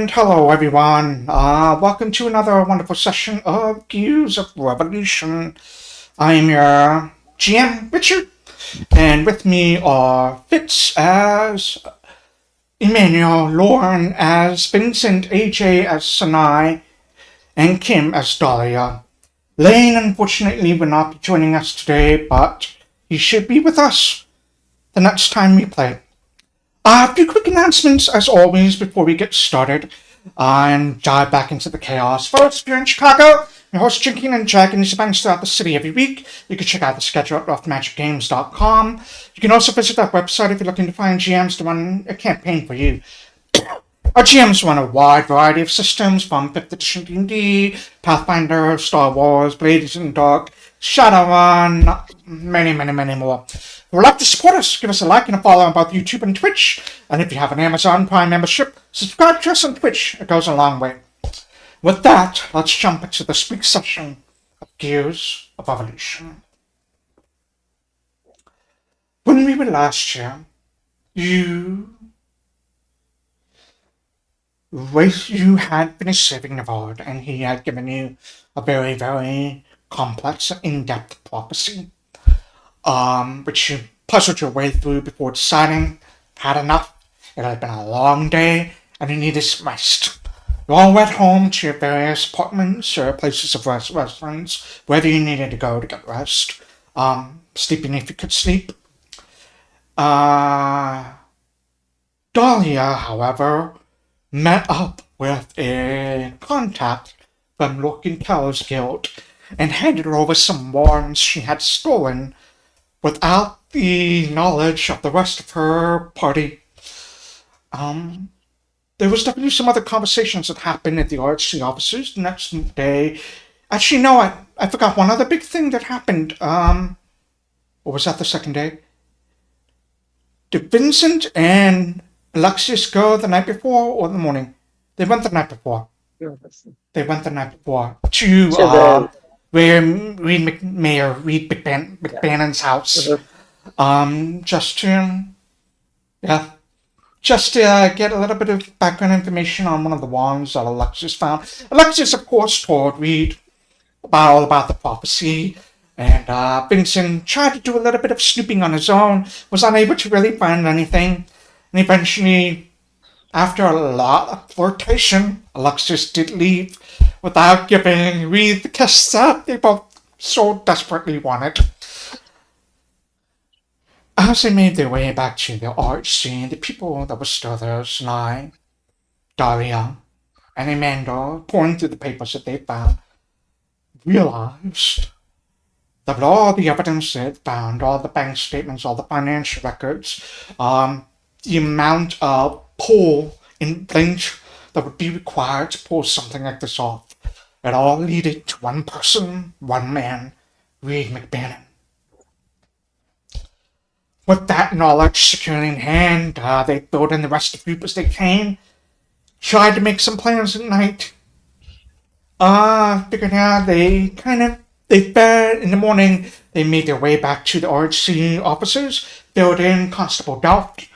And hello everyone, welcome to another wonderful session of Gears of Revolution. I am your GM, Richard, and with me are Fitz as Emmanuel, Lauren as Vincent, AJ as Sanai, and Kim as Dahlia. Lane unfortunately will not be joining us today, but he should be with us the next time we play. A few quick announcements, as always, before we get started and dive back into the chaos. First, if you're in Chicago, we host Drinking and Dragons events throughout the city every week. You can check out the schedule at roughmagicgames.com. You can also visit that website if you're looking to find GMs to run a campaign for you. Our GMs run a wide variety of systems, from 5th edition D&D, Pathfinder, Star Wars, Blades in the Dark, Shadowrun, many more. If you would like to support us, give us a like and a follow on both YouTube and Twitch. And if you have an Amazon Prime membership, subscribe to us on Twitch. It goes a long way. With that, let's jump into this week's session of Gears of Revolution. When we were last here, you had finished saving Navard, and he had given you a very complex and in-depth prophecy, which you puzzled your way through before deciding had enough. It had been a long day, and you needed some rest. You all went home to your various apartments or places of residence, wherever you needed to go to get rest. Sleeping if you could sleep. Dahlia, however, met up with a contact from Lorcan Keller's guild and handed her over some wands she had stolen without the knowledge of the rest of her party. There was definitely some other conversations that happened at the RHC offices the next day. Actually, no, I forgot one other big thing that happened. Or was that the second day? Did Vincent and Alexias go the night before or the morning? They went the night before. They went the night before to where Mayor Reed McBannon's house. Just to get a little bit of background information on one of the wands that Alexias found. Alexias, of course, told Reed all about the prophecy, and Vincent tried to do a little bit of snooping on his own, was unable to really find anything, and eventually, after a lot of flirtation, Alexias did leave without giving Reed the kiss that they both so desperately wanted. As they made their way back to the RHC, the people that were still there, Sanai, Dahlia, and Emmanuel, pouring through the papers that they found, realized that with all the evidence they had found, all the bank statements, all the financial records, the amount of pull in blank that would be required to pull something like this off, it all leaded to one person, one man, Reed McBannon. With that knowledge securely in hand, they filled in the rest of the group as they came, tried to make some plans at night. Figured out they fed in the morning. They made their way back to the RHC officers, filled in Constable Delft,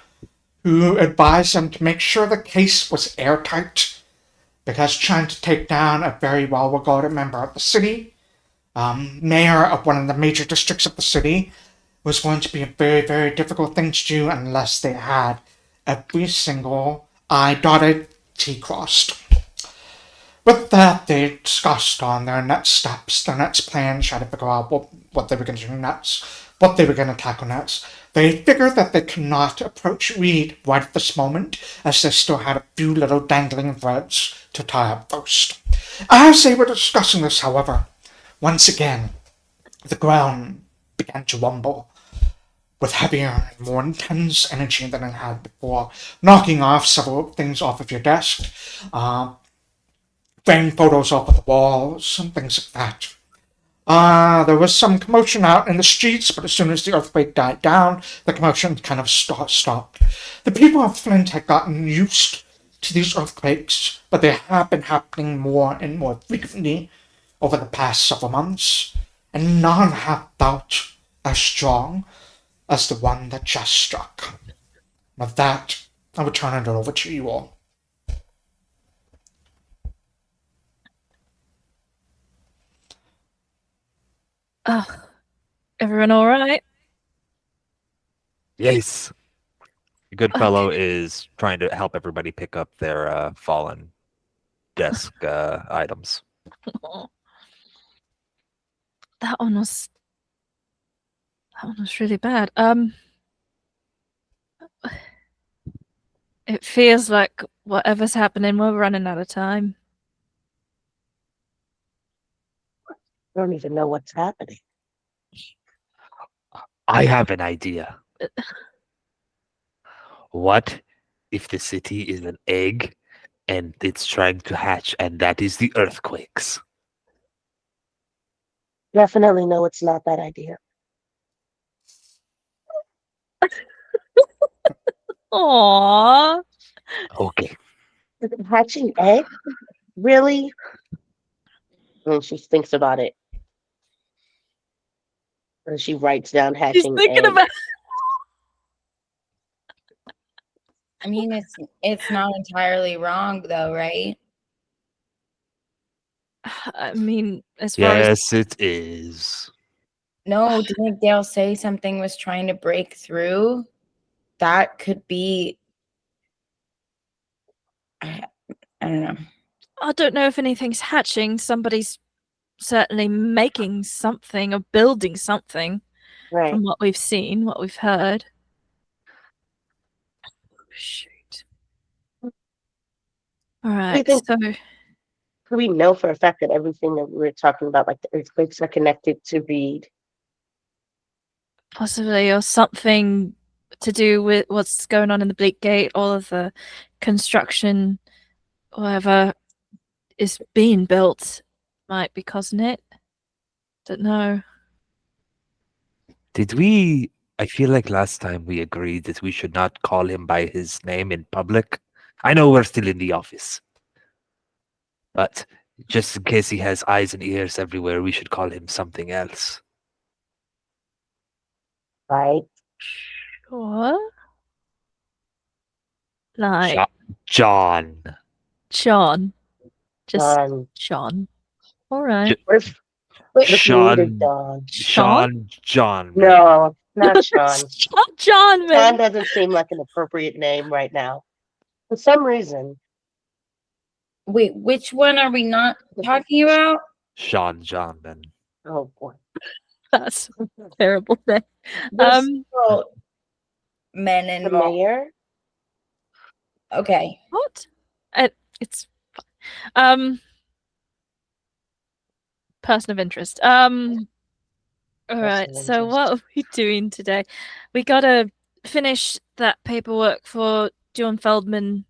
who advised them to make sure the case was airtight, because trying to take down a very well-regarded member of the city, mayor of one of the major districts of the city, was going to be a very difficult thing to do unless they had every single I dotted, T crossed. With that, they discussed on their next steps, their next plan, trying to figure out what they were going to do next, what they were going to tackle next. They figured that they could not approach Reed right at this moment, as they still had a few little dangling threads to tie up first. As they were discussing this, however, once again, the ground began to rumble, with heavier and more intense energy than it had before, knocking off several things off of your desk, framed photos off of the walls, and things like that. There was some commotion out in the streets, but as soon as the earthquake died down, the commotion kind of stopped. The people of Flint had gotten used to these earthquakes, but they have been happening more and more frequently over the past several months, and none have felt as strong as the one that just struck. With that, I will turn it over to you all. Everyone all right? Yes. The good Okay. fellow is trying to help everybody pick up their fallen desk items. Oh, that one was that one was really bad. It feels like whatever's happening, we're running out of time. I don't even know what's happening. I have an idea. What if the city is an egg and it's trying to hatch, and that is the earthquakes? Definitely know it's not that idea. Aww. Okay. Hatching egg? Really? And she thinks about it. And she writes down She's hatching thinking egg. about I mean, it's not entirely wrong though, right? I mean, as far as Yes, it is. No, didn't Dale say something was trying to break through? That could be. I, I don't know. I don't know if anything's hatching. Somebody's certainly making something or building something Right. from what we've seen, what we've heard. Shoot. All Do you right, think so we know for a fact that everything that we're talking about, like the earthquakes, are connected to Reed? possibly or something to do with what's going on in the Bleak Gate, all of the construction, whatever is being built might be causing it. Don't know. Did we? I feel like last time we agreed that we should not call him by his name in public. I know we're still in the office, but just in case he has eyes and ears everywhere, we should call him something else. Right. Sure. Like Jo- John. Sean. Just Dawn. Sean. All right. J- What if you needed Sean. Dawn? Sean? Sean Johnman. No, not Sean. John, Sean man. doesn't seem like an appropriate name right now. For some reason. Wait, which one are we not talking about? Sean Johnman. Oh boy. That's a terrible thing. There's still men The involved. mayor? Okay. What? It's um person of interest. All right. Person of So what interest. are we doing today? We gotta finish that paperwork for John Feldman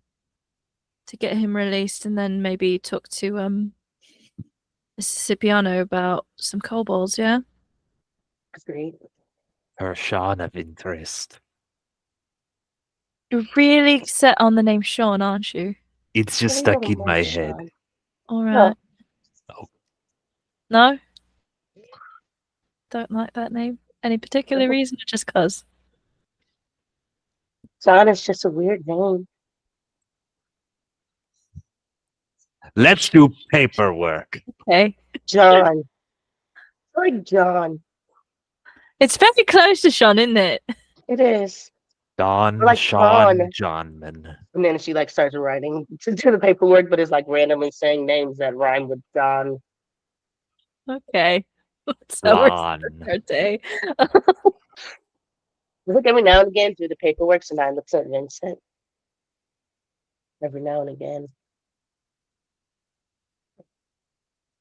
to get him released, and then maybe talk to Scipiano about some kobolds. Yeah. Agreed. Her Sean of interest. You're really set on the name Sean, aren't you? It's What just do you stuck have in more, my head. Sean? All No. right. Oh. No? Don't like that name? Any particular reason or just cuz? John is just a weird name. Let's do paperwork. Okay. John. I like John. It's very close to Sean, isn't it? It is. Don I like Sean John. Johnman. And then she like starts writing to do the paperwork, but it's like randomly saying names that rhyme with John. Okay. So we're Lon. our day. Look every now and again through the paperwork, and I looks at Vincent. Every now and again.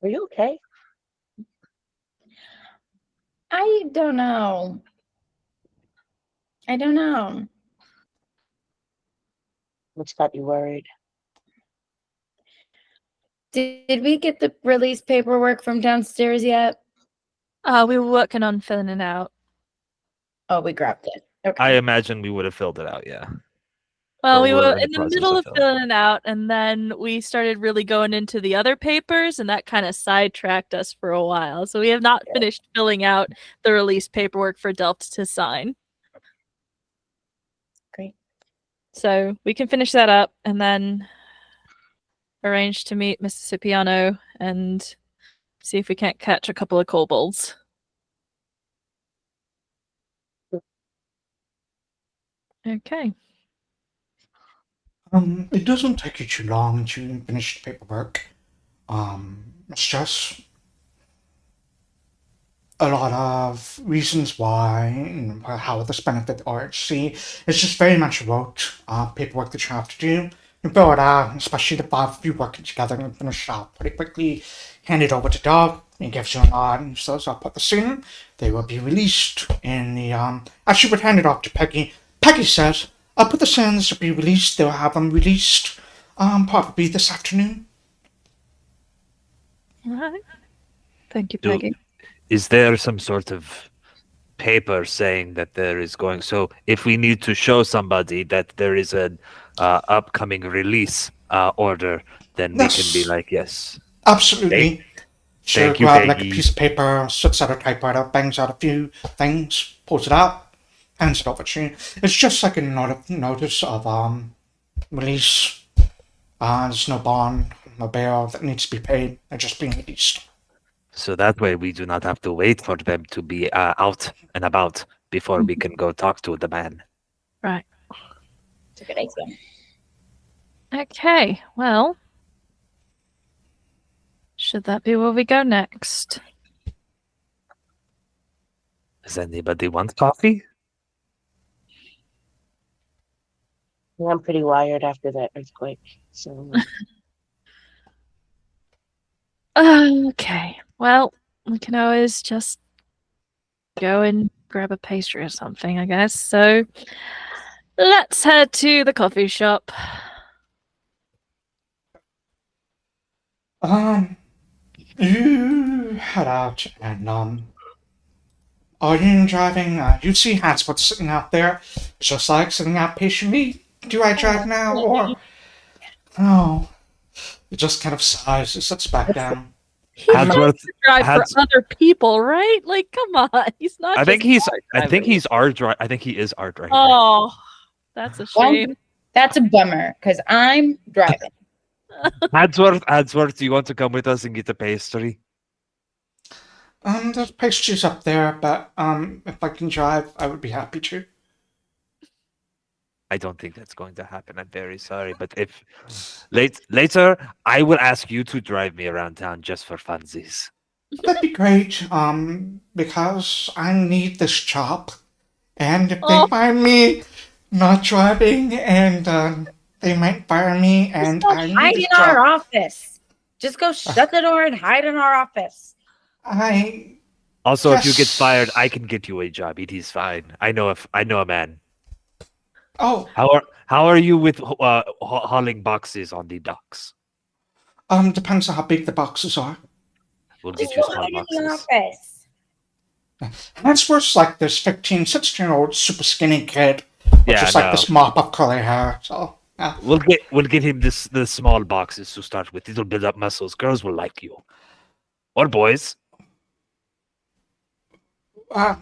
Are you okay? I don't know. I don't know. What's got you worried? Did we get the release paperwork from downstairs yet? We were working on filling it out. Oh, we grabbed it. Okay. I imagine we would have filled it out, yeah. Well, Or we we're were in the in the process middle of of filling it out, and then we started really going into the other papers, and that kind of sidetracked us for a while. So we have not Yeah. finished filling out the release paperwork for Delft to sign. Great. So we can finish that up and then arrange to meet Mr. Scipiano and see if we can't catch a couple of kobolds. Okay. It doesn't take you too long to finish the paperwork. It's just a lot of reasons why and how this benefit RHC. It's just very much rote paperwork that you have to do. You fill it out, especially the five of you working together and finish it out pretty quickly. Hand it over to Doug. He gives you a nod and says, "I'll put this in. They will be released in the Actually, would hand it off to Peggy. Peggy says, "I'll put this in. This will be released. They'll have them released probably this afternoon." All right. Thank you, Do- Peggy. Is there some sort of paper saying that there is going? So if we need to show somebody that there is an upcoming release order, then we can be Yes. like, yes. Absolutely. She'll Thank you, grab like a Peggy. piece of paper, sits at a typewriter, bangs out a few things, pulls it out, hands it over to you. It's just like a notice of release. There's no bond, no bail that needs to be paid. They're just being released. So that way we do not have to wait for them to be out and about before we can go talk to the man. Right. It's a good idea. Okay. Well, should that be where we go next? Does anybody want coffee? I'm pretty wired after that earthquake. So Okay. Well, we can always just go and grab a pastry or something, I guess. So let's head to the coffee shop. You head out and are you driving? You see Hansford sitting out there, just like sitting out patiently. Do I drive now or no? He just kind of sighs and sits back down. He has Hadsworth, to drive Hads- for other people, right? Like, come on. He's not. I think just he's. our I think driver. he's our driver. I think he is our driver. Oh, that's a Well, shame. that's a bummer because I'm driving. Hadsworth, do you want to come with us and get the pastry? There's pastries up there, but if I can drive, I would be happy to. I don't think that's going to happen. I'm very sorry, but if later, I will ask you to drive me around town just for funsies. That'd be great. Because I need this job, and if they Oh. find me not driving, and they might fire me, and not I Hide need in this our job. office. Just go shut the door and hide in our office. Also, if you get Yes. fired, I can get you a job. It is fine. I know a man. Oh, How are you with hauling boxes on the docks? depends on how big the boxes are. We'll get Just you go small hide in the boxes. office. That's worse like this 15, 16-year-old super skinny kid with Yeah, just like no. this mop of curly hair. So, yeah. We'll get him the small boxes to start with. It'll build up muscles. Girls will like you, or boys. Uh,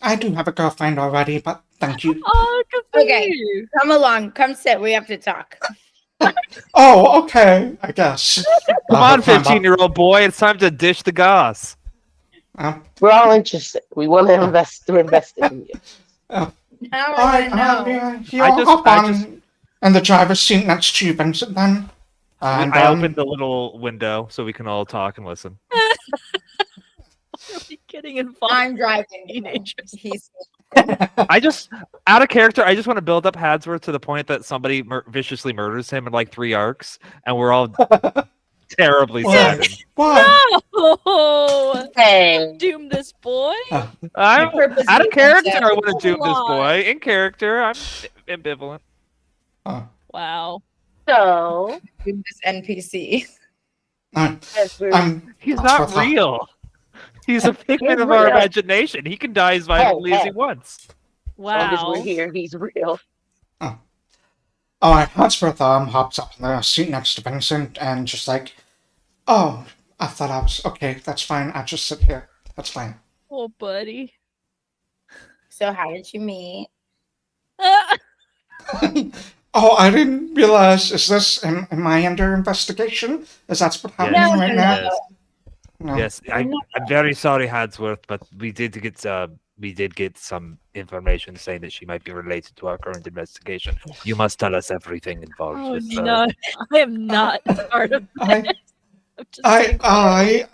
I do have a girlfriend already, but thank you. Oh, good for Okay. you. Come along. Come sit. We have to talk. Oh, okay, I guess. Come on, 15-year-old boy. It's time to dish the goss. we're all interested. We want to invest. We're invested in you. Now All I right, want to know. you'll hop on in the driver's seat next to you, Vincent, then. And, I opened the little window so we can all talk and listen. Really getting involved. I'm driving. Teenagers. He's I just, out of character, I just want to build up Hadsworth to the point that somebody viciously murders him in like 3 arcs, and we're all terribly What? saddened. What? No! Hey, Doom this boy. I'm purposely out of character. upset. I want to doom this Hold on. boy. In character, I'm ambivalent. Wow. so this NPC. as we're He's That's not what I- real. He's a figment He's of our real. imagination. He can die as violently as he wants. as long as Wow. we're here, he's real. All right, Hansworth hops up in the seat next to Vincent and just like, oh, I thought I was okay. That's fine. I'll just sit here. That's fine. Oh, buddy. So how did you meet? Oh, I didn't realize. Is this am I under investigation? Is that what's happening No, right no, now? Yes. No. Yes, I'm very sorry, Hadsworth, but we did get we did get some information saying that she might be related to our current investigation. You must tell us everything involved Oh with no, I am not part of I, this. I'm just sitting quietly.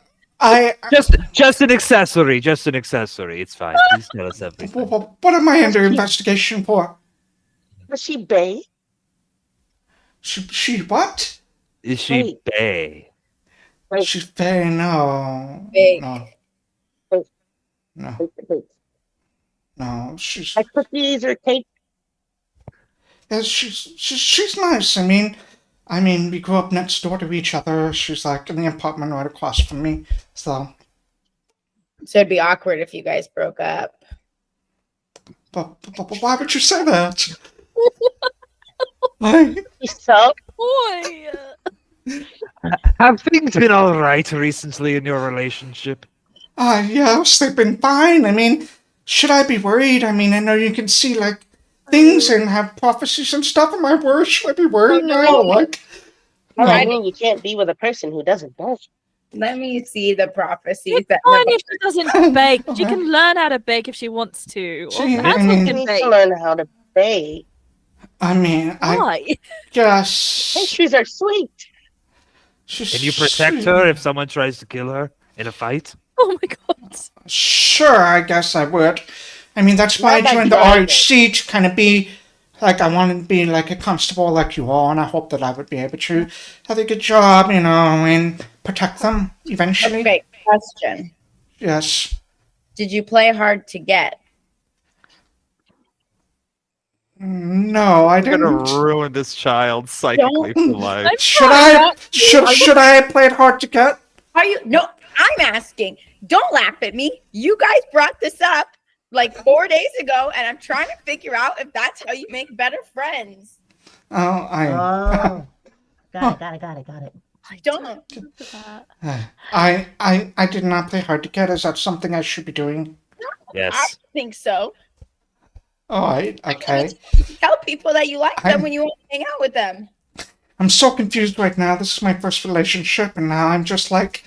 I, just an accessory, just an accessory. It's fine. Please tell us everything. what am I under investigation for? Was she Bay? She what? Is she Wait. Bay? Wait. She's very no, Big. no, Wait. no, Wait. no. She's Like cookies or cake? yeah, she's nice. I mean, we grew up next door to each other. She's like in the apartment right across from me. So, So it'd be awkward if you guys broke up. but why would you say that? Like, She's so Boy, Have things been all right recently in your relationship? yes, they've been fine. I mean, should I be worried? I mean, I know you can see like things and have prophecies and stuff. Am I worried? Should I be worried now? Like, I Alright. mean, you can't be with a person who doesn't bake. Let me see the prophecies it's that fine if she doesn't bake. She Okay. can learn how to bake if she wants to. Or See, I Hazel mean- She can needs bake. to learn how to bake. I mean, I Why? guess. Pastries are sweet. Can you protect her if someone tries to kill her in a fight? Oh my god. Sure, I guess I would. I mean, that's why I Not that joined the driving. RHC to kind of be like, I wanted to be like a constable like you are, and I hope that I would be able to have a good job, and protect them eventually. Okay, question. Yes. Did you play hard to get? No, I You're gonna didn't. ruin this child psychically for life. I'm Should sorry, I? Should I have played hard to get? Are you? No, I'm asking. Don't laugh at me. You guys brought this up like 4 days ago, and I'm trying to figure out if that's how you make better friends. Oh, Oh. Got it. Don't. I did not play hard to get. Is that something I should be doing? I Yes. think so. All right. Okay. Tell people that you like them I'm- when you want to hang out with them. I'm so confused right now. This is my first relationship, and now I'm just like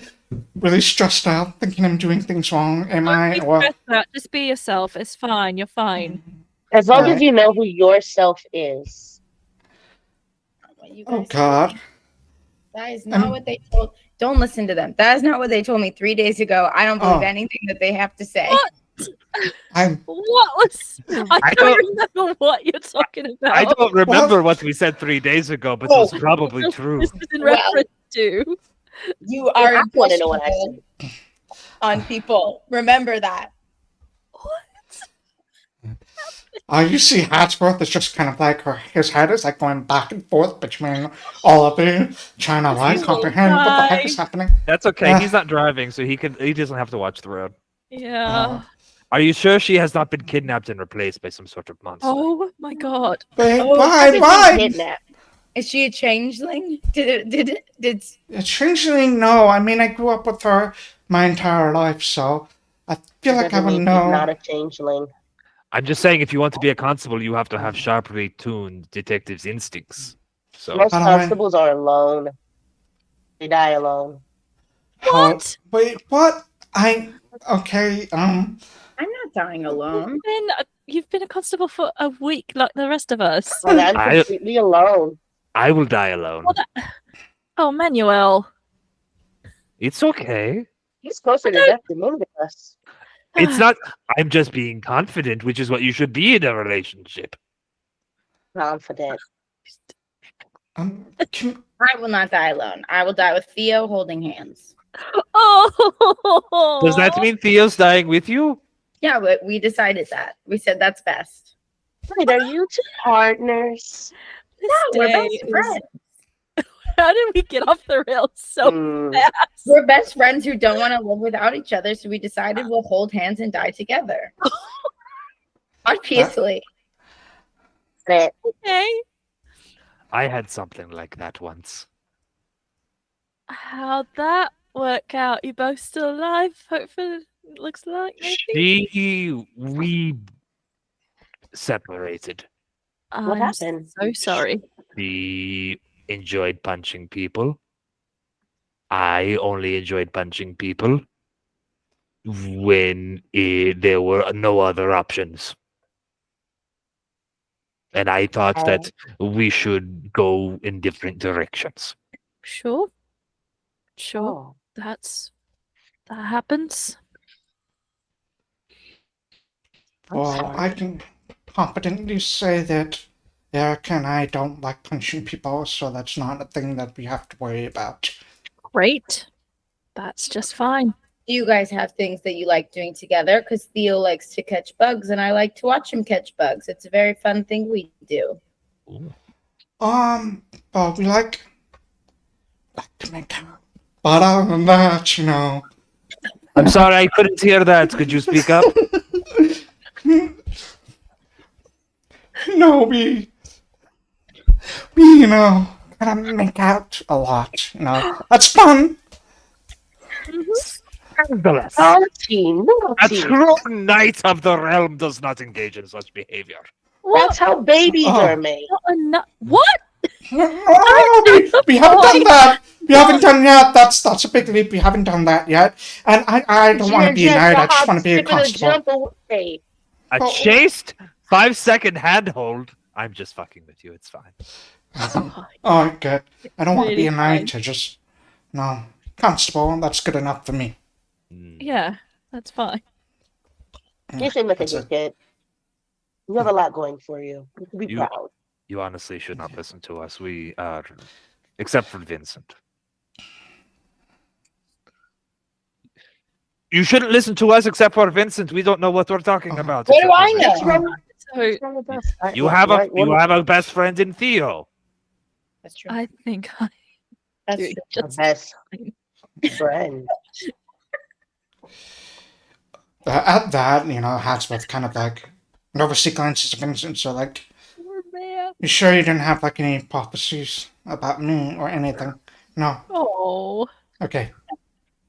really stressed out, thinking I'm doing things wrong. Am I? Don't be Or stressed out. Just be yourself. It's fine. You're fine. As long Alright. as you know who yourself is. What you oh guys God. That is not Um, what they told. Don't listen to them. That is not what they told me 3 days ago. I don't believe Oh. anything that they have to say. What? I'm. What was? I I don't don't- remember what you're talking about. I don't remember what we said 3 days ago, but Oh. it's probably true. This is in Well, reference to. You are I want to know what I impressionable said. on people. Remember that. You see, Hatsworth is just kind of like his head is like going back and forth between all of you, trying to like is comprehend what the heck fine. is happening. That's okay. Ah. He's not driving, so he doesn't have to watch the road. Yeah. Are you sure she has not been kidnapped and replaced by some sort of monster? Oh my god. Wait, Oh, why? Why? Kidnapped. Is she a changeling? Did A changeling? No. I mean, I grew up with her my entire life, so I feel like I Doesn't would mean she's know. not a changeling. I'm just saying, if you want to be a constable, you have to have sharply tuned detective's instincts. So Most But I- constables are alone. They die alone. What? Wait, what? Okay. I'm not dying alone. You've been a constable for a week, like the rest of us. Like, I'm I- completely alone. I will die alone. Oh, Emmanuel. It's okay. He's closer to death than most of us. It's not. I'm just being confident, which is what you should be in a relationship. Confident. Can, I will not die alone. I will die with Theo holding hands. Oh. Does that mean Theo's dying with you? Yeah, we decided that. We said that's best. Wait, are you two partners? We're Day best is- friends. How did we get off the rails so Hmm. fast? We're best friends who don't want to live without each other, so we decided we'll hold hands and die together. Obviously. That Okay. I had something like that once. How'd that work out? You both still alive? Hopefully, it looks like maybe. We separated. What I'm happened? so sorry. She enjoyed punching people. I only enjoyed punching people. when there were no other options. And I thought that we should go in different directions. Sure. Oh. That happens. I'm Well, sorry. I can confidently say that Eric and I don't like punching people, so that's not a thing that we have to worry about. Great. That's just fine. Do you guys have things that you like doing together? Because Theo likes to catch bugs, and I like to watch him catch bugs. It's a very fun thing we do. Well, we like to make out. But other than that, you know. I'm sorry, I couldn't hear that. Could you speak up? No, we you know, kind of make out a lot, you know. That's fun. Nevertheless, Naughty, a naughty. true knight of the realm does not engage in such behavior. That's how babies Oh. are made. What? No, we haven't done that. We haven't done that. That's a big leap. We haven't done that yet. And I don't want to be a knight. I just want to be a constable. Jump away. A Oh. chaste 5-second handhold. I'm just fucking with you. It's fine. Oh, good. I don't want to be a Really knight. I just no constable. That's good enough for me. Yeah, that's fine. You should look at That's you, it. kid. You have a lot going for you. You should be You- proud. You honestly should not listen to us. We are, except for Vincent. You shouldn't listen to us except for Vincent. We don't know what we're talking about. What do except for I know? Vincent. What's wrong So with us? You have a best friend in Theo. That's true. I think I That's do true. just best friend. At that, you know, Hatsworth kind of like nervously glances at Vincent. So like, you sure you didn't have like any prophecies about me or anything? No. Oh. Okay.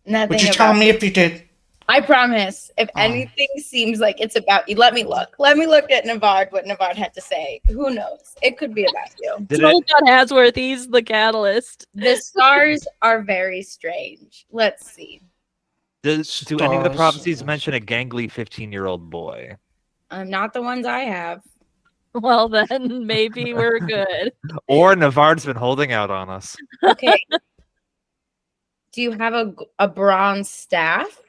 Nothing Would you about tell me if you did? I promise. If Oh. anything seems like it's about you, let me look. Let me look at Navard, what Navard had to say. Who knows? It could be about you. Did It's all it, about Hasworth. He's the catalyst. The stars are very strange. Let's see. do any of the Stars. prophecies mention a gangly 15-year-old boy? Not the ones I have. Well, then maybe we're good. Or Navard's been holding out on us. Okay. Do you have a bronze staff?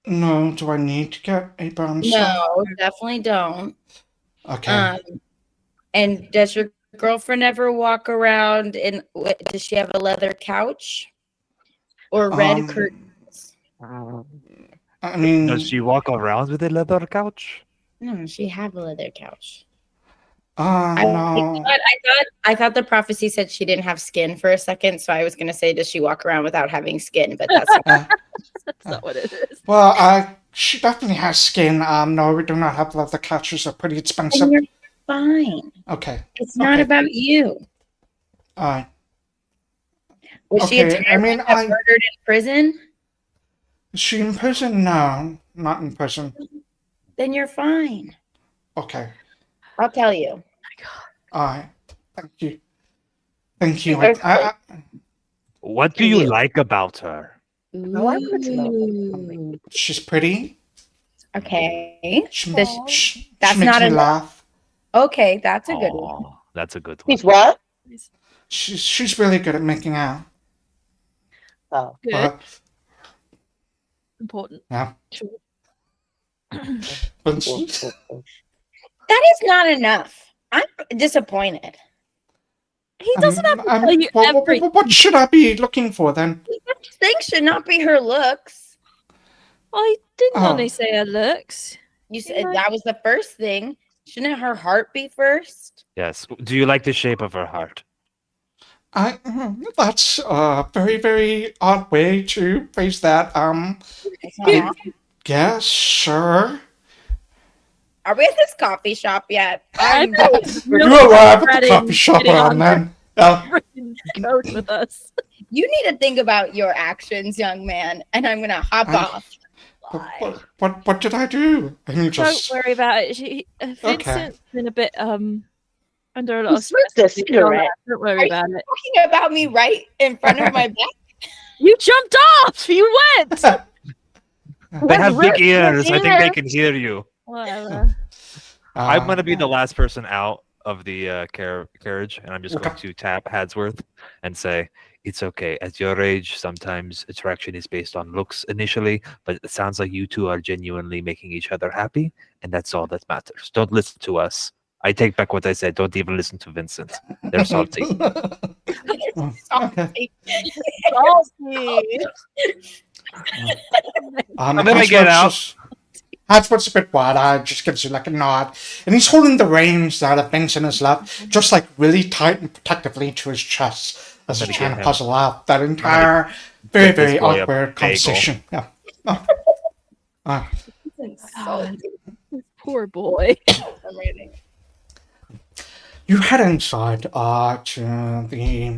No. Do I need to get a brown staff? No, definitely don't. Okay. And does your girlfriend ever walk around in? Does she have a leather couch or red curtains? I mean, Does she walk around with a leather couch? No, she have a leather couch. no. I thought the prophecy said she didn't have skin for a second, so I was gonna say, does she walk around without having skin? But that's That's not what it is. Well, she definitely has skin. No, we do not have leather couches. They're pretty expensive. and you're fine. Okay. It's not Okay. about you. Alright. Was she a Okay, I tyrant mean, that I- murdered in prison? Is she in prison? No, not in prison. Then you're fine. Okay. I'll tell you. Alright. Thank you. Thank you. Earthquake. What do To you you. like about her? No, I want to know. Ooh. She's pretty. Okay. She, This- she that's makes not me enough. laugh. Okay, that's a good one. Aw, that's a good one. He's what? She's really good at making out. Oh, Good. But, Important. yeah. Sure. But cool, cool, cool. That is not enough. I'm disappointed. He doesn't have to tell you everything. what should I be looking for then? Things should not be her looks. I didn't Oh. only say her looks. You said Yeah. that was the first thing. Shouldn't her heart be first? Yes. Do you like the shape of her heart? That's a very, very odd way to phrase that. It's not I awesome. guess, sure. Are we at this coffee shop yet? I'm You really arrive at the regretting coffee shop getting around on then. freaking coach with us. You need to think about your actions, young man, and I'm gonna hop I- off. What did I do? And you Don't just worry about it. Vincent's been a bit under a lot He of stress. smoked a with all cigarette. that. Don't Are worry you about it. talking about me right in front of my back? You jumped off. You went. They have big Rip ears. the I think they ear. can hear you. Whatever. I'm going to be the last person out of the carriage, and I'm just Okay. going to tap Hadsworth and say, it's okay. At your age, sometimes attraction is based on looks initially, but it sounds like you two are genuinely making each other happy, and that's all that matters. Don't listen to us. I take back what I said. Don't even listen to Vincent. They're salty. Oh, okay. Salty. And then I get out. Hadsworth's a bit wide-eyed, just gives you like a nod, and he's holding the reins that Vincent has left, just like really tight and protectively to his chest as he's gonna trying get to him. puzzle out that entire very, get this very boy a awkward bagel. conversation. Yeah. Oh. God, this poor boy. I'm ready. You head inside to the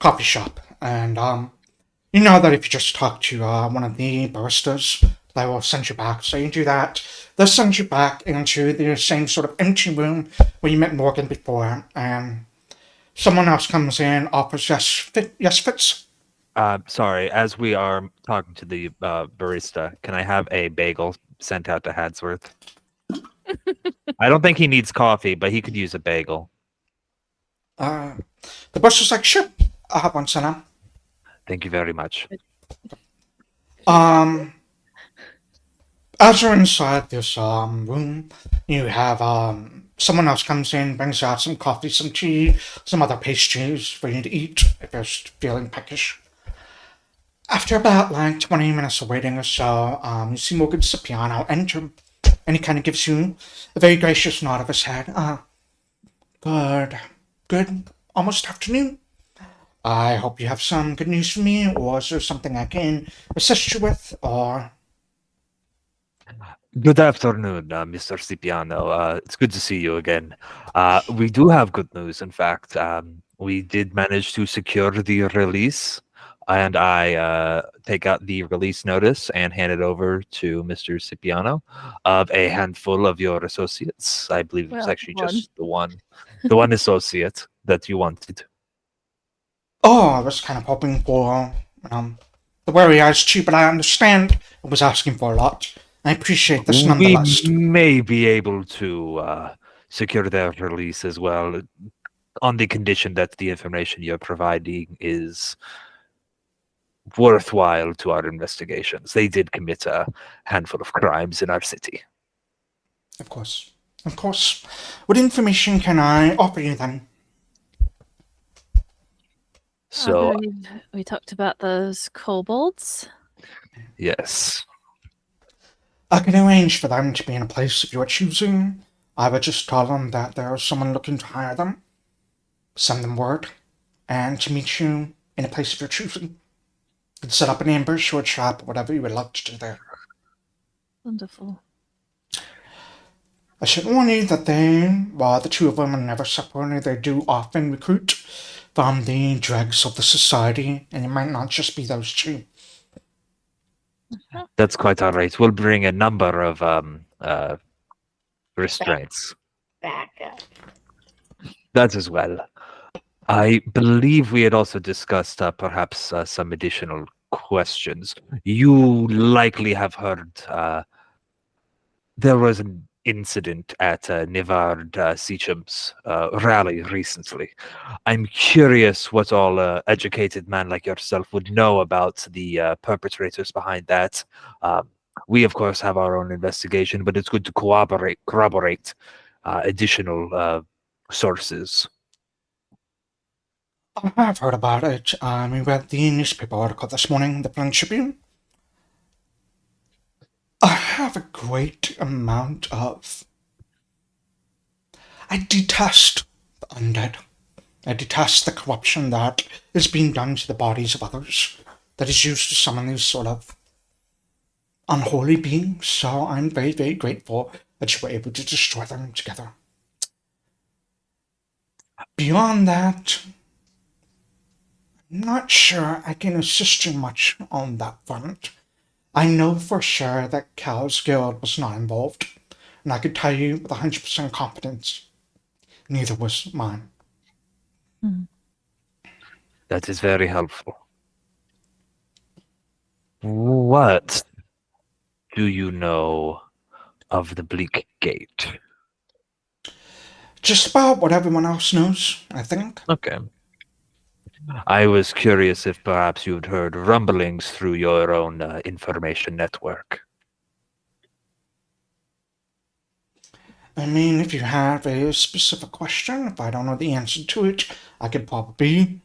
coffee shop, and you know that if you just talk to one of the baristas, they will send you back. So you do that. They'll send you back into the same sort of empty room where you met Morgan before, and someone else comes in, offers yes, Fitz. Sorry, as we are talking to the barista, can I have a bagel sent out to Hadsworth? I don't think he needs coffee, but he could use a bagel. The boss was like, sure, I'll have one sent out. Thank you very much. As you're inside this room, you have someone else comes in, brings out some coffee, some tea, some other pastries for you to eat if you're feeling peckish. After about like 20 minutes of waiting or so, you see Morgan Cipriano enter, and he kind of gives you a very gracious nod of his head. Good, almost afternoon. I hope you have some good news for me, or is there something I can assist you with, or... Good afternoon, Mr. Cipriano. It's good to see you again. We do have good news, in fact. We did manage to secure the release, and I take out the release notice and hand it over to Mr. Cipriano of a handful of your associates. I believe it's Well, actually one. just the one associate that you wanted. Oh, I was kind of hoping for the wary eyes too, but I understand I was asking for a lot. I appreciate this nonetheless. We may be able to secure their release as well, on the condition that the information you're providing is worthwhile to our investigations. They did commit a handful of crimes in our city. Of course. Of course. What information can I offer you then? So, I believe we talked about those kobolds. yes. I can arrange for them to be in a place of your choosing. I would just tell them that there is someone looking to hire them, send them word, and to meet you in a place of your choosing. You can set up an ambush or a trap, whatever you would like to do there. Wonderful. I should warn you that the two of them are never separated. They do often recruit from the dregs of the society, and it might not just be those two. That's quite all right. We'll bring a number of restraints. Back up. That as well. I believe we had also discussed perhaps some additional questions. You likely have heard there was an incident at Nivard Secham's rally recently. I'm curious what all educated man like yourself would know about the perpetrators behind that. We, of course, have our own investigation, but it's good to corroborate additional sources. I've heard about it. We read the newspaper article this morning, the Plain Tribune. I have a great amount of... I detest the undead. I detest the corruption that is being done to the bodies of others, that is used to summon these sort of unholy beings, so I'm very, very grateful that you were able to destroy them together. Beyond that, I'm not sure I can assist you much on that front. I know for sure that Cal's guild was not involved, and I could tell you with 100% confidence, neither was mine. That is very helpful. What do you know of the Bleak Gate? Just about what everyone else knows, I think. Okay. I was curious if perhaps you'd heard rumblings through your own information network. I mean, if you have a specific question, if I don't know the answer to it, I could probably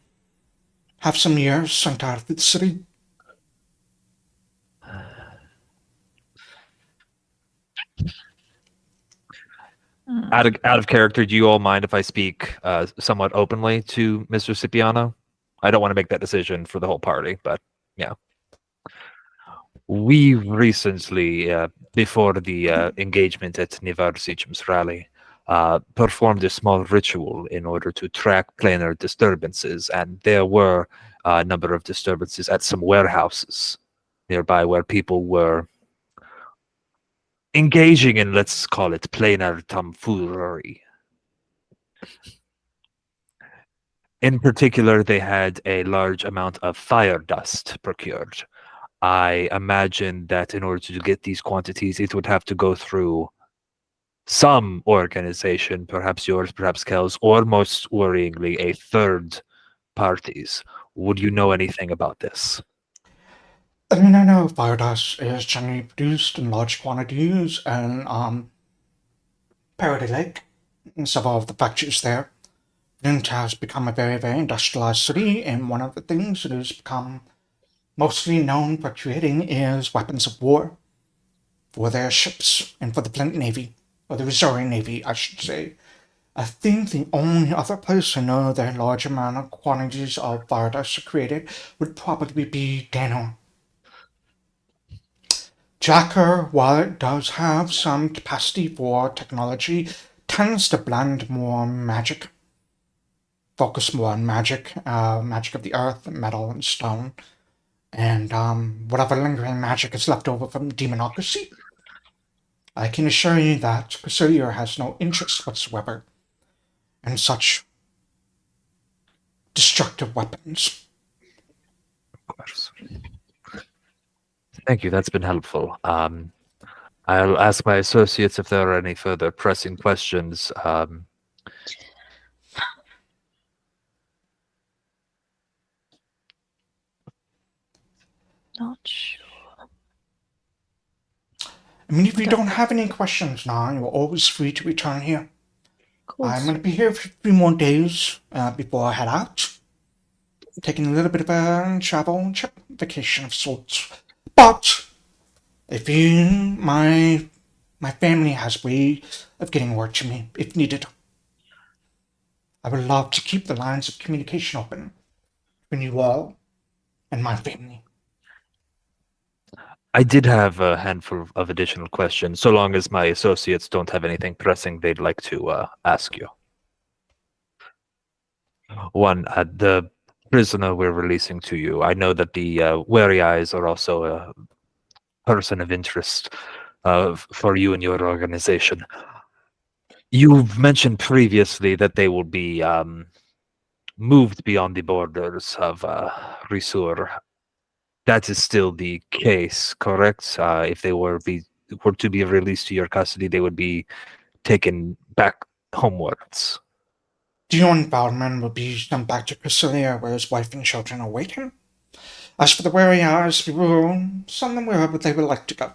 have some years sent out of the city. Out of character, do you all mind if I speak somewhat openly to Mr. Cipriano? I don't want to make that decision for the whole party, but yeah. We recently, before the engagement at Nivar Sijum's rally, performed a small ritual in order to track planar disturbances, and there were a number of disturbances at some warehouses nearby where people were engaging in, let's call it, planar tomfoolery. In particular, they had a large amount of fire dust procured. I imagine that in order to get these quantities, it would have to go through some organization, perhaps yours, perhaps Kel's, or most worryingly, a third parties. Would you know anything about this? I mean, I know fire dust is generally produced in large quantities in Parody Lake and several of the factories there. Flint has become a very, very industrialized city, and one of the things it has become mostly known for creating is weapons of war for their ships and for the Flint Navy, or the Missouri Navy, I should say. I think the only other place I know that large amount of quantities of fire dust are created would probably be Dano. Jacker, while it does have some capacity for technology, tends to blend more magic. Focus more on magic, magic of the earth, metal, and stone, and whatever lingering magic is left over from demonocracy. I can assure you that Cassilia has no interest whatsoever in such destructive weapons. Of course. Thank you. That's been helpful. I'll ask my associates if there are any further pressing questions. Not sure. I mean, if you don't have any questions now, you're always free to return here. Of course. I'm going to be here for 3 more days before I head out. Taking a little bit of a travel vacation of sorts. But if you, my family has way of getting word to me if needed. I would love to keep the lines of communication open between you all and my family. I did have a handful of additional questions, so long as my associates don't have anything pressing they'd like to ask you. One, the prisoner we're releasing to you, I know that the Wary Eyes are also a person of interest for you and your organization. You've mentioned previously that they will be moved beyond the borders of Risur. That is still the case, correct? If they were to be released to your custody, they would be taken back homewards. Dion Baldman will be sent back to Cassilia where his wife and children await him. As for the Wary Eyes, we will send them wherever they would like to go.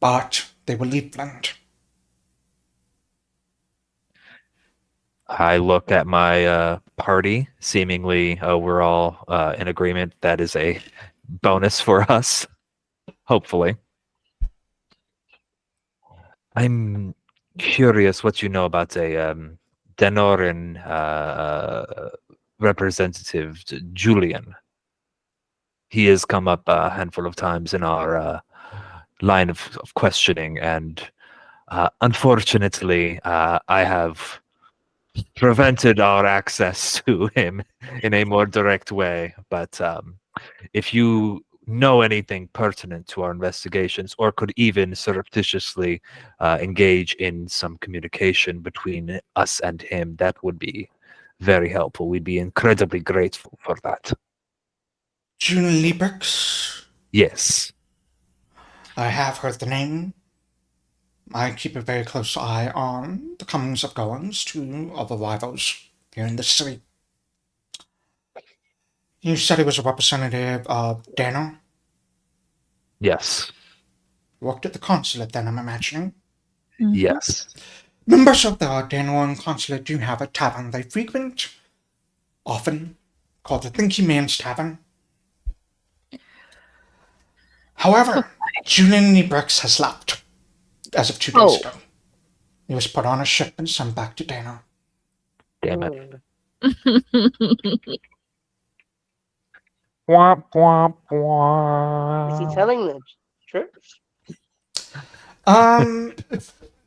But they will leave Flint. I look at my party. Seemingly, we're all in agreement. That is a bonus for us, hopefully. I'm curious what you know about a Denoran representative, Julian. He has come up a handful of times in our line of questioning, and unfortunately, I have prevented our access to him in a more direct way. But if you know anything pertinent to our investigations, or could even surreptitiously engage in some communication between us and him, that would be very helpful. We'd be incredibly grateful for that. Julian Liebrix? Yes. I have heard the name. I keep a very close eye on the comings of goings of arrivals here in the city. You said he was a representative of Dana. Yes. Worked at the consulate then, I'm imagining. Mhm. Yes. Members of the Danoan consulate do have a tavern they frequent, often, called the Thinking Man's Tavern. However, Julian Nebrix has left as of 2 days ago. He was put on a ship and sent back to Dana. Damn it. Mm. Womp, womp, Is he womp. telling the truth?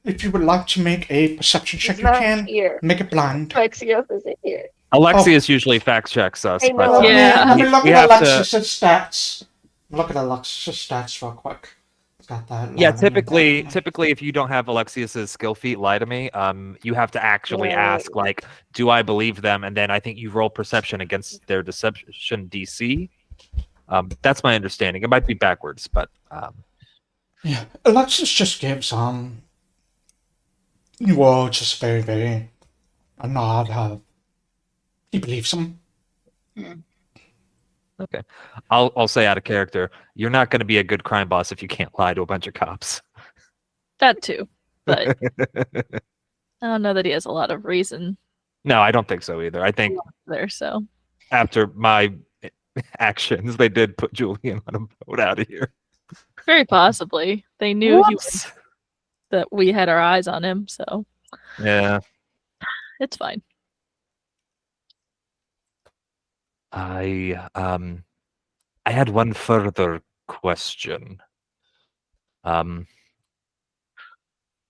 If you would like to make a perception check, He's you not can. here. Make it blind. Alexias isn't here. Alexias usually fact checks us, I but know. Yeah. Let me look we at have to. Alexia's stats. Look at Alexia's stats real quick. Got that. Yeah, loading typically, down. if you don't have Alexias's skill feat lie to me, you have to actually Right. ask, like, do I believe them? And then I think you roll perception against their deception DC. That's my understanding. It might be backwards, but Yeah, Alexis just gives you all just very, very a nod of he believes him. okay. I'll say out of character, you're not going to be a good crime boss if you can't lie to a bunch of cops. That too. But I don't know that he has a lot of reason No, I don't think so either. I think there, so after my actions, they did put Julian on a boat out of here. very possibly. They knew Whoops. that we had our eyes on him, so Yeah. it's fine. I had one further question.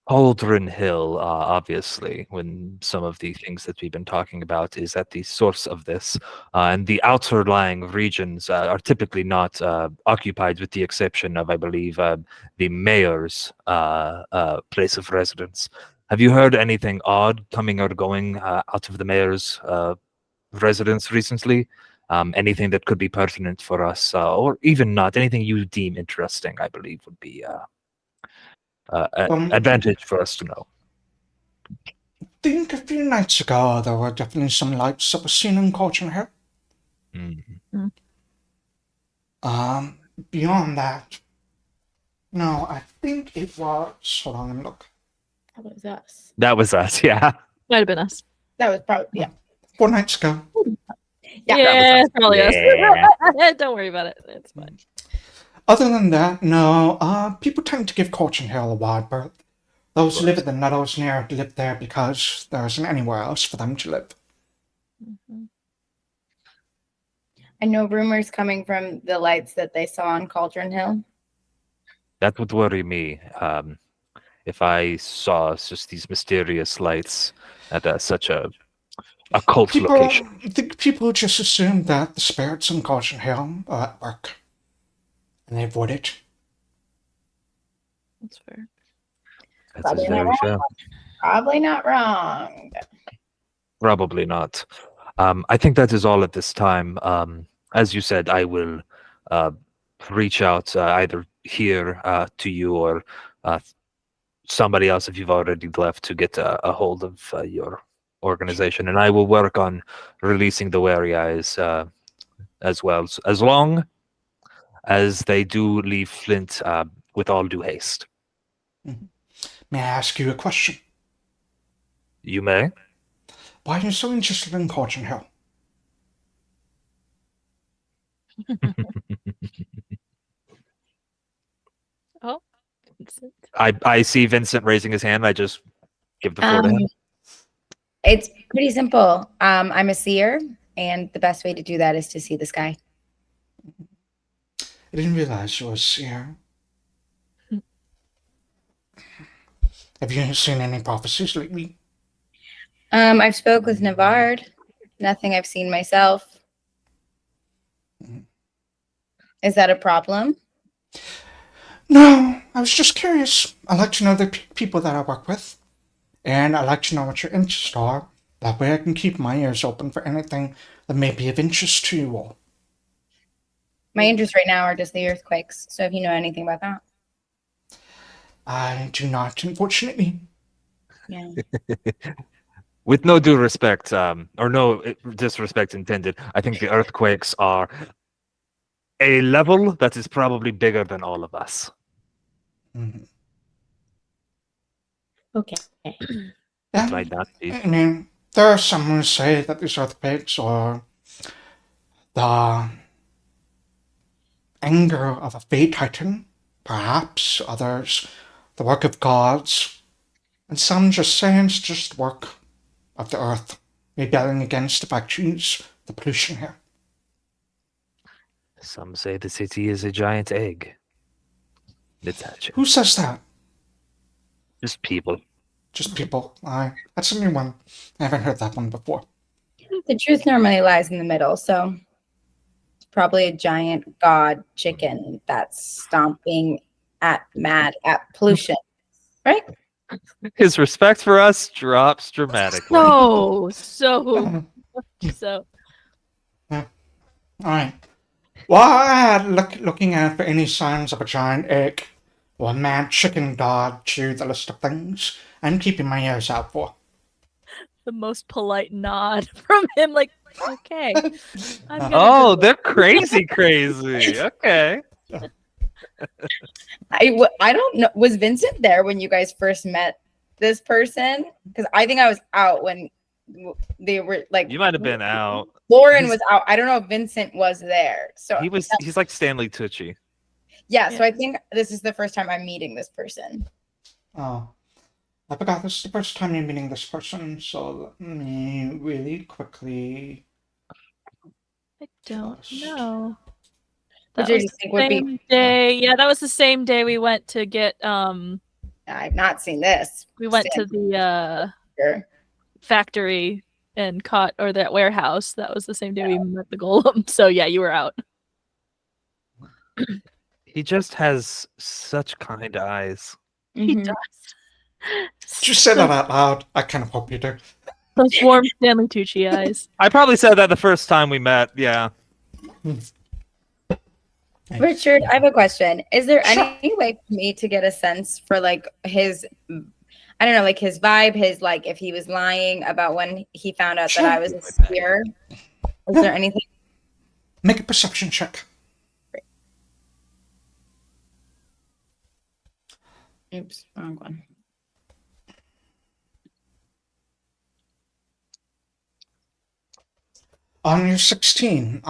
Cauldron Hill, obviously, when some of the things that we've been talking about is at the source of this, and the outer lying regions are typically not occupied, with the exception of, I believe, the mayor's place of residence. Have you heard anything odd coming or going out of the mayor's residence recently? Anything that could be pertinent for us, or even not, anything you deem interesting, I believe would be advantage for us to know. I think a few nights ago there were definitely some lights that were seen in Cauldron Hill. Beyond that, no, I think it was. Hold on, let me look. That was us. That was us, yeah. Might have been us. That was probably, yeah. 4 nights ago. Yeah, probably Yeah. us. Don't worry about it. It's fine. Other than that, no. People tend to give Cauldron Hill a wide berth. Those who live in the Nettles near live there because there isn't anywhere else for them to live. I know rumors coming from the lights that they saw on Cauldron Hill. That would worry me. If I saw just these mysterious lights at such a cult location. I think people just assume that the spirits in Cauldron Hill are at work. And they avoid it. That's fair. That's Probably very not fair. Probably not wrong. Probably not. I think that is all at this time. As you said, I will reach out either here to you or somebody else if you've already left to get a hold of your organization, and I will work on releasing the Wary Eyes as well, as long as they do leave Flint with all due haste. May I ask you a question? You may. Why are you so interested in Cauldron Hill? Oh, Vincent. I see Vincent raising his hand. I just give the floor to him. It's pretty simple. I'm a seer, and the best way to do that is to see the sky. I didn't realize you were a seer. Have you seen any prophecies lately? I've spoke with Navard. Nothing I've seen myself. Is that a problem? No, I was just curious. I like to know the people that I work with. And I like to know what your interests are. That way I can keep my ears open for anything that may be of interest to you all. My interests right now are just the earthquakes. So if you know anything about that. I do not, unfortunately. Yeah. With no due respect, or no disrespect intended, I think the earthquakes are a level that is probably bigger than all of us. Mhm. Okay. Yeah, Might not be. I mean, there are some who say that these earthquakes are the anger of a fey titan, perhaps others the work of gods, and some just say it's just work of the earth, rebelling against the factories, the pollution here. Some say the city is a giant egg. It's hatching. Who says that? Just people. Just people. That's a new one. I haven't heard that one before. The truth normally lies in the middle, so it's probably a giant god chicken that's stomping mad at pollution, right? His respect for us drops dramatically. So. All right. While I had looking out for any signs of a giant egg or a mad chicken god to the list of things I'm keeping my ears out for. The most polite nod from him, like, okay. I'm gonna Oh, go. they're crazy. Okay. I don't know. Was Vincent there when you guys first met this person? Because I think I was out when they were like. You might have been out. Lauren was out. I don't know if Vincent was there. So He's like Stanley Tucci. yeah. So I think this is the first time I'm meeting this person. Oh, I forgot this is the first time you're meeting this person, so let me really quickly. I don't know. Which That do was you the think would be? same day. Yeah, that was the same day we went to get I've not seen this. we went to the Sure. factory and caught, or that warehouse. That was the same day we met the golem. So yeah, you were out. He just has such kind eyes. He Mhm. does. Did you say that out loud? I kind of hope you do. Those warm Stanley Tucci eyes. I probably said that the first time we met. Yeah. Richard, I have a question. Is there Sure. any way for me to get a sense for like his, I don't know, like his vibe, his like if he was lying about when he found out that I was a spear? Is there anything? Make a perception check. Oops, wrong one. On your 16,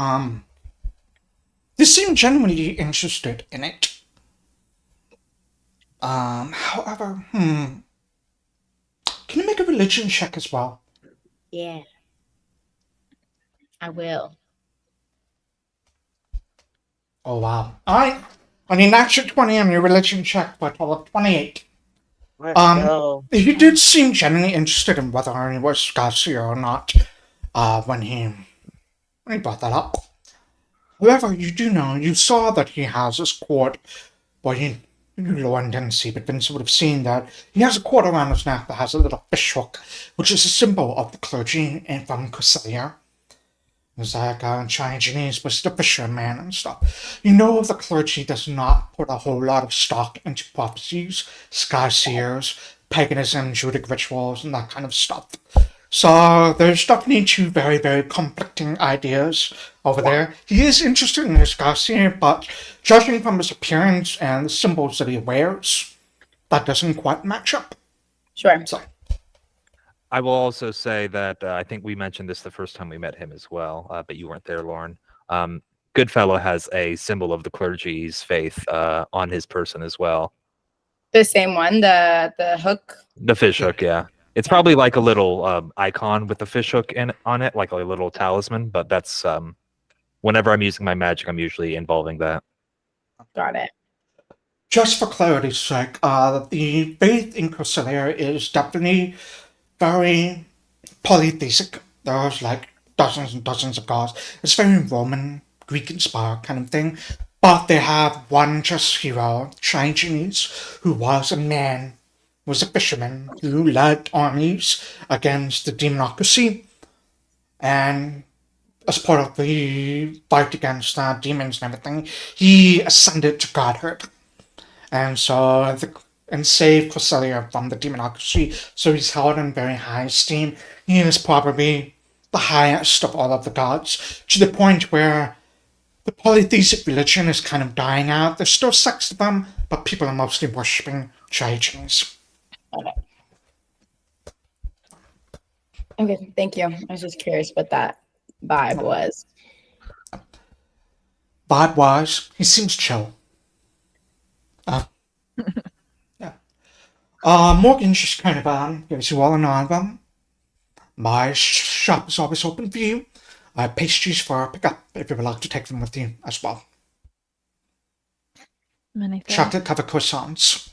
they seem genuinely interested in it. However, can you make a religion check as well? Yeah, I will. Oh, wow. Alright. On your natural 20 on your religion check for a total of 28. Let's go. He did seem genuinely interested in whether he was Garcia or not, when he brought that up. However, you do know, you saw that he has his court, well, Lauren didn't see, but Vincent would have seen that he has a cord around his neck that has a little fish hook, which is a symbol of the clergy and from Corsair. It's like Chinese was the fisherman and stuff. You know the clergy does not put a whole lot of stock into prophecies, sky seers, paganism, Druidic rituals, and that kind of stuff. So there's definitely two very, very conflicting ideas over there. He is interested in his Garcia, but judging from his appearance and the symbols that he wears, that doesn't quite match up. Sure. So, I will also say that I think we mentioned this the first time we met him as well, but you weren't there, Lauren. Goodfellow has a symbol of the clergy's faith on his person as well. The same one, the hook. The fish hook, yeah. It's probably like a little icon with the fish hook on it, like a little talisman. But that's whenever I'm using my magic, I'm usually involving that. Got it. just for clarity's sake, the faith in Corsair is definitely very polytheistic. There's like dozens and dozens of gods. It's very Roman, Greek inspired kind of thing. But they have one just hero, Trigines, who was a man, was a fisherman who led armies against the democracy. And as part of the fight against demons and everything, he ascended to godhood. And so and saved Corselia from the demonocracy, so he's held in very high esteem. He is probably the highest of all of the gods, to the point where the polytheistic religion is kind of dying out. There's still sects to them, but people are mostly worshipping Diogenes. Okay, thank you. I was just curious what that vibe was. Vibe-wise, he seems chill. Yeah. Morgan's just kind of gives you all an album. My shop is always open for you. I have pastries for pickup if you would like to take them with you as well. Many thanks. Chocolate-covered croissants.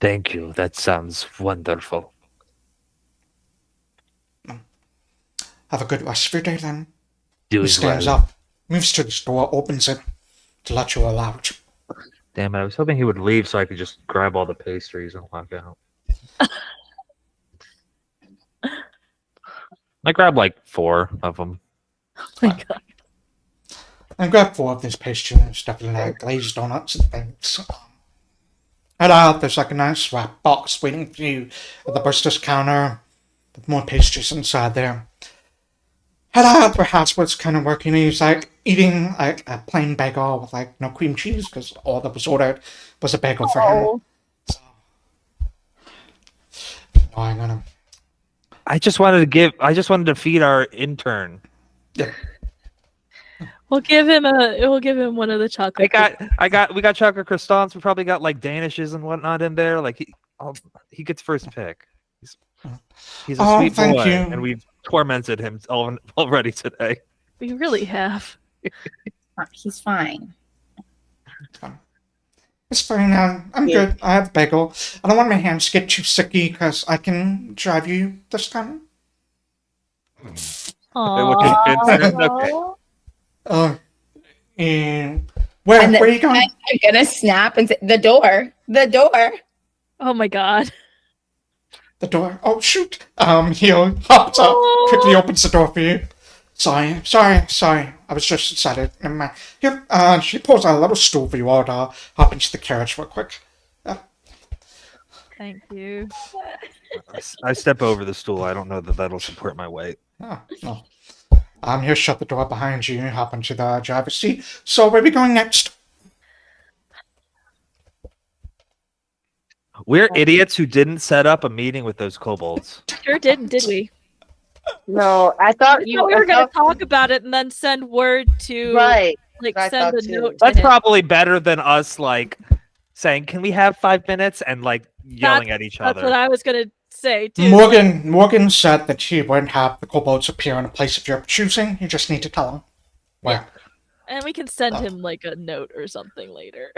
Thank you. That sounds wonderful. Have a good rest of your day then. Do He as stands well. up, moves to the door, opens it to let you all out. Damn it! I was hoping he would leave so I could just grab all the pastries and walk out. I grabbed like 4 of them. Oh my god. And grab 4 of these pastries, definitely like glazed donuts and things. Head out, there's like a nice wrap box waiting for you at the barrister's counter with more pastries inside there. Head out, perhaps what's kind of working. He's like eating like a plain bagel with like no cream cheese because all that was ordered was a bagel for him. So, I'm gonna. I just wanted to feed our intern. Yeah. We'll give him one of the chocolate. We got chocolate croissants. We probably got like Danishes and whatnot in there. Like he gets first pick. He's a Oh, sweet thank boy, you. and we've tormented him already today. We really have. He's fine. It's fine now. I'm good. I have a bagel. I don't want my hands to get too sticky because I can drive you this time. Aww. Okay. And where And then are you going? I'm gonna snap and say, the door. Oh my god. The door. Oh shoot! He hops up, quickly opens the door for you. Sorry. I was just excited. Never mind. Here, she pulls out a little stool for you all to hop into the carriage real quick. Thank you. I step over the stool. I don't know that that'll support my weight. Oh, no. He'll shut the door behind you and hop into the driver's seat. So where are we going next? We're idiots who didn't set up a meeting with those kobolds. Sure didn't, did we? No, I thought We were going to talk about it and then send word to Right. like I send thought a too. note. That's to him. probably better than us like saying, "Can we have 5 minutes?" and like yelling at each That's other. what I was going to say too. Morgan said that he wouldn't have the kobolds appear in a place of your choosing. You just need to tell him where. And we can send him like a note or something later,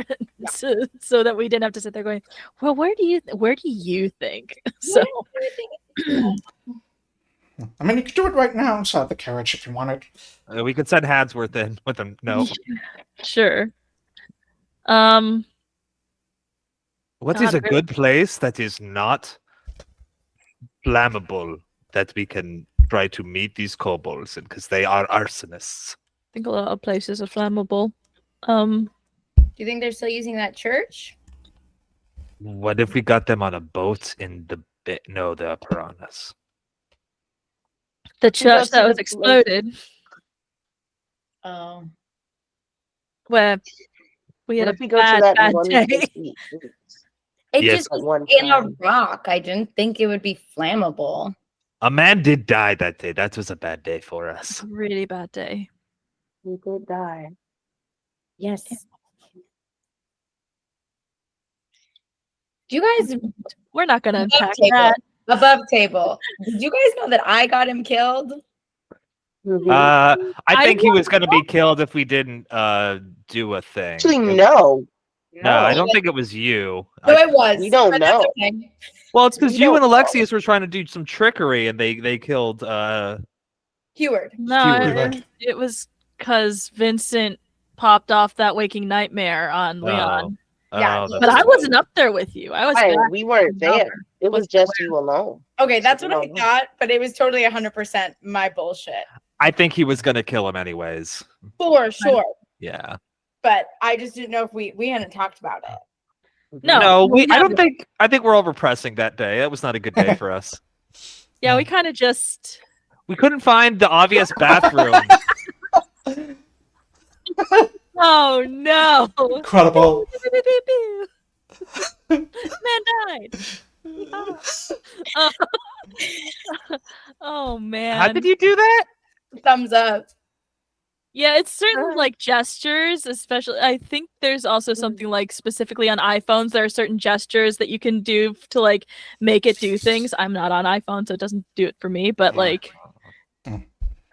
so that we didn't have to sit there going, "Well, where do you think?" So I mean, you could do it right now inside the carriage if you wanted. We could send Hadsworth in with him. No. sure. What God, is a really? good place that is not flammable that we can try to meet these kobolds in? Because they are arsonists. I think a lot of places are flammable. Do you think they're still using that church? What if we got them on a boat in the No, the piranhas. The church to that was the- exploded, Oh. where we had What a if we go to bad that one day. place we eat It Yes. just at was one in a time? rock. I didn't think it would be flammable. A man did die that day. That was a bad day for us. Really bad day. We did die. Yes. Do you guys We're not going to Above unpack table. that. above table? Did you guys know that I got him killed? Mhm. I think he want was going to be killed if we didn't do a thing. Actually, no. No, I don't think it was you. No, it was. we don't but that's know. okay. Well, it's because We you and don't know. Alexias were trying to do some trickery, and they killed. Heward. No, Stewart. it was because Vincent popped off that waking nightmare on Leon. Yeah, that's But I right. wasn't up there with you. I was Right, back. we weren't there. It was just you alone. Okay, that's So what we I don't know. thought, but it was totally 100% my bullshit. I think he was going to kill him anyways. For sure. Yeah. But I just didn't know if we hadn't talked about it. No, we I don't haven't. think. I think we're all repressing that day. That was not a good day for us. Yeah, we kind of just. We couldn't find the obvious bathroom. Oh no! Incredible. Man died. Oh, oh man. How did you do that? Thumbs up. Yeah, it's certain like gestures, especially. I think there's also something like specifically on iPhones. There are certain gestures that you can do to like make it do things. I'm not on iPhone, so it doesn't do it for me. But like, That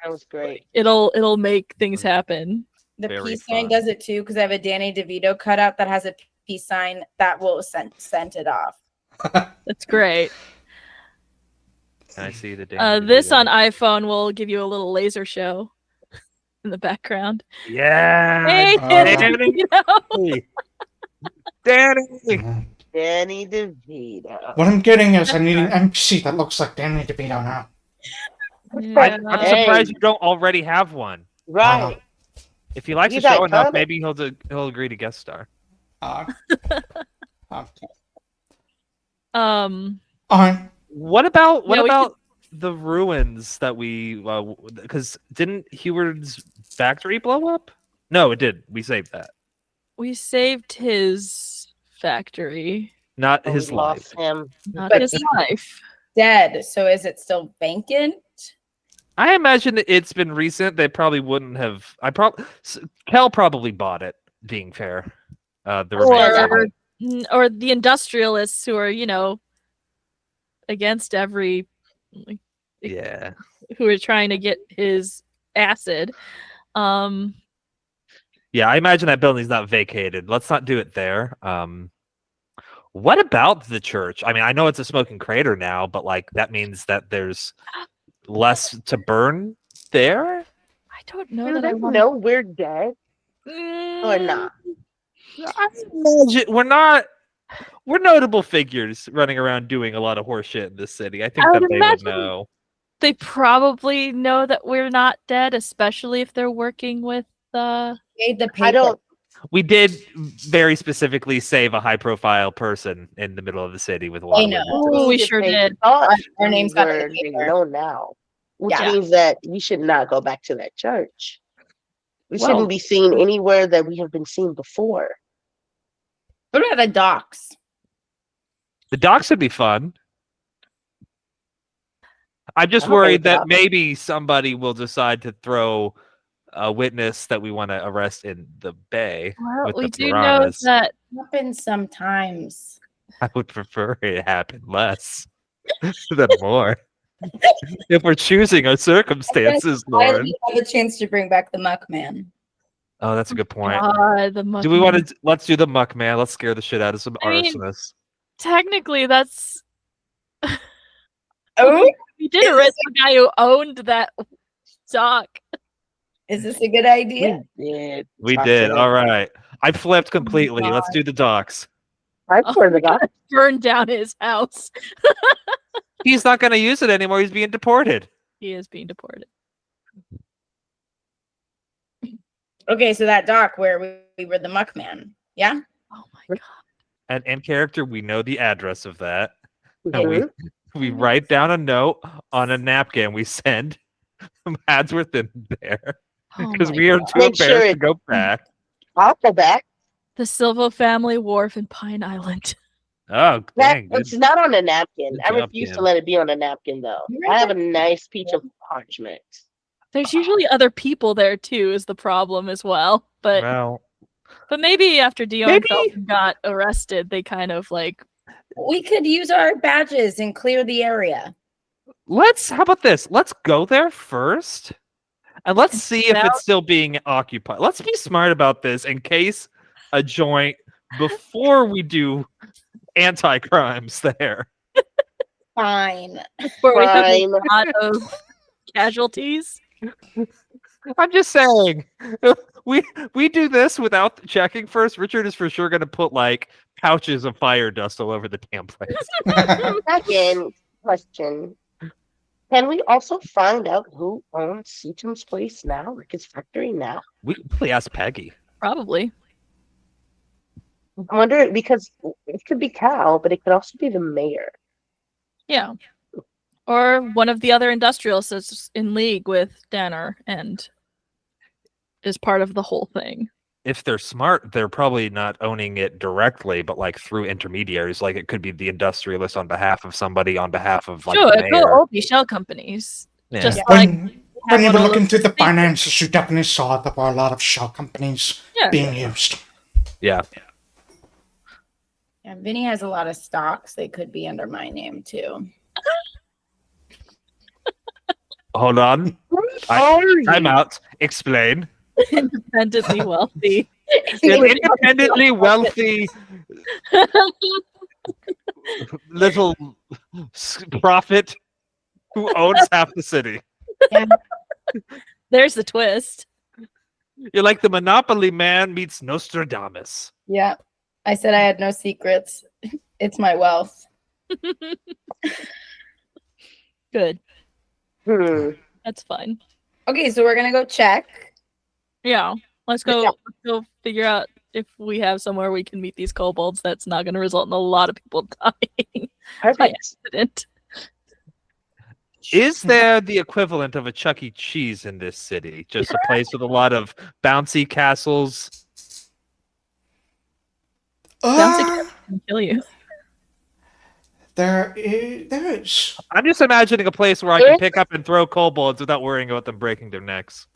was great. it'll make things happen. The Very peace sign fun. does it too because I have a Danny DeVito cutout that has a peace sign that will send it off. That's great. I see the damn This video. on iPhone will give you a little laser show in the background. Yeah. Hey, Danny. you know? Danny. Danny DeVito. What I'm getting is I need an MC that looks like Danny DeVito now. Yeah. I'm surprised you don't already have one. Right. If he likes He's the show enough, iconic. maybe he'll agree to guest star. I'm What about Yeah, we the ruins that we? Because didn't Heward's factory blow up? No, it did. We saved that. We saved his factory, Not But his we life. lost him. not But his he- life. Dead. So is it still vacant? I imagine that it's been recent. They probably wouldn't have. Kel probably bought it. Being fair, the remains of it. Or the industrialists who are, against every, Yeah. who are trying to get his acid. Yeah, I imagine that building's not vacated. Let's not do it there. What about the church? I mean, I know it's a smoking crater now, but like that means that there's less to burn there. I don't know Do that they I want know we're dead or not? I imagine we're notable figures running around doing a lot of horse shit in this city. I think I that would they would imagine- know. They probably know that we're not dead, especially if they're working with Made the paper. I don't. We did very specifically save a high profile person in the middle of the city with a lot I of know. witnesses. Ooh, we if sure they did. thought Our names got in the we paper. know now, which Yeah. means that we should not go back to that church. We Well- shouldn't be seen anywhere that we have been seen before. What about the docks? The docks would be fun. I'm just I'm okay worried with the that docks. maybe somebody will decide to throw a witness that we want to arrest in the bay. Well, with we the do piranhas. know that Happens sometimes. I would prefer it happen less than more. If we're choosing our circumstances, I Lauren. have a chance to bring back the muck man. Oh, that's a good point. the Do we want to? Let's do the muck man. Let's scare the shit out of some I mean- arsonists. technically that's Oh, we did arrest the guy who owned that dock. is this a good idea? We did. We talk to did. him. All right. I flipped completely. Let's God. do the docks. I swear to God. Burned down his house. He's not going to use it anymore. He's being deported. He is being deported. Okay, so that dock where we were the muck man. Yeah. Oh my god. And in character, we know the address of that. And Mhm. we write down a note on a napkin. We send Hadsworth in there Oh because my we are God. too Make sure embarrassed to it- go back. I'll go back. The Silva family wharf in Pine Island. Oh, That, dang. Good. it's not on a napkin. Good I job, refuse to Kim. let it be on a napkin, though. You're I have a right. nice piece of parchment. There's usually other people there too, is the problem as well. But Well, maybe after Dion Maybe- Felton got arrested, they kind of like We could use our badges and clear the area. how about this? Let's go there first. And let's see if out. it's still being occupied. Let's be smart about this in case a joint before we do anti-crimes there. Fine. where we have a Fine. lot of casualties. I'm just saying, we do this without checking first. Richard is for sure going to put like pouches of fire dust all over the damn place. Second question. Can we also find out who owns Seacham's place now? Like his factory now? We can probably ask Peggy. Probably. I wonder because it could be Cal, but it could also be the mayor. Yeah. Or one of the other industrialists that's in league with Danner and is part of the whole thing. If they're smart, they're probably not owning it directly, but like through intermediaries. Like it could be the industrialist on behalf of somebody on behalf of like sure, the it could mayor. all be shell companies. Yeah. Just Yeah. like When you have were all looking those through the secrets. finances, you definitely saw there were a lot of shell companies Yeah. being used. Yeah. Yeah, Vinny has a lot of stocks. They could be under my name too. Hold on. Time out. Explain. Independently wealthy. An independently wealthy little prophet who owns half the city. There's the twist. You're like the Monopoly man meets Nostradamus. Yeah. I said I had no secrets. It's my wealth. Good. Hmm. That's fine. Okay, so we're gonna go check. Yeah. Let's go figure out if we have somewhere we can meet these kobolds that's not gonna result in a lot of people dying by Perfect. accident. Is there the equivalent of a Chuck E. Cheese in this city? Just a place with a lot of bouncy castles? Bouncy castles can kill you. There is. I'm just imagining a place where I can pick up and throw kobolds without worrying about them breaking their necks.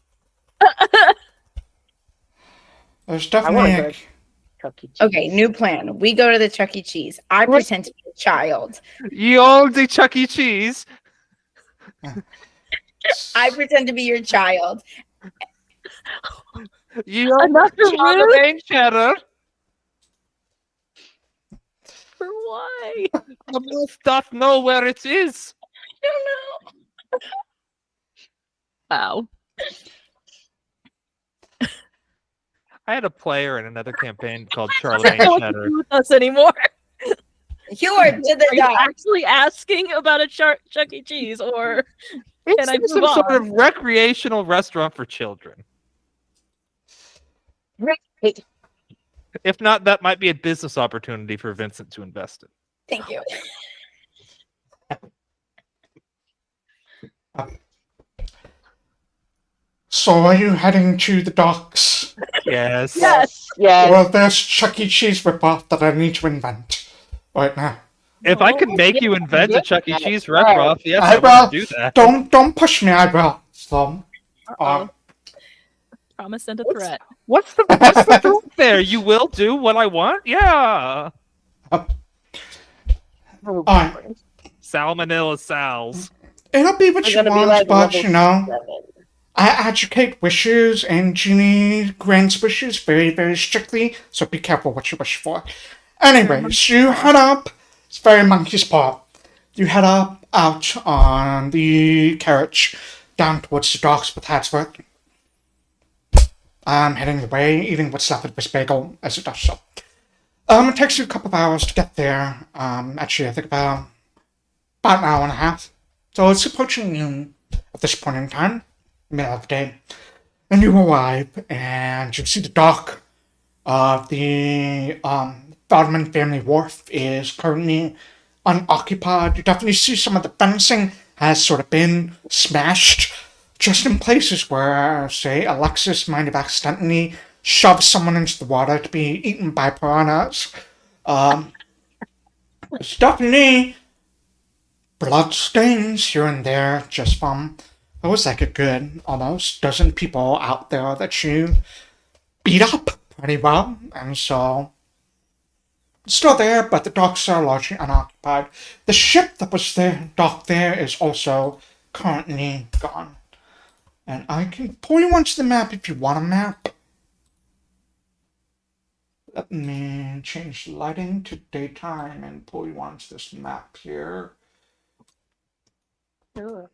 There's I definitely. want to go to Chuck E. Cheese. Okay, new plan. We go to the Chuck E. Cheese. I pretend to be a child. Ye olde Chuck E. Cheese. I pretend to be your child. Ye olde Another child of rude? Ain't Cheddar. For why? The mouse doth know where it is. I don't know. Wow. I had a player in another campaign called I Charlotte don't Ain't know what to Cheddar. do with us anymore. You're to the Are you dog. actually asking about a Chuck E. Cheese or It's I some move sort on? of recreational restaurant for children. Hey, If not, that might be a business opportunity for Vincent to invest in. Thank you. So are you heading to the docks? Yes. Yes. yes. Well, there's Chuck E. Cheese ripoff that I need to invent right now. If I could make you invent a Chuck E. Cheese ripoff, yes, I I want will. to do that. Don't push me. I will. So, Uh-oh. Promise and a threat. What's the threat there? You will do what I want? Yeah. Oh, Alright. Lord. Salmonella Sal's. it'll be what We're you gonna be want, like but level you know, 7. I educate wishes, and Genie grants wishes very, very strictly. So be careful what you wish for. Anyways, you head up. It's very monkey's paw. You head up out on the carriage down towards the docks with Hadsworth. I'm heading away, eating what's left of this bagel as it does so. It takes you a couple of hours to get there. Actually, I think about an hour and a half. So it's approaching noon at this point in time, middle of the day. And you arrive, and you see the dock of the Feldman family wharf is currently unoccupied. You definitely see some of the fencing has sort of been smashed, just in places where, say, Alexias might have accidentally shoved someone into the water to be eaten by piranhas. There's definitely blood stains here and there, just from, it was like a good almost dozen people out there that you beat up pretty well, and so it's still there, but the docks are largely unoccupied. The ship that was there, docked there, is also currently gone. And I can pull you onto the map if you want a map. Let me change the lighting to daytime and pull you onto this map here. Sure.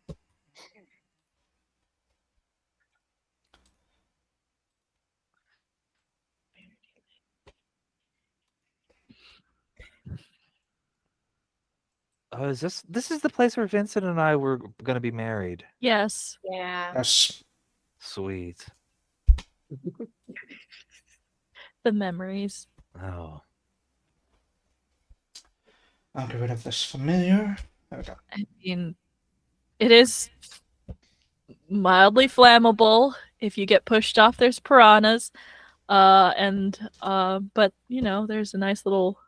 Oh, is this is the place where Vincent and I were gonna be married? Yes. Yeah. Yes. Sweet. The memories. Oh. I'll get rid of this familiar. There we go. I mean, it is mildly flammable. If you get pushed off, there's piranhas. But there's a nice little.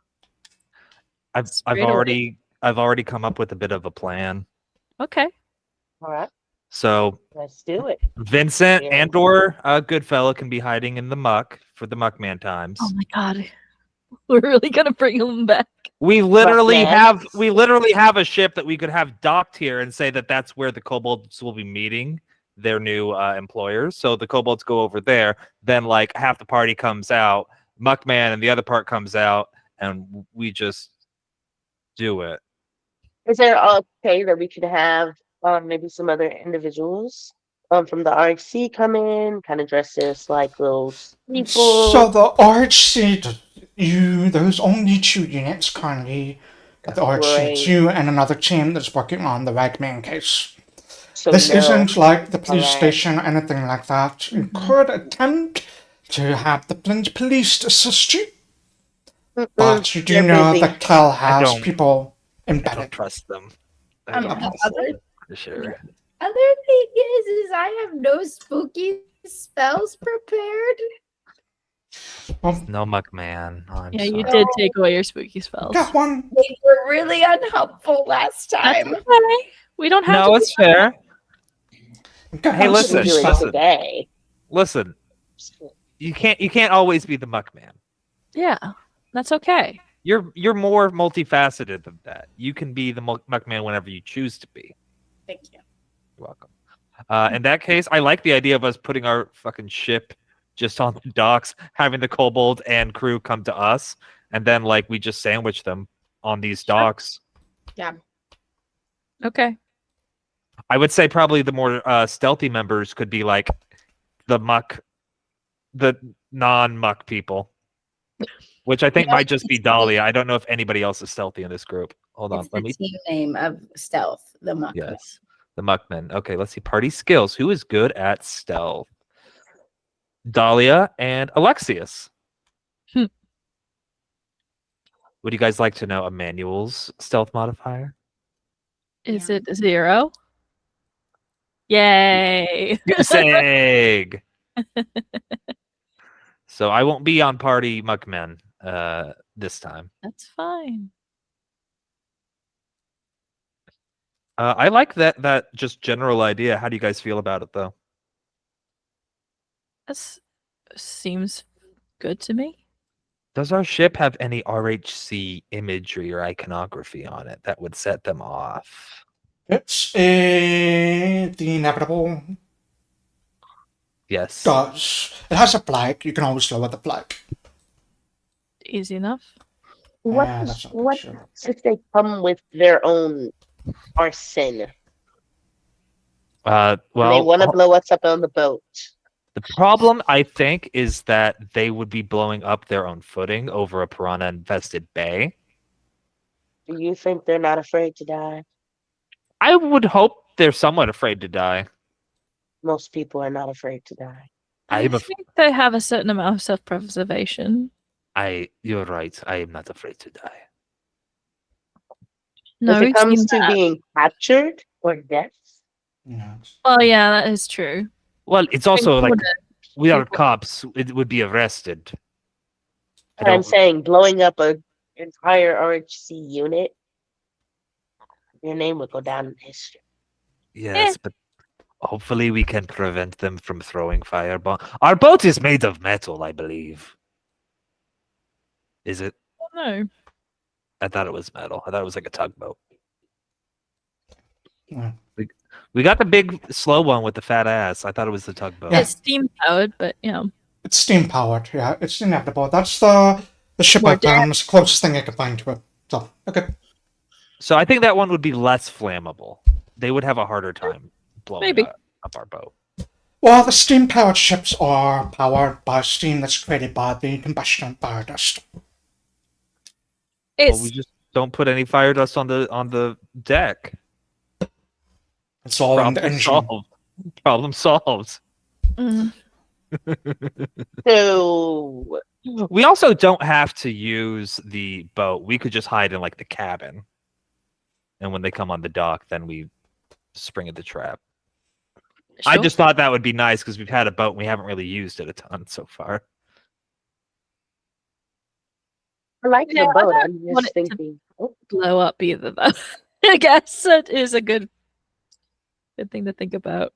I've Straight away. already come up with a bit of a plan. Okay. All right, So let's do it. Vincent Yeah. and/or Goodfella can be hiding in the muck for the Muckman times. Oh my god, we're really gonna bring them back. We literally Muckman. have a ship that we could have docked here and say that that's where the kobolds will be meeting their new employers. So the kobolds go over there. Then like half the party comes out, Muckman and the other part comes out, and we just do it. Is there okay that we could have maybe some other individuals from the RHC come in, kind of dressed as like those people? So the RHC, there's only 2 units currently at the RHC. It's Great. you and another team that's working on the Ragman case. So This no. isn't like the police Alright. station or anything like that. You could attempt to have the Flint police assist you, but you do They're know busy. that Cal has don't- people I don't embedded. trust them. Other For sure. thing is I have no spooky spells prepared. Well, No Muckman. Oh, I'm Yeah, sorry. you did take away your spooky spells. got one. They were really unhelpful last That's time. okay. We don't have No, to. it's fair. Got Hey, one listen, spell. Do it today. Listen. You can't always be the Muckman. Yeah, that's okay. You're more multifaceted than that. You can be the Muckman whenever you choose to be. Thank you. You're welcome. In that case, I like the idea of us putting our fucking ship just on the docks, having the kobold and crew come to us, and then like we just sandwich them on these docks. Okay. I would say probably the more stealthy members could be like the non-muck people, which I think Yeah, might just be it's- Dahlia. I don't know if anybody else is stealthy in this group. Hold on, It's let the me. team name of stealth, the Muckman. Yes, the Muckmen. Okay, let's see. Party skills. Who is good at stealth? Dahlia and Alexias. Hmm. Would you guys like to know Emmanuel's stealth modifier? Is it 0? Yay! Goose egg. So I won't be on party Muckmen this time. That's fine. I like that just general idea. How do you guys feel about it though? That seems good to me. Does our ship have any RHC imagery or iconography on it that would set them off? It's the inevitable Yes. does. It has a flag. You can always lower the flag. Easy enough. What that's not what sure. if they come with their own arson? Well, And they want to blow us up on the boat. the problem I think is that they would be blowing up their own footing over a piranha-infested bay. Do you think they're not afraid to die? I would hope they're somewhat afraid to die. Most people are not afraid to die. I I'm think they have a certain amount of self-preservation. You're right. I am not afraid to die. No, if it we've comes seen to that. being captured or death, Yeah. Oh yeah, that is true. Well, it's also like Wouldn't we are people- cops. It would be arrested. I I'm don't- saying blowing up an entire RHC unit, your name would go down in history. Yes, but hopefully we can prevent them from throwing fireball. Our boat is made of metal, I believe. Is it? No. I thought it was metal. I thought it was like a tugboat. Yeah. We got the big slow one with the fat ass. I thought it was the tugboat. Yeah. It's steam powered, but It's steam powered. Yeah, it's inevitable. That's the ship More I found. It's the closest thing I could find to it. So okay. So I think that one would be less flammable. They would have a harder time blowing Maybe. up our boat. Well, the steam powered ships are powered by steam that's created by the combustion of fire dust. it's Well, we just don't put any fire dust on the deck. It's all in the Problem engine. solved. Problem solved. mm, So We also don't have to use the boat. We could just hide in like the cabin. And when they come on the dock, then we spring at the trap. I Sure. just thought that would be nice because we've had a boat and we haven't really used it a ton so far. I like Yeah, the I boat. don't I'm want just it to thinking. Oh, blow up either, though. I guess it is a good thing to think about.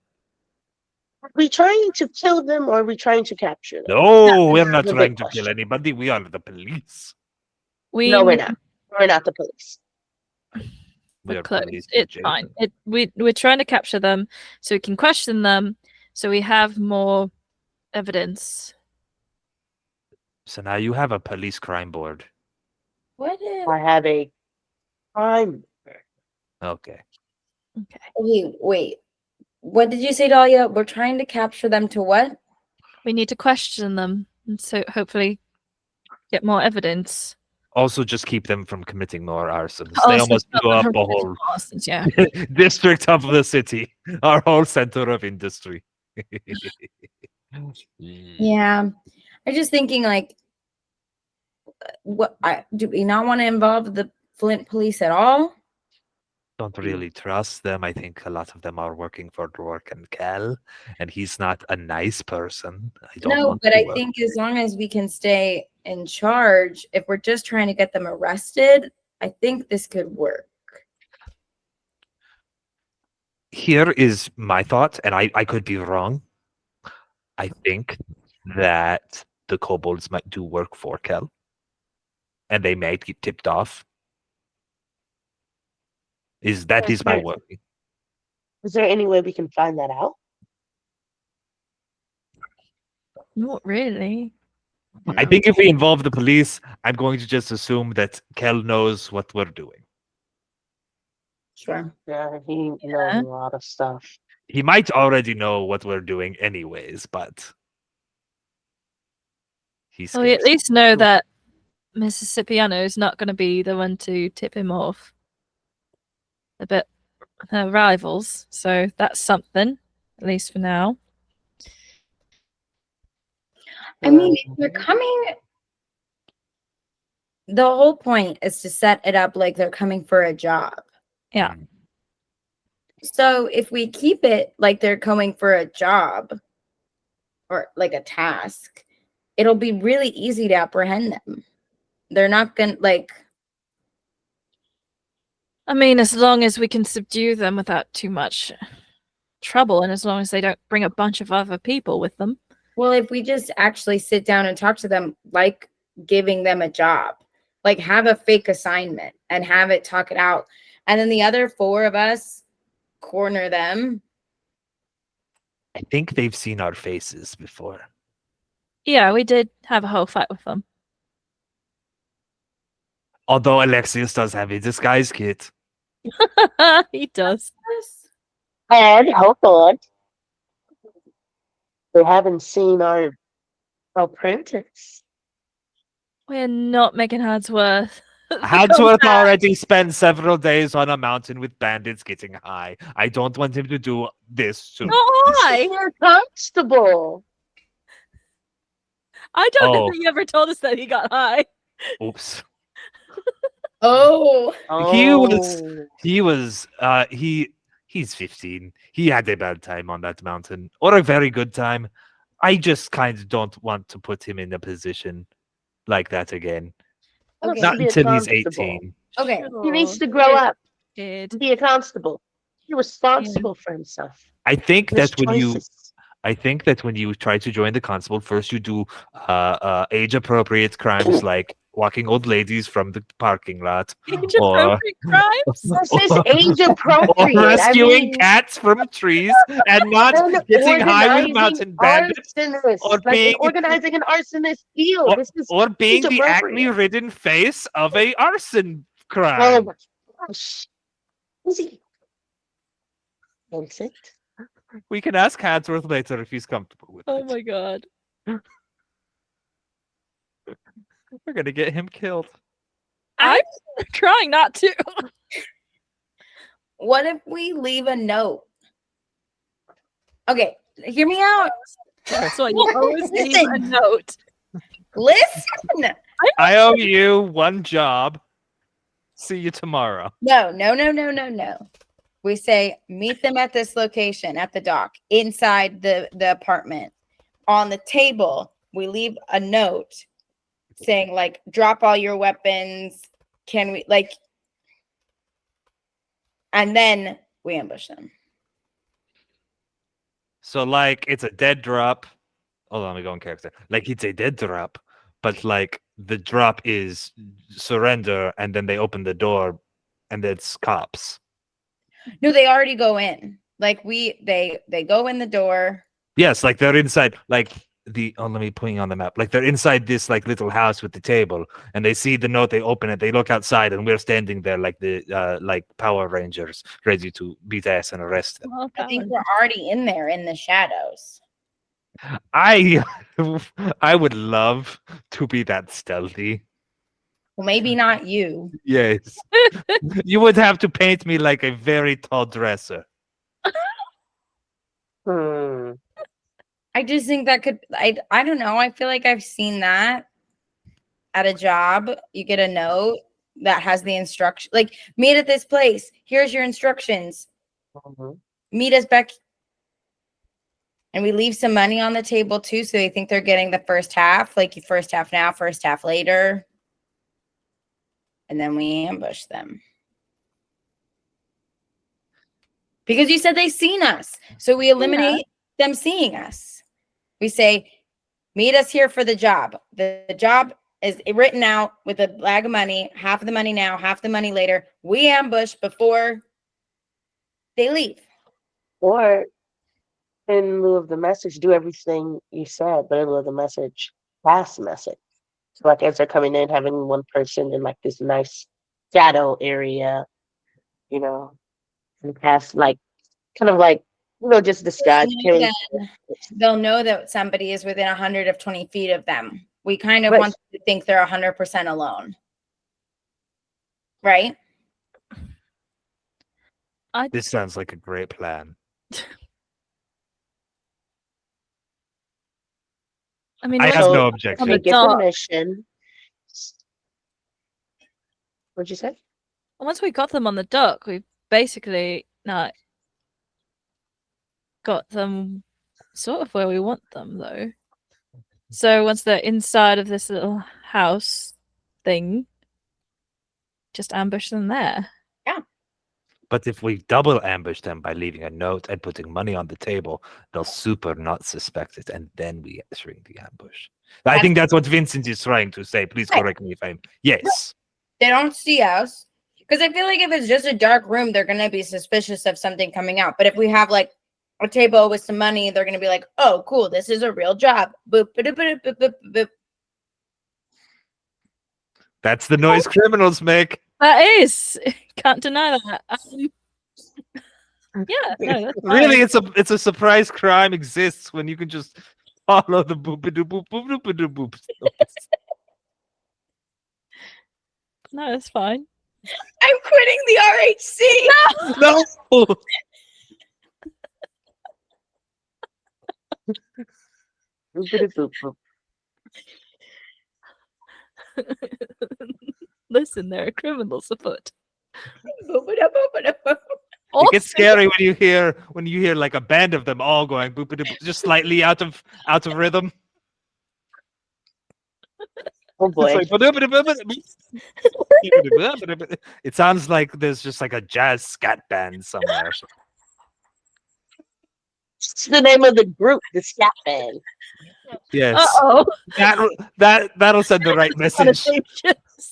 are we trying to kill them or are we trying to capture them? No, we're not That's a trying big to kill question. anybody. We are the police. No, we're need- not. We're not the police. We We're are close. police. It's Jay. fine. We're trying to capture them so we can question them, so we have more evidence. So now you have a police crime board. What? I have a crime. Okay. Okay. Wait. What did you say, Dahlia? We're trying to capture them to what? We need to question them, and so hopefully get more evidence. Also, just keep them from committing more arsons. Also They almost stop blew up them a from whole arsons, yeah. district of the city, our whole center of industry. Yeah. I'm just thinking, like, do we not want to involve the Flint police at all? Don't really trust them. I think a lot of them are working for Dwork and Kel, and he's not a nice person. I don't No, want but to I work think with as long as we can stay in charge, if we're just trying to get them arrested, I think this could work. Here is my thought, and I could be wrong. I think that the kobolds might do work for Kel, and they might get tipped off. Is my worry. Is there any way we can find that out? Not really. I think if we involve the police, I'm going to just assume that Kel knows what we're doing. Sure. Yeah, he knows Yeah. a lot of stuff. He might already know what we're doing anyways, but he's Well, we at scared. least know that Mississippiano is not going to be the one to tip him off. A bit rivals, so that's something, at least for now. I mean, if they're coming, the whole point is to set it up like they're coming for a job. Yeah. So if we keep it like they're coming for a job or like a task, it'll be really easy to apprehend them. They're not gonna I mean, as long as we can subdue them without too much trouble, and as long as they don't bring a bunch of other people with them. well, if we just actually sit down and talk to them like giving them a job, like have a fake assignment and have it talk it out. And then the other four of us corner them. I think they've seen our faces before. Yeah, we did have a whole fight with them. Although Alexias does have a disguise kit. He does. And hold on. They haven't seen our apprentice. We're not making Hadsworth. Hadsworth already spent several days on a mountain with bandits getting high. I don't want him to do this too. Why? You're a constable. I don't think that you ever told us that he got high. Oops. Oh, He's 15. He had a bad time on that mountain, or a very good time. I just kind of don't want to put him in a position like that again. Okay. Not Be a until he's constable. 18. okay. He needs to grow up Kid. and be a constable. Be responsible for himself. I think His that when you choices. try to join the constable, first you do age-appropriate crimes like walking old ladies from the parking lot, Age-appropriate crimes? This is age appropriate. or rescuing cats from trees, and not getting high with mountain bandits, or being organizing an arsonist deal. This is or being the age-appropriate. acne-ridden face of a arson Oh crime. my gosh. Easy. Vincent. We can ask Hadsworth later if he's comfortable with Oh it. my god. We're gonna get him killed. I'm trying not to. What if we leave a note? Okay, hear me out. That's why you always leave a Listen. note. Listen. I owe you one job. See you tomorrow. No. We say meet them at this location at the dock inside the apartment. On the table, we leave a note saying like, drop all your weapons. Can we like, and then we ambush them. So like it's a dead drop. Hold on, let me go in character. Like it's a dead drop, but like the drop is surrender, and then they open the door, and it's cops. No, they already go in. Like they go in the door. Yes, like they're inside. Like let me put you on the map. Like they're inside this like little house with the table, and they see the note. They open it. They look outside, and we're standing there like the like Power Rangers, ready to beat ass and arrest them. Well, I think Power. we're already in there in the shadows. I would love to be that stealthy. Well, maybe not you. Yes. You would have to paint me like a very tall dresser. I just think that could I don't know. I feel like I've seen that at a job. You get a note that has the instruction like meet at this place. Here's your instructions. Meet us back. And we leave some money on the table too, so they think they're getting the first half, like first half now, first half later. And then we ambush them. Because you said they've seen us. So we eliminate them seeing us. We say, meet us here for the job. The job is written out with a bag of money, half of the money now, half the money later. We ambush before they leave. Or in lieu of the message, do everything you said, but in lieu of the message, pass the message. So like as they're coming in, having one person in like this nice shadow area, you know, and pass like kind of like, you know, just disguise. They'll know that somebody is within 120 feet of them. We kind of Right. want them to think they're 100% alone. Right? This sounds like a great plan. I mean, I once have we no got objection. on the Get the dock, mission. What'd you say? once we got them on the dock, we basically not got them sort of where we want them though. So once they're inside of this little house thing, just ambush them there. But if we double ambush them by leaving a note and putting money on the table, they'll super not suspect it, and then we entering the ambush. I think that's what Vincent is trying to say. Please correct me if I'm... Yes. They don't see us. Because I feel like if it's just a dark room, they're going to be suspicious of something coming out. But if we have like a table with some money, they're going to be like, oh, cool, this is a real job. Boop, boop, boop, boop, boop, boop. That's the noise criminals make. That is, can't deny that. Yeah, no, that's Really, fine. it's a surprise crime exists when you can just follow the boop boop boop boop boop boop boop. No, it's fine. I'm quitting the RHC. No. Boop, boop, boop. Listen, there are criminals afoot. Boop, boop, boop, boop, boop. It gets scary when you hear like a band of them all going boop boop boop, just slightly out of rhythm. Oh boy. It's like, it sounds like there's just like a jazz scat band somewhere. What's the name of the group, the scat band? Yes, Uh-oh. that'll send the right message.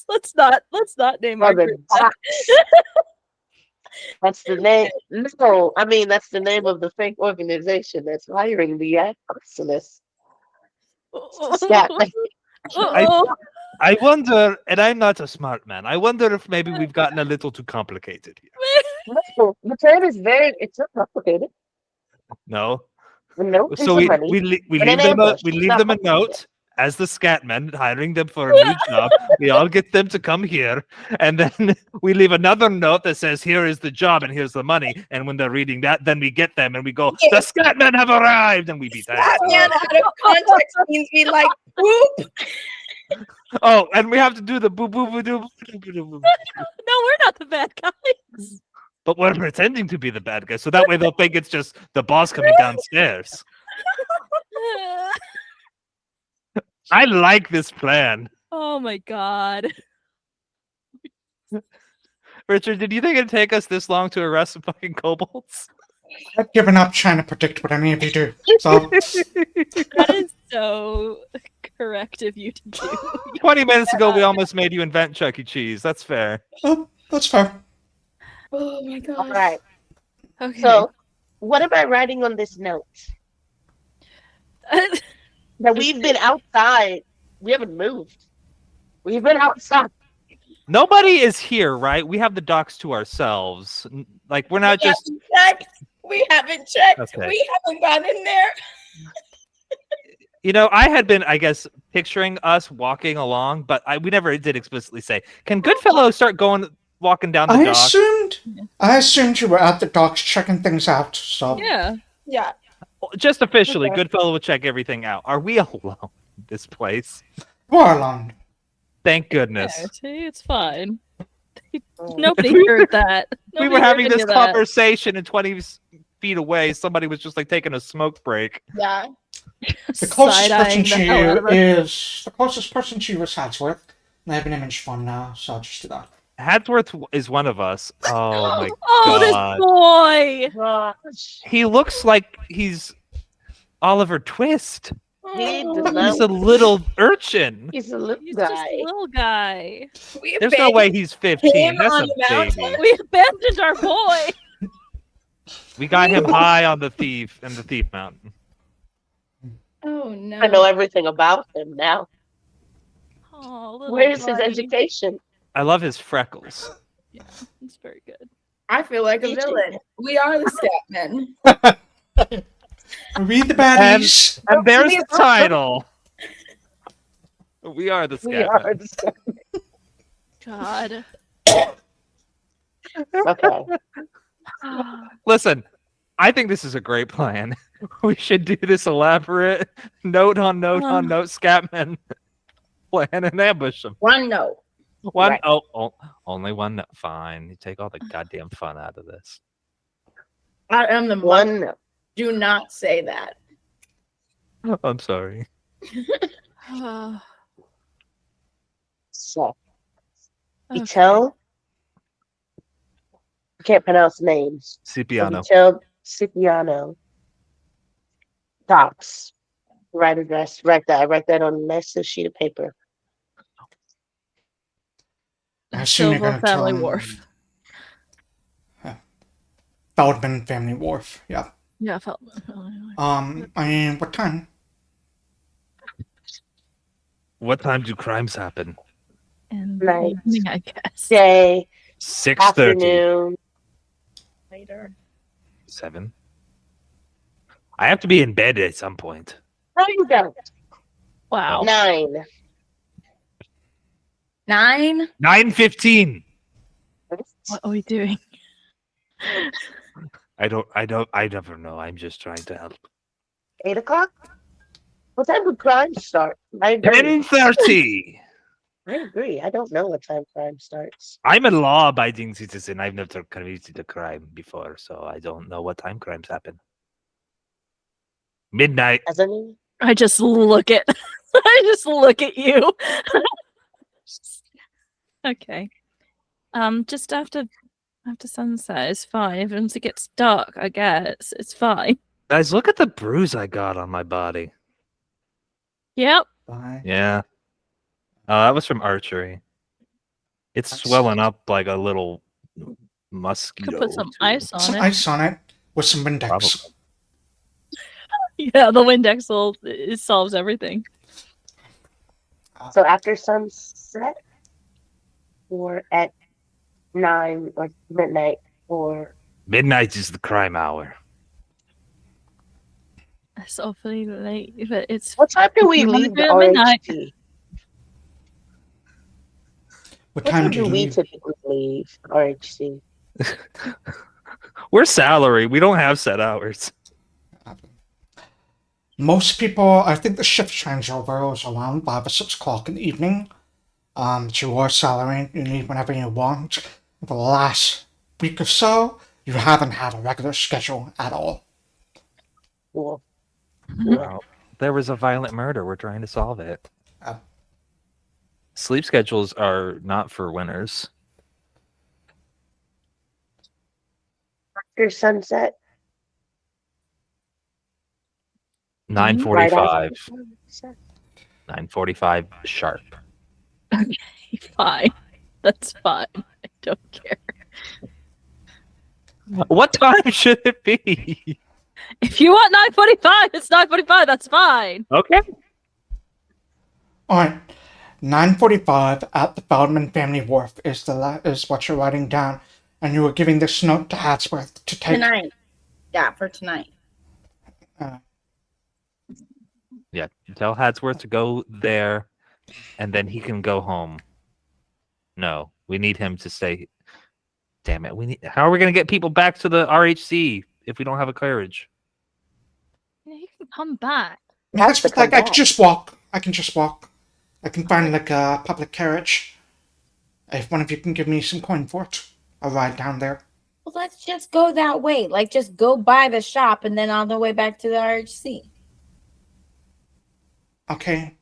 Let's not name our Oh, the group. Dots. That's the name. No, I mean that's the name of the fake organization that's hiring the arsonists. Scat band. Uh-oh. I wonder, and I'm not a smart man. I wonder if maybe we've gotten a little too complicated here. No, the term is it's not complicated. No. The note is So the we money. leave and an them ambush. we It's leave not them a complicated. note, as the scatmen, hiring them for a new job. We all get them to come here, and then we leave another note that says, "Here is the job and here's the money." And when they're reading that, then we get them and we go, "The scatmen have arrived," and we beat that. That man out of context means we like whoop. Oh, and we have to do the boo boo boo doo. No, we're not the bad guys. But we're pretending to be the bad guys, so that way they'll think it's just the boss coming downstairs. I like this plan. Oh my god. Richard, did you think it'd take us this long to arrest some fucking kobolds? I've given up trying to predict what any of you do. So, That is so correct of you to do. 20 minutes ago, we almost made you invent Chuck E. Cheese. That's fair. that's fair. Oh my god. All right. Okay. So, what am I writing on this note? That we've been outside. We haven't moved. We've been outside. Nobody is here, right? We have the docks to ourselves. Like, we're not just... We haven't checked. Okay. We haven't gone in there. You know, I had been, I guess, picturing us walking along, but we never did explicitly say, can Goodfellow start walking down the I dock? assumed you were at the docks checking things out. So, Yeah. Yeah. Just officially, Okay. Goodfellow will check everything out. Are we alone in this place? we're alone. Thank goodness. Yeah, see, it's fine. Oh. Nobody heard that. We Nobody were heard having any this of that. conversation, and 20 feet away, somebody was just like taking a smoke break. Yeah. The closest Side-eyeing person the to hell out you of us. is Hadsworth. And I have an image for him now, so I'll just do that. Hadsworth is one of us. Oh my Oh, god. this boy! Gosh. He looks like he's Oliver Twist. He Oh, does not- He's a little urchin. He's a little He's just guy. a little guy. we There's no way he's 15. him That's on a the mountain. baby. We abandoned our boy. We got him high on the thief in the thief mountain. Oh no. I know everything about him now. Oh, little Where's his buddy. education? I love his freckles. Yeah, it's very good. I feel like a Teaching. villain. We are the Scatmen. Read the baddies. And there's the title. We are the We are Scatmen. the God. Okay. Listen, I think this is a great plan. We should do this elaborate note on note on note Scatman plan and ambush them. One note. One, Right. only one note. Fine. You take all the goddamn fun out of this. I am the mother. One. Do not say that. I'm sorry. So we Okay. tell. I can't pronounce names. So we Cipriano. tell Cipriano. Docks. Write address. Write that. I write that on a nice little sheet of paper. I assume you're Silver going to tell Family him. Wharf. That would have been Family Wharf. Yeah. Yeah, I felt. I mean, what time? What time do crimes happen? In the Night. evening, I guess. Day. 6:30. Afternoon. Later. 7. I have to be in bed at some point. No, you don't. Wow. 9. 9. 9:15. What are we doing? I never know. I'm just trying to help. 8 o'clock. What time do crime start? I agree. 10:30. I agree. I don't know what time crime starts. I'm a law-abiding citizen. I've never committed a crime before, so I don't know what time crimes happen. Midnight. As any? I just look at. I just look at you. Okay. Just after sunset is fine. If once it gets dark, I guess it's fine. Guys, look at the bruise I got on my body. Yep. Bye. Yeah. That was from archery. It's That's- swelling up like a little mosquito. Could put some too. ice on Some it. ice on it with some Windex. Probably. Yeah, the Windex will it solves everything. So after sunset, or at 9 or midnight, or Midnight is the crime hour. It's awfully late, but it's What time do we you wanna leave do the it midnight. RHT? What What time time do you do we leave? typically leave RHC? We're salary. We don't have set hours. Most people, I think the shift changeover is around 5 or 6 o'clock in the evening. It's your salary, you leave whenever you want. For the last week or so, you haven't had a regular schedule at all. Cool. Well, there was a violent murder. We're trying to solve it. Uh, Sleep schedules are not for winners. After sunset, 9:45. sunset. 9:45 sharp. Fine. That's fine. I don't care. What time should it be? If you want 9:45, it's 9:45. That's fine. Okay. Alright, 9:45 at the Feldman Family Wharf is what you're writing down, and you were giving this note to Hatsworth to take. Tonight. Yeah, for tonight. Yeah. Tell Hadsworth to go there, and then he can go home. No, we need him to stay. Damn it! How are we going to get people back to the RHC if we don't have a carriage? Yeah, you can come back. That's to just like come I back. can just walk. I can just walk. I can find like a public carriage. If one of you can give me some coin for it, I'll ride down there. Well, let's just go that way. Like, just go by the shop and then on the way back to the RHC. Okay.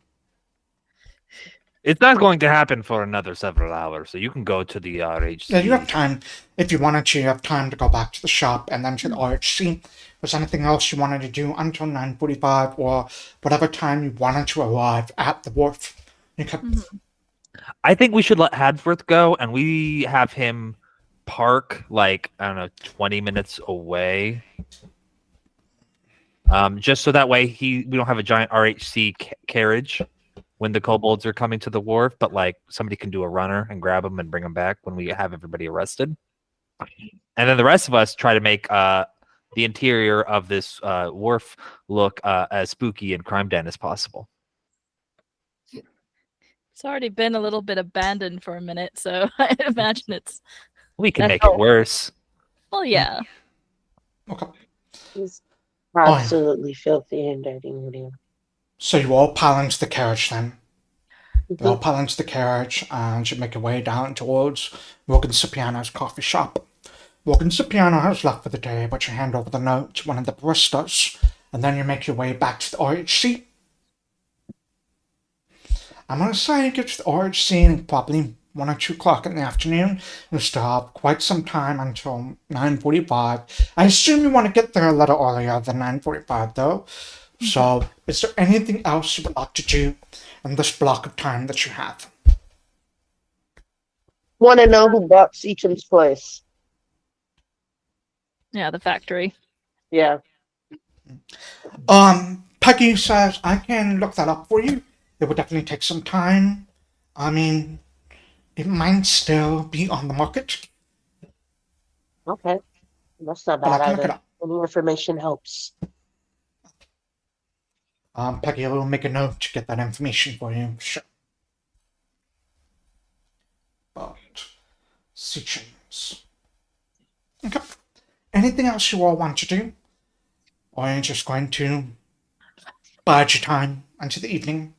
It's not going to happen for another several hours, so you can go to the RHC. Yeah, you have time. If you wanted to, you have time to go back to the shop and then to the RHC. Was anything else you wanted to do until 9:45 or whatever time you wanted to arrive at the wharf? You could, I think we should let Hadsworth go, and we have him park like, I don't know, 20 minutes away. Just so that way we don't have a giant RHC carriage when the kobolds are coming to the wharf, but like somebody can do a runner and grab them and bring them back when we have everybody arrested. And then the rest of us try to make the interior of this wharf look as spooky and crime den as possible. It's already been a little bit abandoned for a minute, so I imagine it's. We can That's make it worse. Well, yeah. okay. It's absolutely filthy and dirty. Video. So you all pile into the carriage then. You all pile into the carriage and you make your way down towards Morgan Cipriano's coffee shop. Morgan Cipriano has left for the day, but you hand over the note to one of the baristas, and then you make your way back to the RHC. I'm going to say you get to the RHC probably 1 or 2 o'clock in the afternoon. You still have quite some time until 9:45. I assume you want to get there a little earlier than 9:45 though. So, is there anything else you would like to do in this block of time that you have? Want to know who bought Seacham's place? Yeah, the factory. Yeah. Peggy says I can look that up for you. It would definitely take some time. I mean, it might still be on the market. Okay. That's not But I bad can look it either. up. Any information helps. Peggy will make a note to get that information for you. Sure. But Seacham's. Okay. Anything else you all want to do? Or are you just going to bide your time until the evening?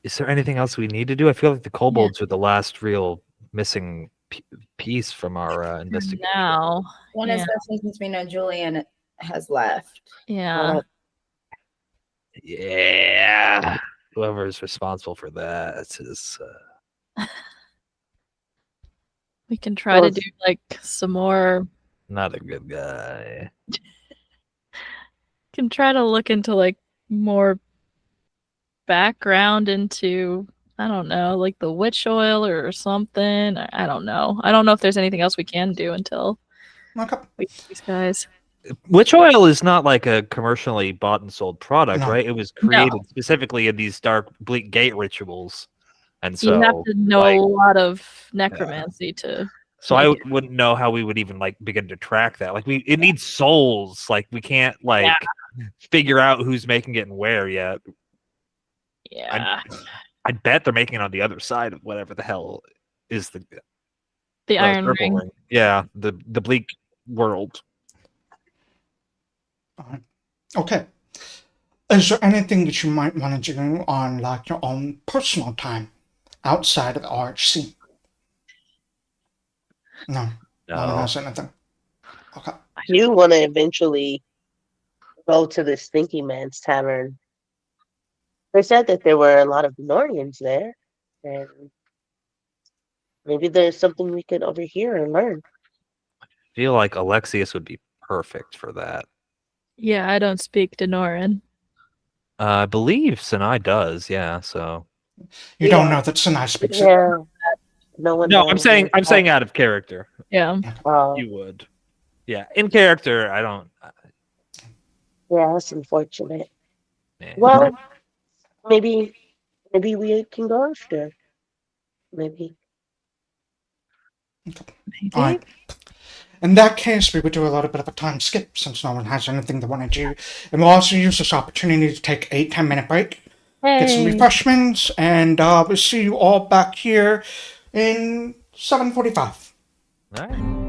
Is there anything else we need to do? I feel like the kobolds are the last real missing piece from our investigation. Now. One, Yeah. especially since we know Julian has left. Yeah. Yeah. Whoever is responsible for that is. We can try to do like some more. Not a good guy. Can try to look into like more background into, I don't know, like the witch oil or something. I don't know. I don't know if there's anything else we can do until Okay. we get these guys. Witch oil is not like a commercially bought and sold product, No. right? It was created specifically in these dark bleak gate rituals. And so You have to know like, a lot of necromancy to So Yeah, I I wouldn't know how we would even like begin to track that. Like it needs souls. Like we can't like figure out who's making it and where yet. Yeah. I'd bet they're making it on the other side of whatever the hell is The Iron circle Ring. Yeah, the bleak world. Alright. Okay. Is there anything that you might want to do on like your own personal time outside of the RHC? No. No one No. has anything. Okay. You want to eventually go to the Stinky Man's Tavern. They said that there were a lot of Norians there, and maybe there's something we could overhear and learn. I feel like Alexias would be perfect for that. Yeah, I don't speak Denoran. I believe Sanai does, yeah, so You don't Yeah. know that Sanai speaks it. Yeah. No one No, knows. I'm saying out of character. Yeah. You would. Yeah. In character, I don't Yeah, that's unfortunate. eh. Well, maybe we can go after. Maybe. Maybe. Alright. In that case, we would do a little bit of a time skip since no one has anything they want to do. And we'll also use this opportunity to take a 10-minute break, get some Hey. refreshments, and we'll see you all back here in 7:45. All right.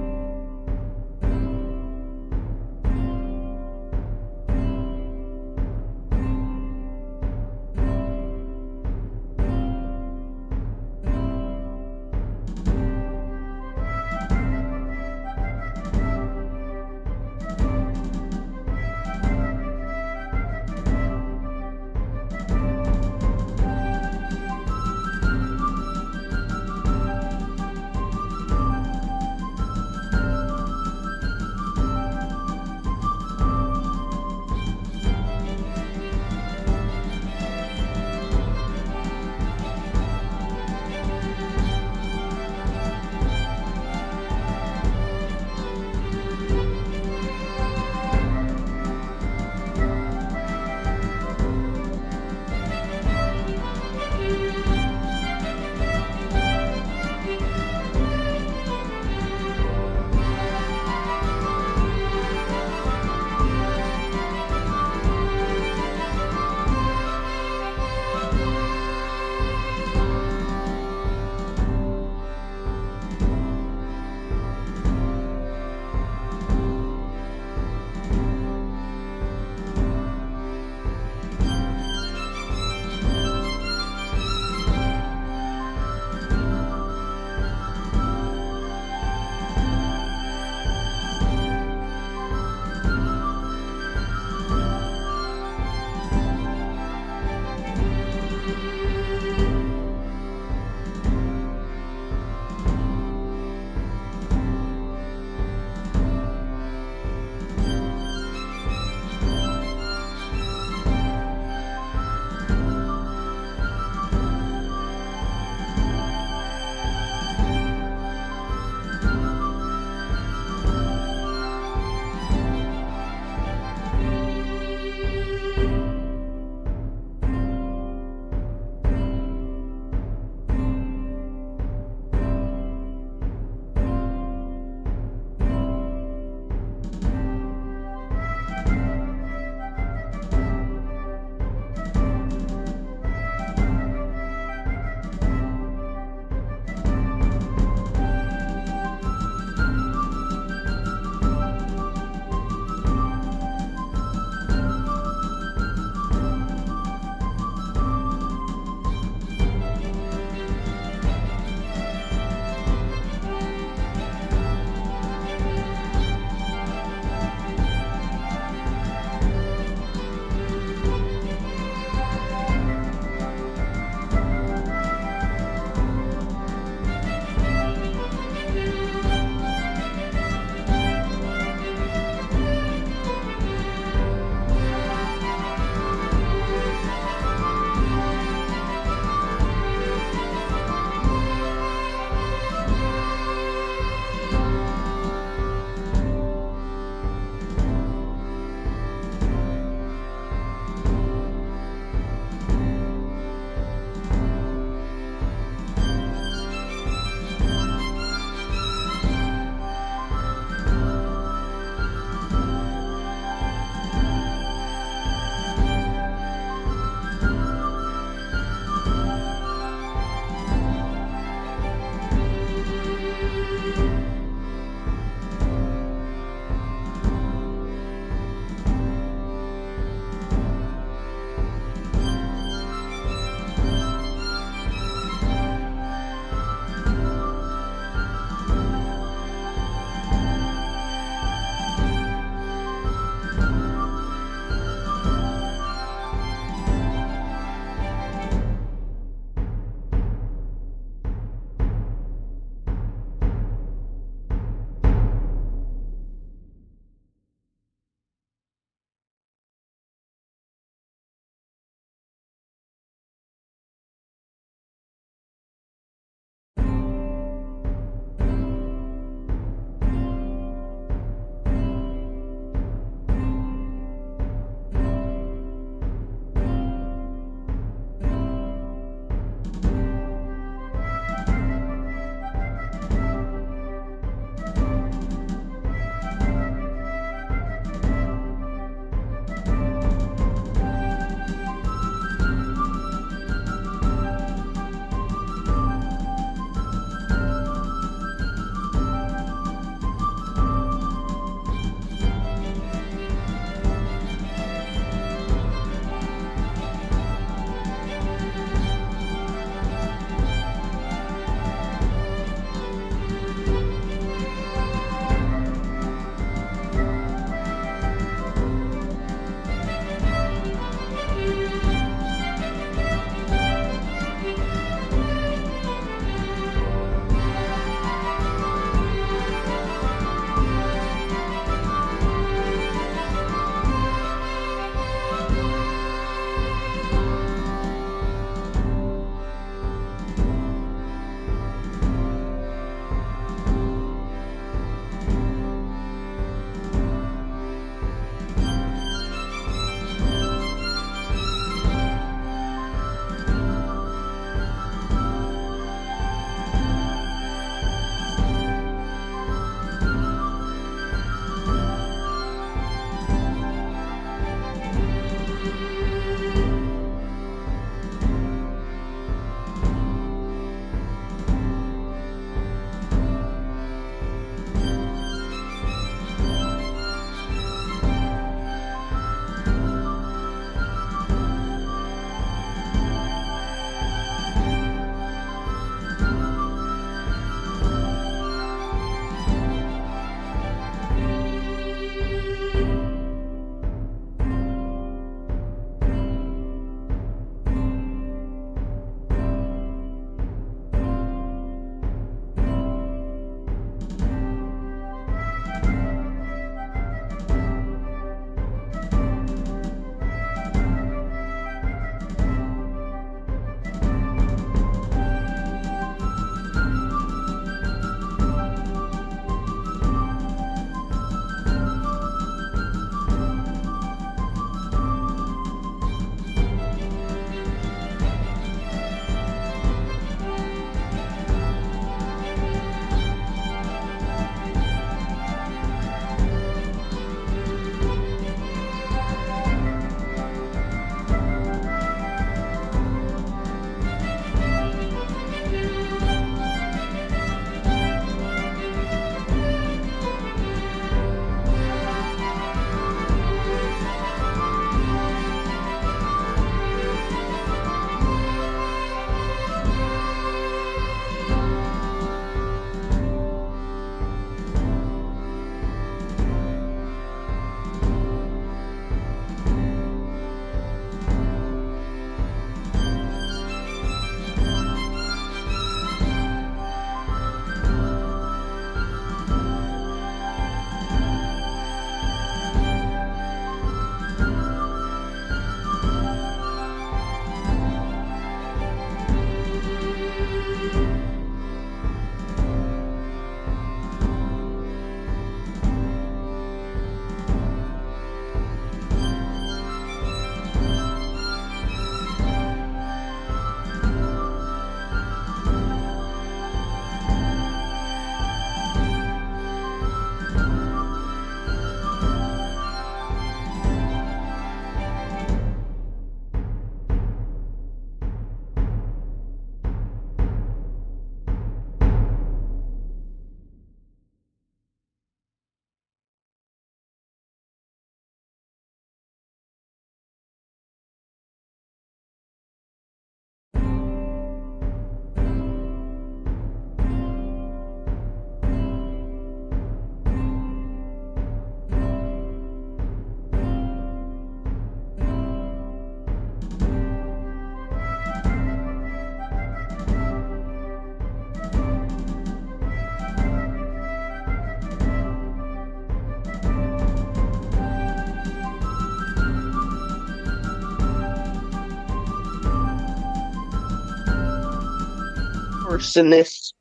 arsonists.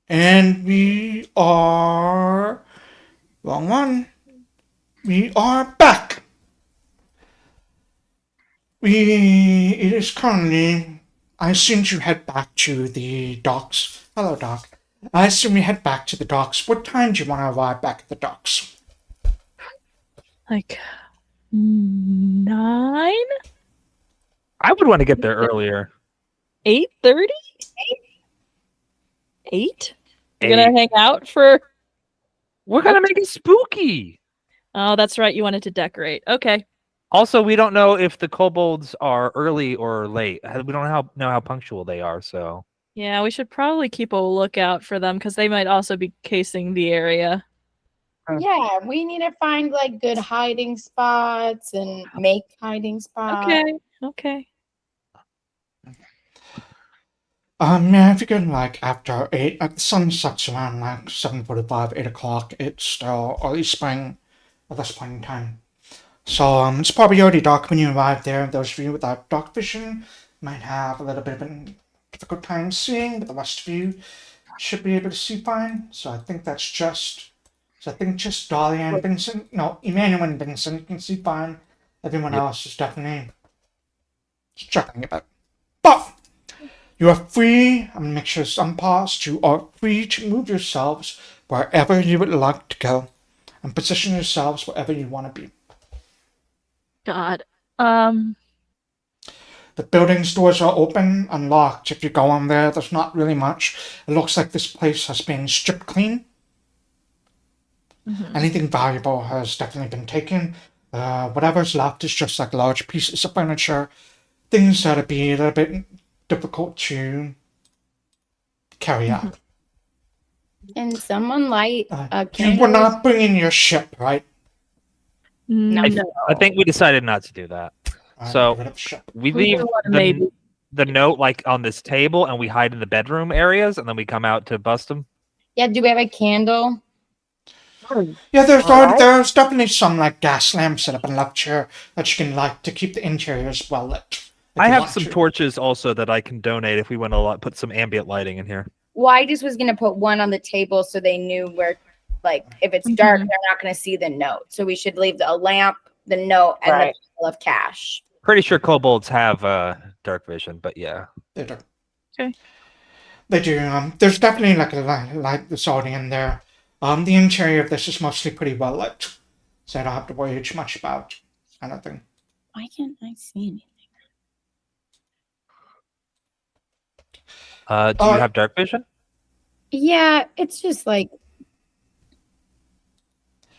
And we are... Wrong one. We are back. It is currently... I assume you head back to the docks. Hello, Doc. I assume we head back to the docks. What time do you want to arrive back at the docks? Like 9? I would want to get there earlier. 8:30? 8? You're gonna Eight. hang out for... We're gonna make it spooky. Oh, that's right. You wanted to decorate. Okay. Also, we don't know if the kobolds are early or late. We don't know how punctual they are. So Yeah, we should probably keep a lookout for them because they might also be casing the area. Yeah, we need to find like good hiding spots and make hiding spots. Okay. Yeah, if you go like after 8, the sun sets around like 7:45, 8 o'clock. It's still early spring at this point in time. So it's probably already dark when you arrive there. Those of you without dark vision might have a little bit of a difficult time seeing, but the rest of you should be able to see fine. So I think just Dahlia and Vincent, no, Emmanuel and Vincent can see fine. Everyone else is definitely struggling a bit. But you are free, I'm gonna make sure some paused. You are free to move yourselves wherever you would like to go and position yourselves wherever you want to be. God. The building's doors are open and locked. If you go in there, there's not really much. It looks like this place has been stripped clean. Anything valuable has definitely been taken. Whatever's left is just like large pieces of furniture, things that'd be a little bit difficult to carry out. And someone light a You candle. were not bringing your ship, right? No. I think we decided not to do that. So Get rid of the ship. we We leave don't wanna maybe. the note like on this table, and we hide in the bedroom areas, and then we come out to bust them. Yeah, do we have a candle? Yeah, Alright. there's definitely some like gas lamps set up and left here that you can light to keep the interiors well lit. if I you have want some to. torches also that I can donate if we want to put some ambient lighting in here. Well, I just was gonna put one on the table so they knew where, like, if it's dark, they're not gonna see the note. So we should leave a lamp, the note, and Right. the pile of cash. Pretty sure kobolds have dark vision, but yeah. They do. Okay. They do. There's definitely like a light that's already in there. The interior of this is mostly pretty well lit, so I don't have to worry too much about anything. Why can't I see anything? Do you have dark vision? Yeah, it's just like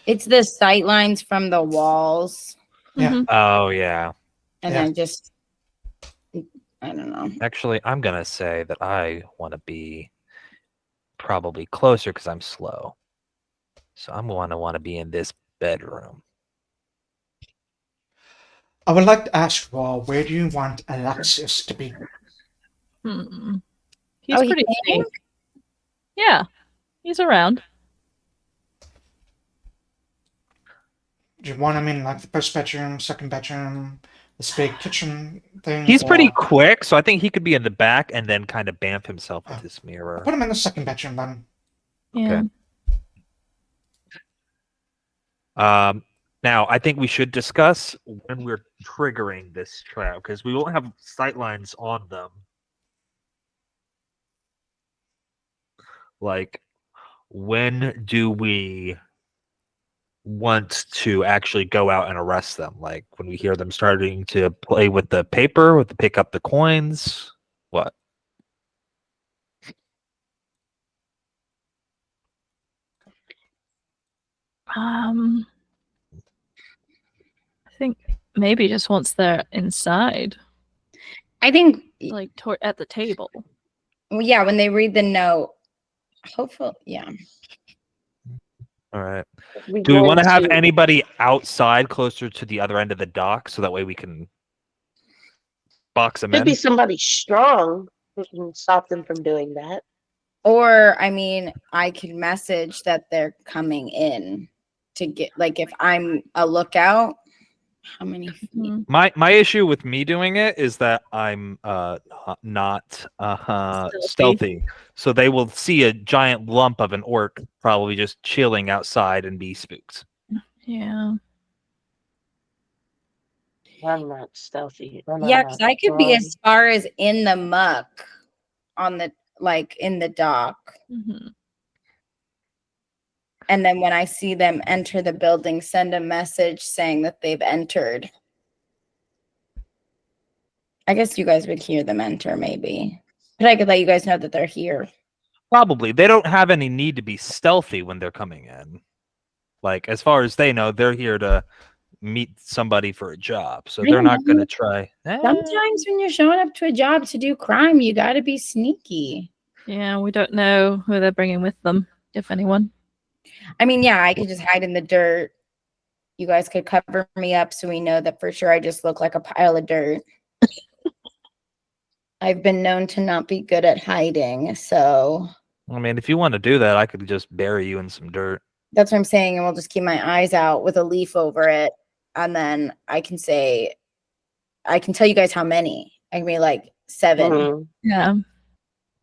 it's the sight lines from the walls, Yeah. Oh yeah. and Yeah. then just I don't know. Actually, I'm gonna say that I want to be probably closer because I'm slow. So I'm gonna want to be in this bedroom. I would like to ask you all, where do you want Alexias to be? He's he pretty came? safe. Yeah. He's around. Do you want him in like the first bedroom, second bedroom, this big kitchen thing? He's pretty or- quick, so I think he could be in the back and then kind of bamf himself with Oh. his mirror. Put him in the second bedroom then. Yeah. Okay. Now I think we should discuss when we're triggering this trap because we won't have sight lines on them. Like, when do we want to actually go out and arrest them? Like when we hear them starting to play with the paper, with the pick up the coins. What? I think maybe just once they're inside, I think, like at the table. well, yeah, when they read the note, hopefully, yeah. All right. We Do we want to going have anybody outside closer to the other end of the dock so that way we can box them Could in? be somebody strong who can stop them from doing that. Or I mean, I could message that they're coming in to get, like, if I'm a lookout, How many feet? Mhm. My issue with me doing it is that I'm not stealthy. So they will see a giant lump of an orc probably just chilling outside and be spooked. Yeah. I'm not stealthy. and I'm Yeah, not because I could be strong. as far as in the muck on the in the dock. Mhm. And then when I see them enter the building, send a message saying that they've entered. I guess you guys would hear them enter, maybe. But I could let you guys know that they're here. Probably. They don't have any need to be stealthy when they're coming in. Like, as far as they know, they're here to meet somebody for a job. So I they're don't not going know. to try. Sometimes when you're showing up to a job to do crime, you got to be sneaky. Yeah, we don't know who they're bringing with them, if anyone. I mean, yeah, I could just hide in the dirt. You guys could cover me up so we know that for sure I just look like a pile of dirt. I've been known to not be good at hiding, so I mean, if you want to do that, I could just bury you in some dirt. that's what I'm saying. And we'll just keep my eyes out with a leaf over it. And then I can tell you guys how many. I can be like 7. Mhm. Yeah.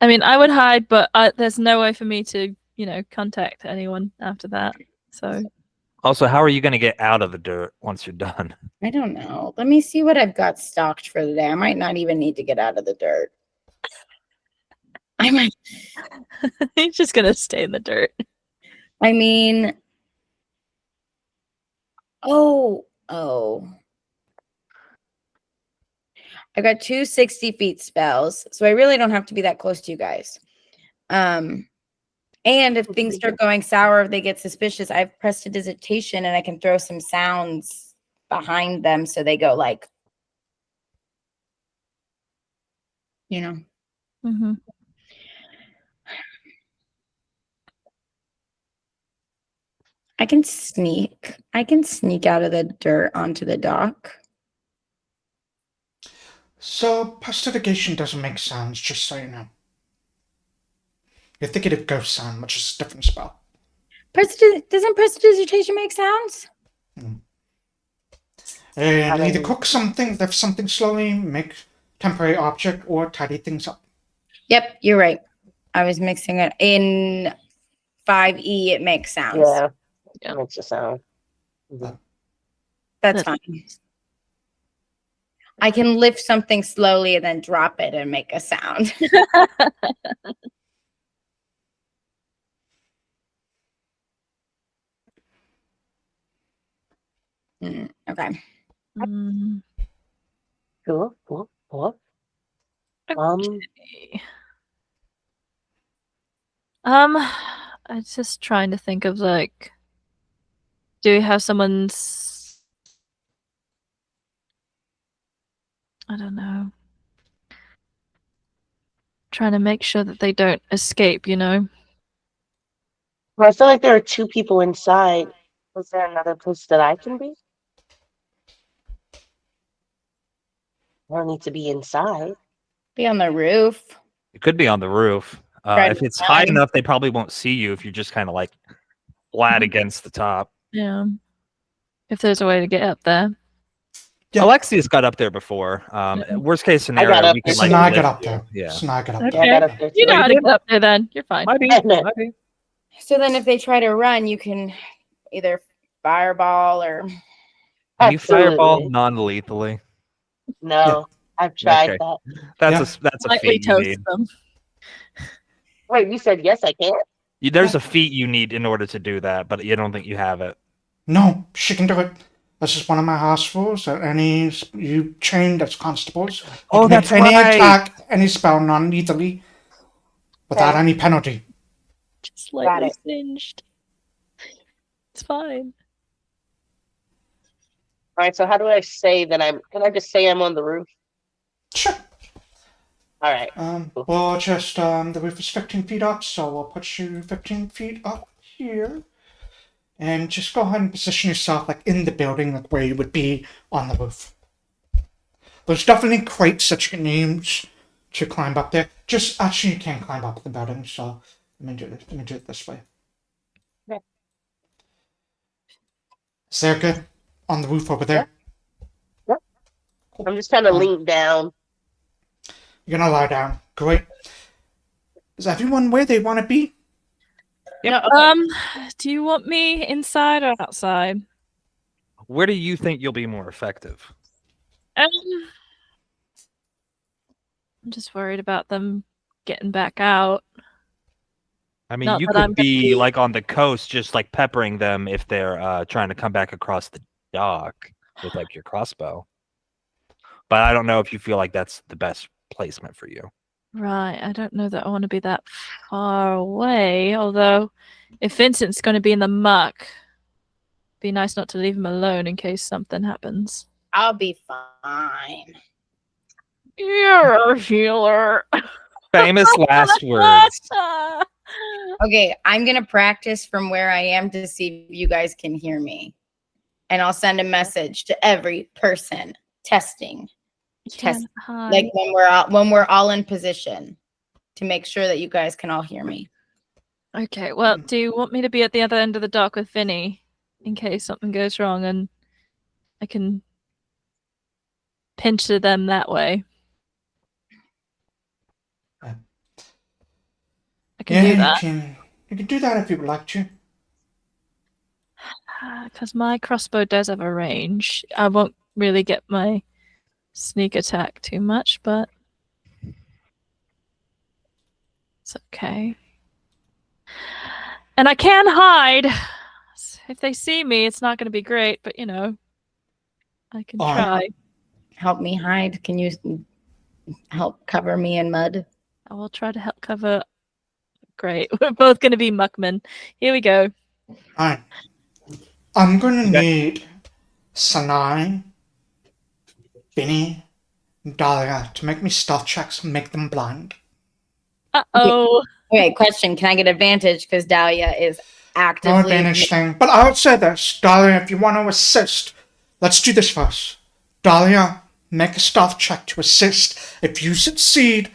I mean, I would hide, but there's no way for me to, contact anyone after that. So. Also, how are you going to get out of the dirt once you're done? I don't know. Let me see what I've got stocked for the day. I might not even need to get out of the dirt. I might. He's just gonna stay in the dirt. I mean, oh. I got 2 60-feet spells, so I really don't have to be that close to you guys. And if things start going sour, if they get suspicious, I have prestidigitation and I can throw some sounds behind them so they go like, Mm-hmm. I can sneak out of the dirt onto the dock. So, prestidigitation doesn't make sounds, just so you know. You're thinking of ghost sound, which is a different spell. Doesn't prestidigitation make sounds? And either cook something, lift something slowly, make temporary object, or tidy things up. Yep, you're right. I was mixing it. In 5e, it makes sounds. Yeah. Yeah. It makes a sound. Mhm. That's fine. I can lift something slowly and then drop it and make a sound. Okay. Cool. Okay. I was just trying to think of like, do we have someone's? I don't know. Trying to make sure that they don't escape, Well, I feel like there are 2 people inside. Is there another place that I can be? I don't need to be inside. Be on the roof. It could be on the roof. Right. If it's high enough, they probably won't see you if you're just kind of like flat against the top. Yeah. If there's a way to get up there. Yeah. Alexias got up there before. Worst case scenario, up we can there. like Sanai lift got up you. there. Yeah. Sanai got up Okay. there. Yeah, I got up there You know too. how to get up there then. You're fine. Might be. Might be. So then if they try to run, you can either fireball or Can you fireball Absolutely. non-lethally? No, I've tried Okay. that. That's a Lightly feat you toast need. them. Wait, you said yes, I can? There's a feat you need in order to do that, but you don't think you have it. No, she can do it. This is one of my house rules that you trained as constables. You Oh, can that's make any right. attack, any spell non-lethally, without Okay. any penalty. Just slightly it. singed. It's fine. All right, so how do I say that can I just say I'm on the roof? Sure. All right. We'll just, the roof is 15 feet up, so we'll put you 15 feet up here. And just go ahead and position yourself like in the building, like where you would be on the roof. There's definitely crates that you can use to climb up there. Just, actually, you can't climb up the building, so let me do it this way. Okay. Is there good? On the roof over there? I'm just kind of leaned down. You're gonna lie down. Great. Is everyone where they want to be? No, okay. Do you want me inside or outside? Where do you think you'll be more effective? I'm just worried about them getting back out. I mean, Not you that I'm could gonna be be- like on the coast, just like peppering them if they're trying to come back across the dock with like your crossbow. But I don't know if you feel like that's the best placement for you. Right, I don't know that I want to be that far away. Although, if Vincent's going to be in the muck, be nice not to leave him alone in case something happens. I'll be fine. You're a healer. Famous last words. Okay, I'm gonna practice from where I am to see if you guys can hear me. And I'll send a message to every person testing. Test like when we're all in position to make sure that you guys can all hear me. Okay, well, do you want me to be at the other end of the dock with Vinny in case something goes wrong and I can pinch to them that way? I can do that. You can do that if you would like to. Because my crossbow does have a range. I won't really get my sneak attack too much, but it's okay. And I can hide. If they see me, it's not going to be great, but you know, I can try. Help me hide. Can you help cover me in mud? I will try to help cover. Great. We're both going to be muckmen. Here we go. Alright. I'm gonna need Sanai, Vinny, and Dahlia to make me stealth checks and make them blind. Uh-oh. Okay, question. Can I get advantage because Dahlia is actively... No advantage thing. But I would say this, Dahlia, if you want to assist, let's do this first. Dahlia, make a stealth check to assist. If you succeed,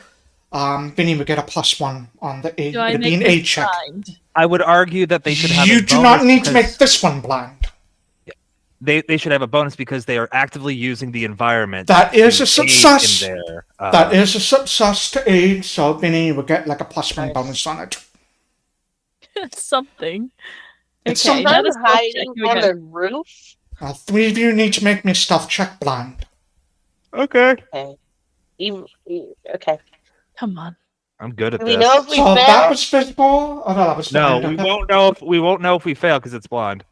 Vinny will get a +1 on the Do I it'd be make an this A check. blind? I would argue that they should have You a do not bonus need to make because this one blind. they should have a bonus because they are actively using the environment. That is to a success. aid in their, That is a success to aid, so Vinny will get like a +1 bonus on it. Something. It's Okay, something. now I'm the stealth check. hiding Here we on go. the roof. 3 of you need to make me a stealth check blind. Okay. Okay. Okay. Come on. I'm good at Do this. we know if we So fail? that was visible. Oh no, that was No, blind. we Okay. won't know if we fail because it's blind.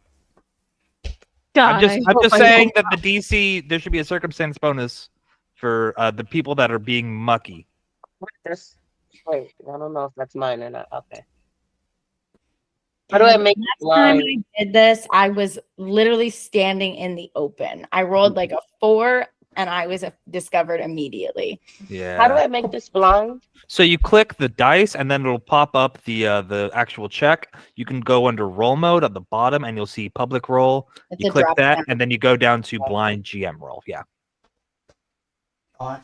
Guy. I'm just saying that the DC there should be a circumstance bonus for the people that are being mucky. Wait, I don't know if that's mine or not. Okay. How do I make it Last time blind? I did this, I was literally standing in the open. I rolled like a 4 and I was discovered immediately. Yeah. How do I make this blind? So you click the dice, and then it'll pop up the actual check. You can go under roll mode at the bottom, and you'll see public roll. It's You a click drop that, down. and then you go down to blind GM roll. Yeah. Alright.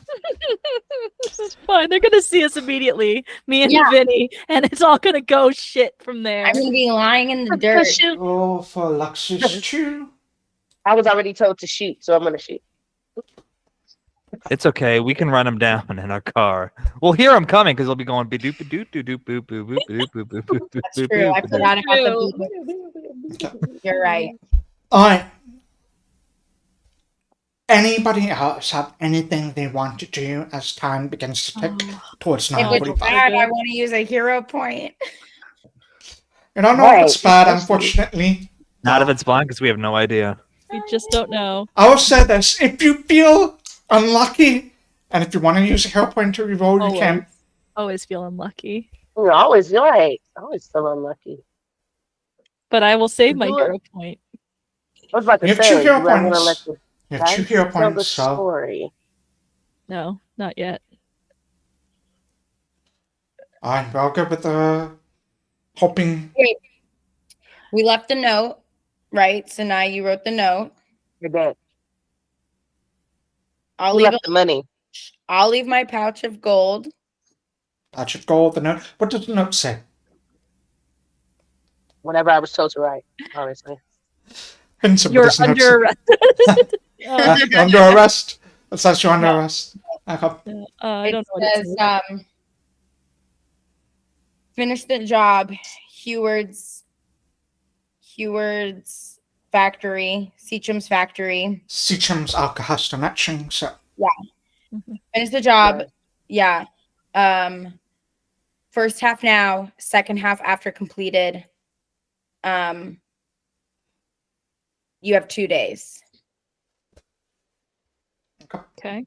This is fine. They're gonna see us immediately, me and Yeah. Vinny, and it's all gonna go shit from there. I'm gonna be lying in the dirt. Roll for Alexias 2. I was already told to shoot, so I'm gonna shoot. It's okay. We can run them down in our car. We'll hear them coming because they'll be going doop doop doop doop boop boop boop boop boop boop boop That's boop true. I boop. forgot about True. the beep. You're right. Alright. Anybody else have anything they want to do as time begins to tick towards If it's 9:45? bad, I want to use a hero point. You don't know if it's Right, bad, especially- unfortunately. Not if it's blind because we have no idea. We just don't know. I will say this: if you feel unlucky, and if you want to use a hero point to reroll, you can. Always feel unlucky. You're right. Always so unlucky. But I will save my Do it. hero point. I was about to You have say, 2 hero do I want to let points. the You have 2 dice hero tell the points, so story? No, not yet. Alright, we'll go with the hoping. We left a note, right? So now you wrote the note. You're dead. I'll Who leave. left the money? I'll leave my pouch of gold. Patch of gold. The note. What does the note say? Whatever I was told to write, honestly. Vincent, what You're does the note under say? arrest. Under arrest. It says you're under No. arrest. Okay. I don't know what it says, says. finish the job, Heward's factory, Seacham's factory. Seacham's Alcahasta matching, so. Finish the job. Right. Yeah. First half now, second half after completed. You have 2 days. Okay.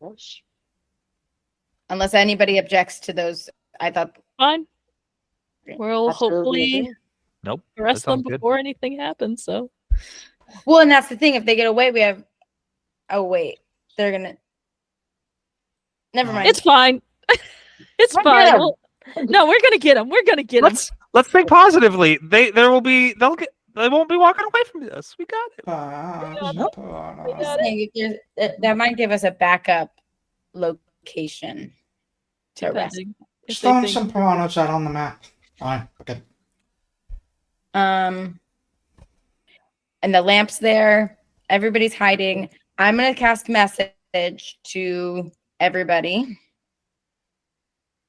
Gosh. Unless anybody objects to those. I thought Fine. We'll Absolutely hopefully agree. Nope. arrest them sounds good. before anything happens. So well, and that's the thing. If they get away, we have wait. They're gonna never mind. it's fine. It's We'll fine. get 'em. No, we're gonna get them. We're gonna get them. Let's think positively. They won't be walking away from us. We got it. Saying if that might give us a backup location to arrest. Depending if they Stone think- some piranhas out on the map. Fine. Okay. And the lamp's there. Everybody's hiding. I'm gonna cast message to everybody.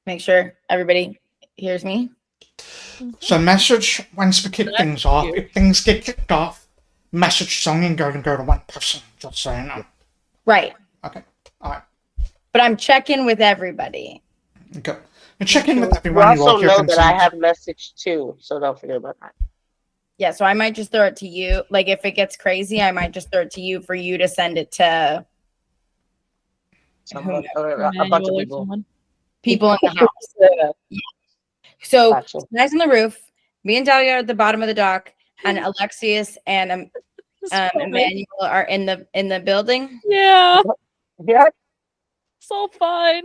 Make sure everybody hears me. So message, once we kick That's things off, cute. if things get kicked off, message is only going to go to one person, just so you know. Right. Okay. Alright. But I'm checking with everybody. Go. And check in with You everyone. You all also hear know that I Vincent. have message too, so don't forget about that. Yeah, so I might just throw it to you. Like if it gets crazy, I might just throw it to you for you to send it to Someone, or a bunch of Emmanuel or people. someone. people in the house. Yeah, So gotcha. guys on the roof, me and Dahlia are at the bottom of the dock, and Alexias and It's fine. Emmanuel are in the building. Yeah, Yeah, it's all fine.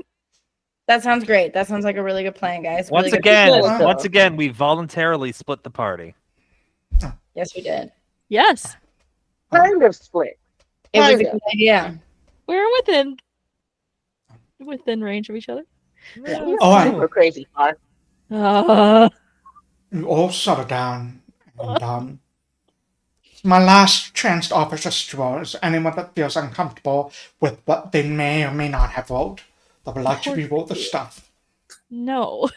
That sounds great. That sounds like a really good plan, guys. Once Really good. again, Let's go. once again, we voluntarily split the party. Yes, we did. Yes, kind of split. It was a Kinda. good idea. we're within range of each other. Oh, I- Super crazy part. You all settle down. And, my last chance to offer this to all is anyone that feels uncomfortable with what they may or may not have rolled. That would like to re-roll the stuff. No,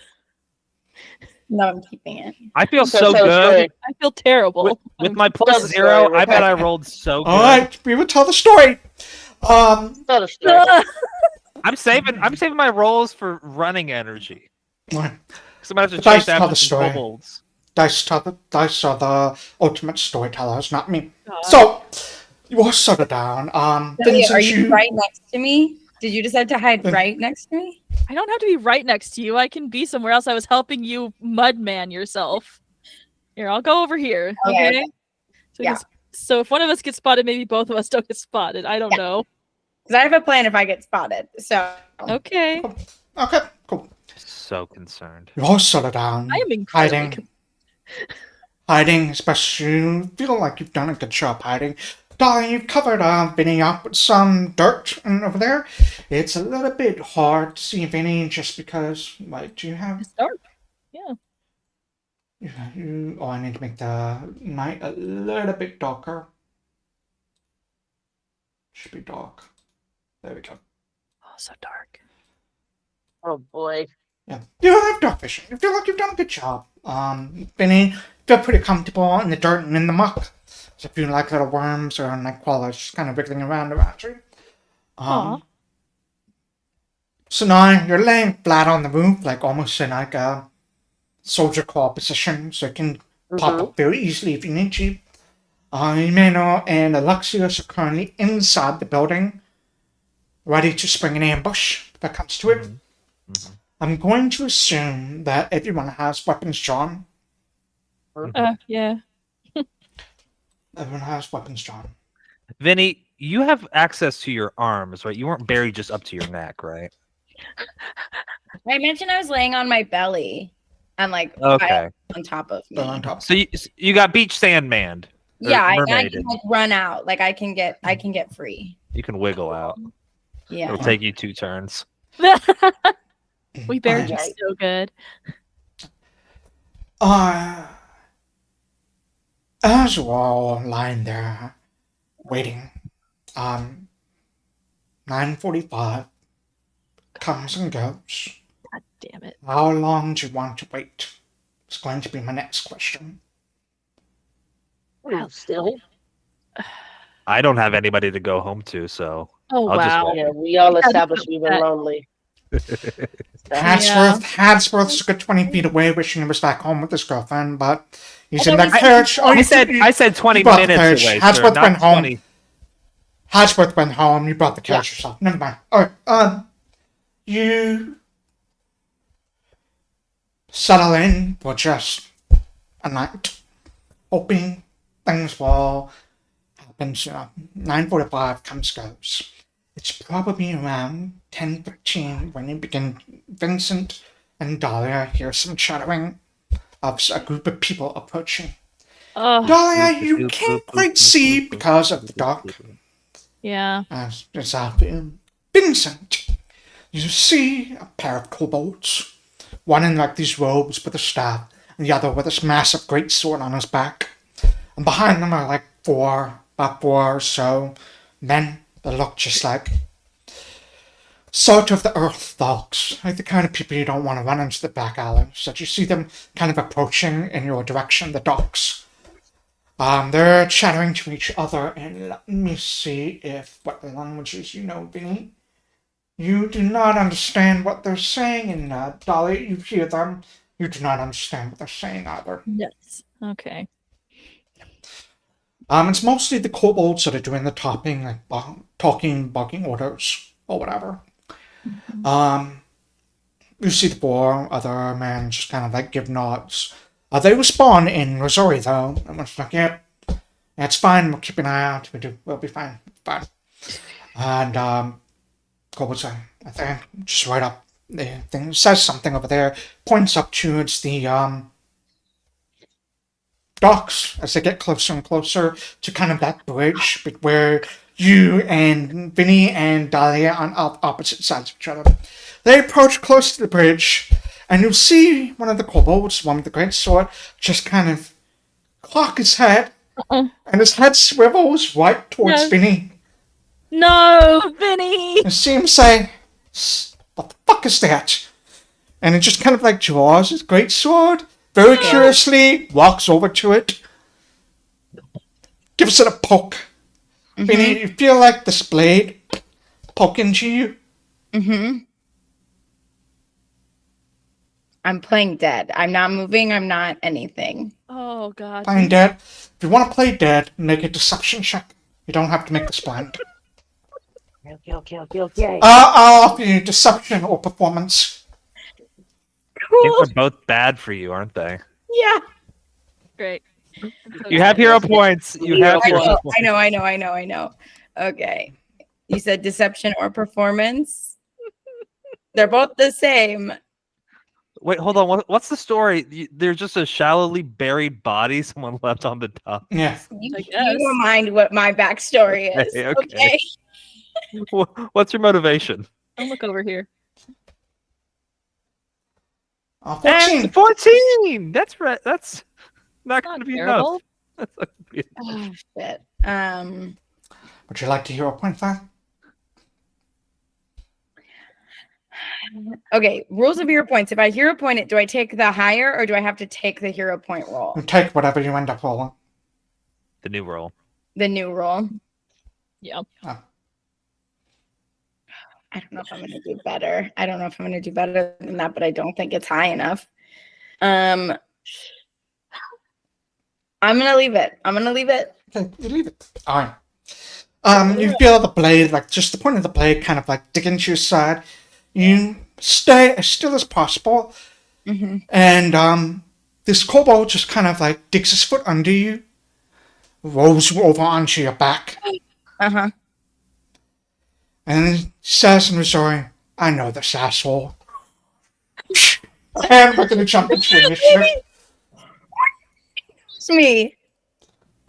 No, I'm keeping it. I feel So so tell the good story. I feel terrible. with I'm- my Tell plus the 0. story, I bet I Rebecca. rolled so good. Alright, we will tell the story. Tell the story. I'm saving my rolls for running energy. Alright. So I'm gonna have to The dice chase tell after the some story. kobolds. Dice are the ultimate storytellers, not me. God. So, you all settle down. Dahlia, Vincent, are you right next to me? Did you decide to hide Vin- right next to me? I don't have to be right next to you. I can be somewhere else. I was helping you mudman yourself. Here, I'll go over here. Okay. Okay. So, we Yeah. can so if one of us gets spotted, maybe both of us don't get spotted. I don't Yeah. know. Because I have a plan if I get spotted. So Okay. Okay, cool. So concerned. You all settle down. I am incredibly hiding. Hiding, especially you feel like you've done a good job hiding. Dahlia, you've covered Vinny up with some dirt over there. It's a little bit hard to see Vinny just because, like, do you have... It's dark. Yeah. Oh, I need to make the night a little bit darker. Should be dark. There we go. Oh, so dark. Oh boy. Yeah, you have dark vision. You feel like you've done a good job. Vinny, feel pretty comfortable in the dirt and in the muck. So if you like little worms or like crawlers just kind of wriggling around you. Aw. Sanai, you're laying flat on the roof, like almost in like a soldier claw position, so you can pop Mhm. up very easily if you need to. Emmanuel and Alexias are currently inside the building, ready to spring an ambush if it comes to it. Mhm. I'm going to assume that everyone has weapons drawn. Yeah. Everyone has weapons drawn. Vinny, you have access to your arms, right? You weren't buried just up to your neck, right? I mentioned I was laying on my belly and like Okay. on top of me. They're on top. So you got beach sand manned. or Yeah, I mermaided. can like run out. Like I can get free. You can wiggle out. Yeah. It'll take you 2 turns. We buried you Alright. so good. As we're all lying there, waiting, 9:45 comes and goes. God damn it. How long do you want to wait? It's going to be my next question. Still here? I don't have anybody to go home to, so Oh, I'll just wow. wait. Yeah, we all Yeah, established we were that- lonely. Hadsworth's a good 20 feet away, wishing he was back home with his girlfriend, but he's in thought that we carriage. said- Oh, I said 20 brought the minutes carriage. away, sir, Hadsworth not went home. 20. Hadsworth went home. You brought the carriage yourself. Never mind. All right. You settle in for just a night, hoping things will happen soon. 9:45 comes goes. It's probably around 10:15 when you begin. Vincent and Dahlia hear some chattering of a group of people approaching. Oh, Dahlia, you can't quite see because of the dark. yeah. As Vincent, you see a pair of kobolds, one in like these robes with a staff, and the other with this massive great sword on his back. And behind them are like about four or so men that look just like sort of the earth dogs, like the kind of people you don't want to run into the back alleys. That you see them kind of approaching in your direction, the dogs. They're chattering to each other, and let me see what languages you know, Vinny. You do not understand what they're saying, and Dahlia, you hear them. You do not understand what they're saying either. Yes. Okay. It's mostly the kobolds that are doing the talking, like talking, barking orders, or whatever. You see the four other men just kind of like give nods. They respond in Missouri, though. And it's like, yep, it's fine. We'll keep an eye out. We'll be fine. Fine. And kobolds say, I think, just right up. The thing says something over there, points up towards the docks as they get closer and closer to kind of that bridge where you and Vinny and Dahlia on opposite sides of each other. They approach close to the bridge, and you see one of the kobolds, one with the great sword, just kind of cock his head, and his head swivels right towards No. Vinny. No, Vinny! You see him say, what the fuck is that? And he just kind of like draws his great sword, very curiously walks over to it, gives it a poke. Vinny, you feel like this blade poking to you? I'm playing dead. I'm not moving. I'm not anything. Oh, God. Playing dead. If you want to play dead, make a deception check. You don't have to make this blind. Okay. I'll offer you deception or performance. I think they're both bad for you, aren't they? Yeah. Great. You have hero points. You have hero points. I know. Okay. You said deception or performance? They're both the same. Wait, hold on. What's the story? There's just a shallowly buried body someone left on the top. Yeah. You I keep guess. in mind what my backstory is. Okay. Okay. What's your motivation? Don't look over here. 14. And 14. That's right. That's not going Not to be terrible. enough. That's not gonna be enough. Oh, shit. Would you like to hero point that? Okay. Rules of hero points. If I hero point it, do I take the higher or do I have to take the hero point roll? You take whatever you end up rolling. The new roll. The new roll. Yeah. I don't know if I'm going to do better. I don't know if I'm going to do better than that, but I don't think it's high enough. I'm going to leave it. Okay, you leave it. Alright. You feel the blade, like just the point of the blade kind of like dig into your side. You stay as still as possible. And this kobold just kind of like digs his foot under you, rolls you over onto your back, Uh-huh. and then says in Missouri, I know this asshole. And we're gonna jump into initiative. It's me.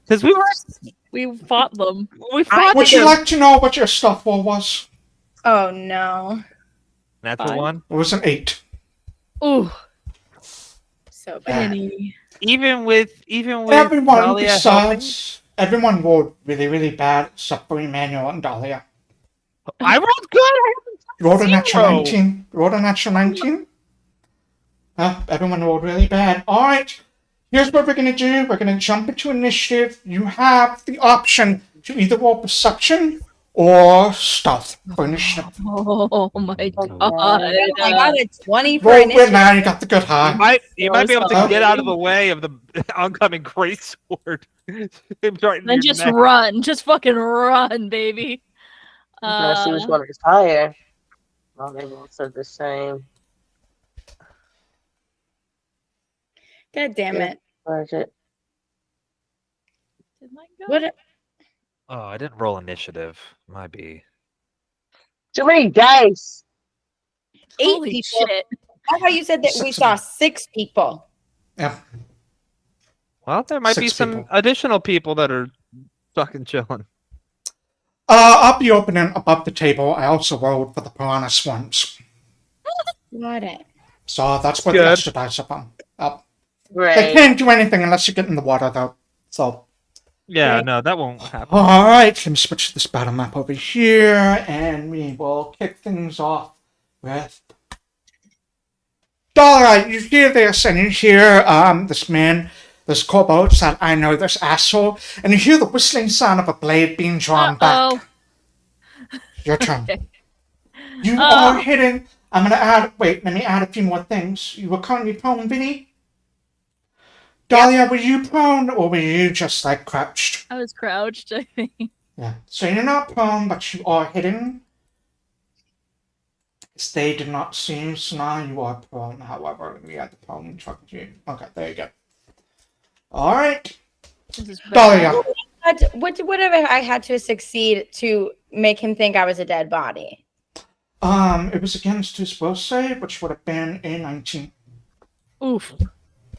Because We fought them. we fought Would you like to know what your stuff roll was? Oh, no. natural Fine. one. It was an 8. Ooh, So bad. Vinny. Even with Everyone Dahlia helping? besides everyone rolled really, really bad except for Emmanuel and Dahlia. I rolled good. You rolled a natural Zero. 19. You rolled a natural 19? Everyone rolled really bad. Alright, here's what we're going to do. We're going to jump into initiative. You have the option to either roll perception or stealth for initiative. Oh my god. I got a 20 for Roll it initiative. now, you got the good high. You might be able to sorry. get out of the way of the oncoming greatsword. Right in Then your just neck. run. Just fucking run, baby. Let's see which one is higher. Oh, they both said the same. God damn Yeah. it. Where is it? Did mine go? What? Oh, I didn't roll initiative. Might be. Too many dice. 8 Holy people. shit. I thought you said that we Six saw of them. 6 people. Yeah. Well, there might be 6 some people. additional people that are fucking chilling. I'll be opening above the table. I also rolled for the piranha swarms. Got it. So that's where Good. the extra dice are from. They Right. can't do anything unless you get in the water, though. So, Yeah, Right. no, that won't happen. alright, let me switch this battle map over here, and we will kick things off with Dahlia. You hear this, and you hear this man, this kobold said, "I know this asshole," and you hear the whistling sound of a blade being drawn Uh-oh. back. Your turn. Okay. You are hitting. I'm gonna add. Wait, let me add a few more things. You were currently prone, Vinny. Dahlia, were you prone, or were you just like crouched? I was crouched, I think. Yeah. So you're not prone, but you are hidden. They did not see you, so now you are prone. However, we had the prone talking to you. Okay, there you go. All right, This is bad. Dahlia. What have I had to succeed to make him think I was a dead body? It was against his will save, which would have been a 19. Oof.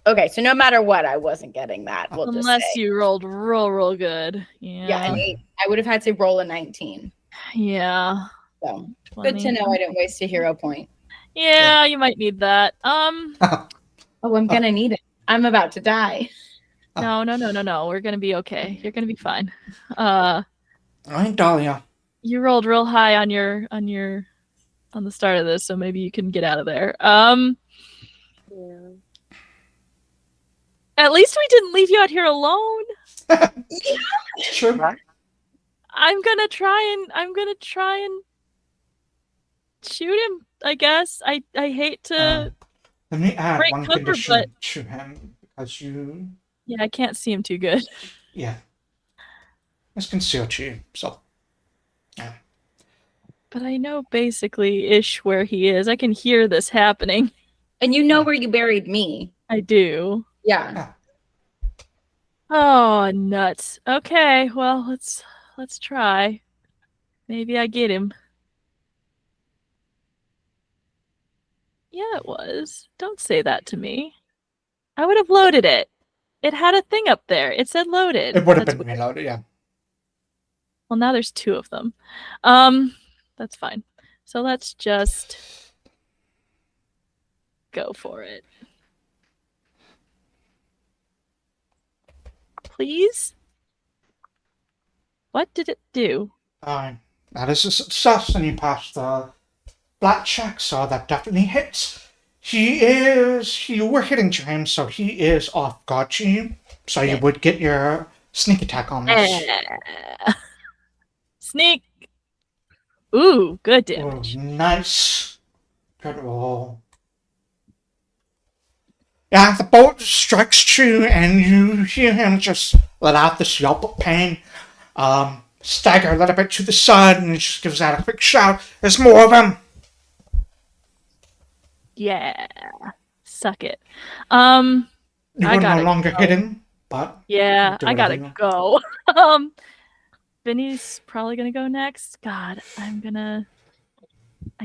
Okay, so no matter what, I wasn't getting that. We'll Unless just say. you rolled real good. Yeah. Yeah, an 8. I would have had to roll a 19. Yeah. So 20. good to know I didn't waste a hero point. Yeah, you might need that. Oh, I'm gonna need it. I'm about to die. No. We're gonna be okay. You're gonna be fine. All right, Dahlia. You rolled real high on the start of this, so maybe you can get out of there. Yeah. At least we didn't leave you out here alone. Sure. Right. I'm gonna try and shoot him, I guess. I hate to Let me add break one cover, condition but to him because you, yeah, I can't see him too good. yeah, it's concealed to you. So, yeah. But I know basically ish where he is. I can hear this happening. And you know where you buried me. I do. Yeah. Oh, nuts. Okay, well, let's try. Maybe I get him. Yeah, it was. Don't say that to me. I would have loaded it. It had a thing up there. It said loaded. It would have That's been weird. reloaded, yeah. Well, now there's 2 of them. That's fine. So let's just go for it. Please? What did it do? That is a success, and you passed the black check, so that definitely hits. You were hitting to him, so he is off guard to you. So you would get your sneak attack on this. Sneak. Ooh, good Oh, damage. nice. Good roll. Yeah, the bolt strikes true, and you hear him just let out this yelp of pain. Stagger a little bit to the side, and he just gives out a quick shout. There's more of them. Yeah. Suck it. You I are no gotta longer go. hidden, but Yeah, do I gotta whatever go. Vinny's probably gonna go next. God, I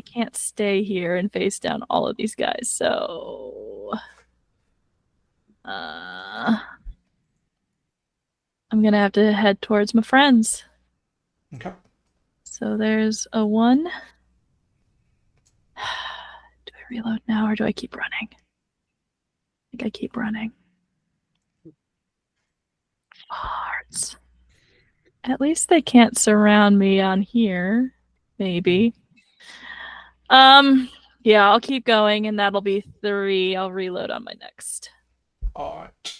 can't stay here and face down all of these guys, so I'm gonna have to head towards my friends. Okay. So there's a 1. Do I reload now or do I keep running? I think I keep running. Farts. At least they can't surround me on here. Maybe. Yeah, I'll keep going, and that'll be 3. I'll reload on my next. Alright.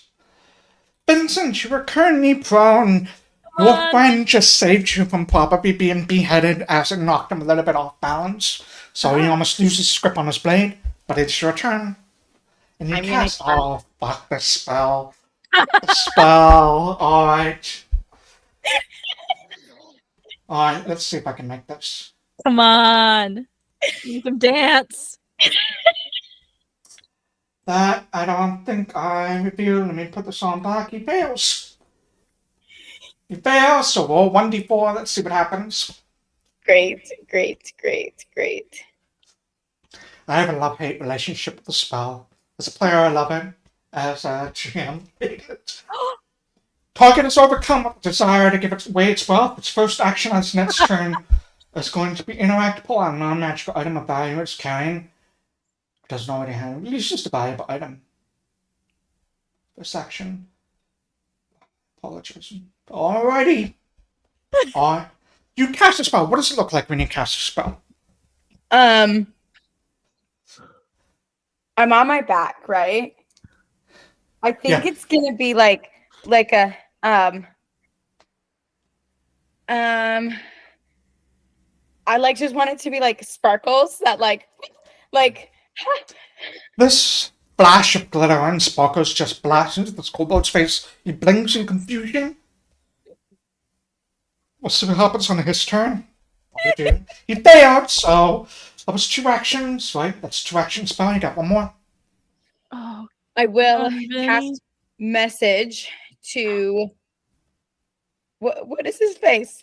Vincent, you were currently prone. Come Your on. friend just saved you from probably being beheaded as it knocked him a little bit off balance. So he almost loses grip on his blade, but it's your turn. And you I'm gonna cast. cast- Oh, fuck the spell. The spell. Alright. Alright, let's see if I can make this. Come on. Need some dance. That I don't think I revealed. Let me put this on back. He fails. He fails, so roll 1d4. Let's see what happens. Great. I have a love-hate relationship with the spell. As a player, I love it. As a GM, I hate it. Target is overcome with the desire to give it away its wealth. Its first action on its next turn is going to be interact, pull out a non-magical item of value it's carrying. It doesn't already have. Releases the valuable item. First action. Apologies. Alrighty. Alright. You cast a spell. What does it look like when you cast a spell? I'm on my back, right? I think Yeah. it's gonna be like a I like just want it to be like sparkles that like This flash of glitter and sparkles just blasts into this kobold's face. He blinks in confusion. We'll see what happens on his turn. He failed, so that was 2 actions, right? That's 2 actions spell. You got 1 more. Oh, I will Vinny. cast message to what is his face?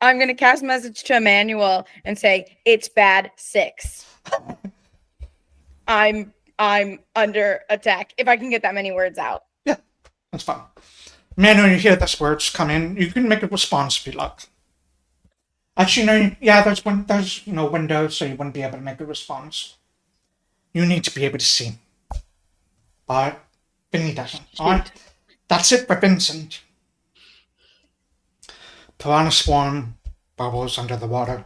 I'm gonna cast message to Emmanuel and say it's bad 6. I'm under attack. If I can get that many words out. Yeah, that's fine. Man, when you hear those words come in, you can make a response if you like. Actually, no, yeah, there's no window, so you wouldn't be able to make a response. You need to be able to see. But Vinny doesn't. Alright? That's it for Vincent. Piranha Swarm bubbles under the water.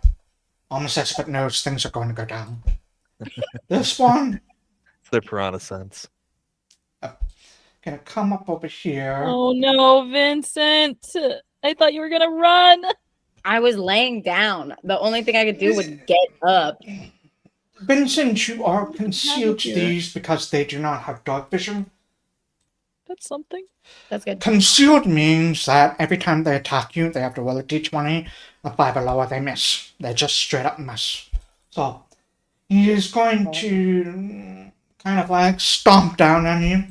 Almost as if it knows things are going to go down. This one It's their piranha sense. gonna come up over here. Oh no, Vincent. I thought you were gonna run. I was laying down. The only thing I could do was get up. Vincent, you are concealed to here. these because they do not have dark vision. That's something. That's good. Concealed means that every time they attack you, they have to roll a d20. A 5 or lower, they miss. They just straight up miss. So, he is going to kind of like stomp down on you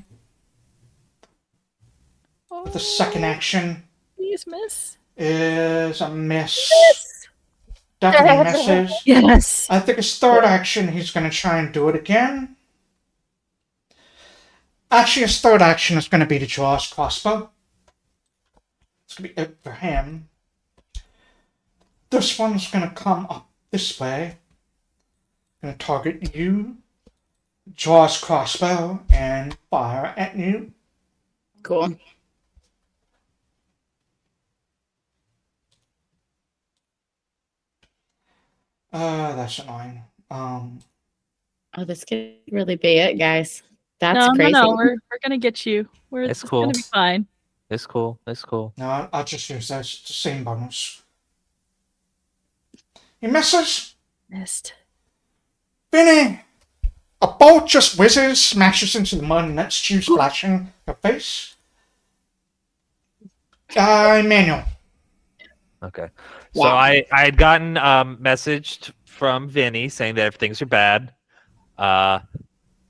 with the second action. Please miss. Is a miss. Definitely misses. Yes. I think his third action, he's going to try and do it again. Actually, his third action is going to be to draw his crossbow. It's going to be it for him. This one's going to come up this way. Going to target you. Draw his crossbow and fire at you. Cool. That's annoying. Oh, this could really be it, guys. That's No, crazy. no, we're gonna get you. It's It's cool. gonna be fine. It's cool. It's cool. No, I'll just use this. It's the same bonus. He misses. Missed. Vinny! A bolt just whizzes, smashes into the mud, and nets you splashing your face. Emmanuel. Okay. So Wow. I had gotten messaged from Vinny saying that if things are bad,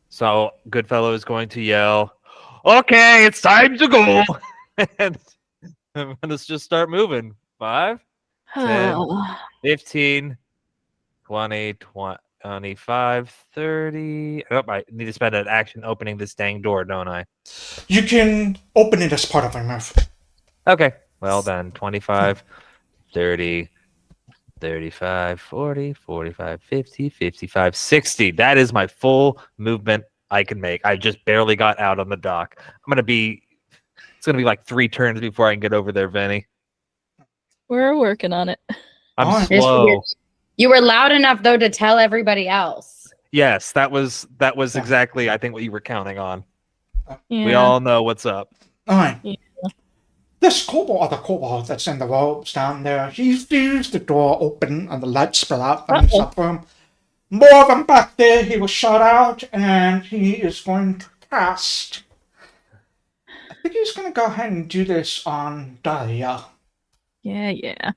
so Goodfellow is going to yell, "Okay, it's time to go," and let's just start moving. 5, 10, 15, 20, 25, 30. Oh, I need to spend an action opening this dang door, don't I? You can open it as part of a move. Okay. Well then, 25, 30, 35, 40, 45, 50, 55, 60. That is my full movement I can make. I just barely got out on the dock. It's going to be like 3 turns before I can get over there, Vinny. We're working on it. I'm Alright. slow. You were loud enough though to tell everybody else. Yes, that was Yeah. exactly I think what you were counting on. Yeah. We all know what's up. Alright. Yeah. This kobold, other kobold that's in the robes down there, he leaves the door open and the lights spill out from the Uh-oh. subroom. More of them back there, he will shout out, and he is going to cast. I think he's going to go ahead and do this on Dahlia. Yeah.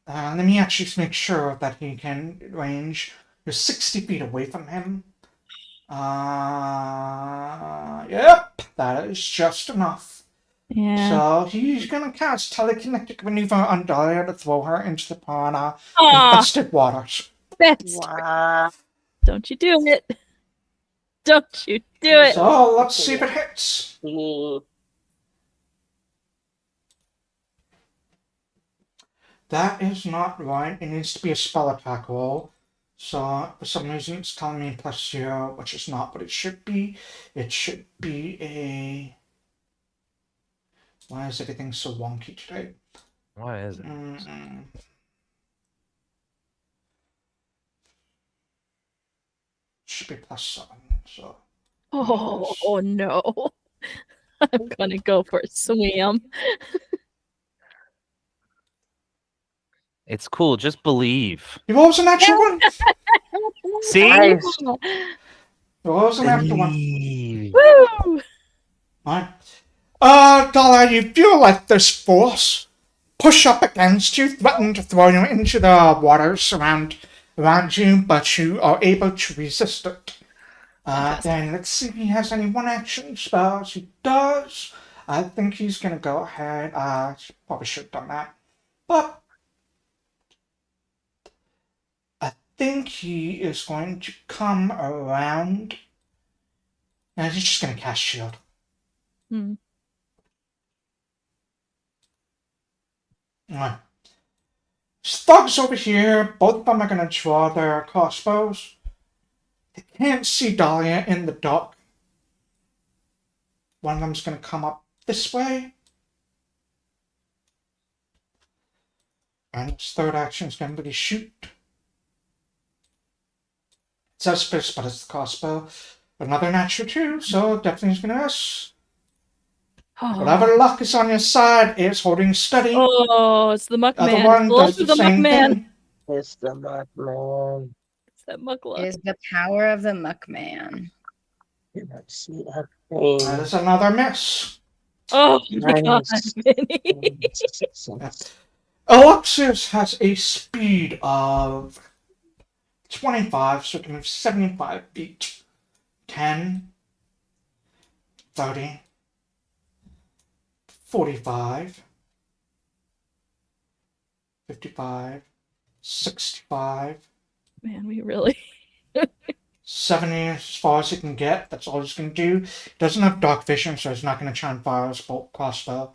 Let me actually make sure that he can range. You're 60 feet away from him. Yep, that is just enough. Yeah. So he's gonna cast telekinetic maneuver on Dahlia to throw her into the piranha Aw, infested waters. best. Wow. Don't you do it. Don't you do it. So let's see if it hits. Mm. That is not right. It needs to be a spell attack roll. So for some reason it's telling me +0, which is not what it should be. It should be a. Why is everything so wonky today? Why is it? Should be +7. So Oh no. I'm gonna go for a swim. It's cool. Just believe. he rolls an actual one. See? Nice. He rolls an after one. Believe. Woo! Alright. Dahlia, you feel like this force push up against you, threaten to throw you into the waters around you, but you are able to resist it. Then let's see if he has any one-action spells. He does. I think he's gonna go ahead. Probably should have done that, but I think he is going to come around, and he's just gonna cast shield. Hmm. Alright. Thugs over here, both of them are going to draw their crossbows. They can't see Dahlia in the dark. One of them's going to come up this way. And its third action is going to be shoot. It says fist, but it's the crossbow. Another natural 2, so definitely is going to miss. Whatever luck is on your side is holding steady. Oh, it's the muck The other man. one Blows does the the muck same man. thing. It's the Muckman. It's that muck luck. Is the power of the Muckman. Let's see a thing. There's another miss. Oh my god, Nice. Vinny. Alexias has a speed of 25, so it can move 75 feet. 10, 30, 45, 55, 65, Man, we really 70 as far as it can get. That's all he's going to do. Doesn't have dark vision, so he's not going to try and fire his bolt crossbow.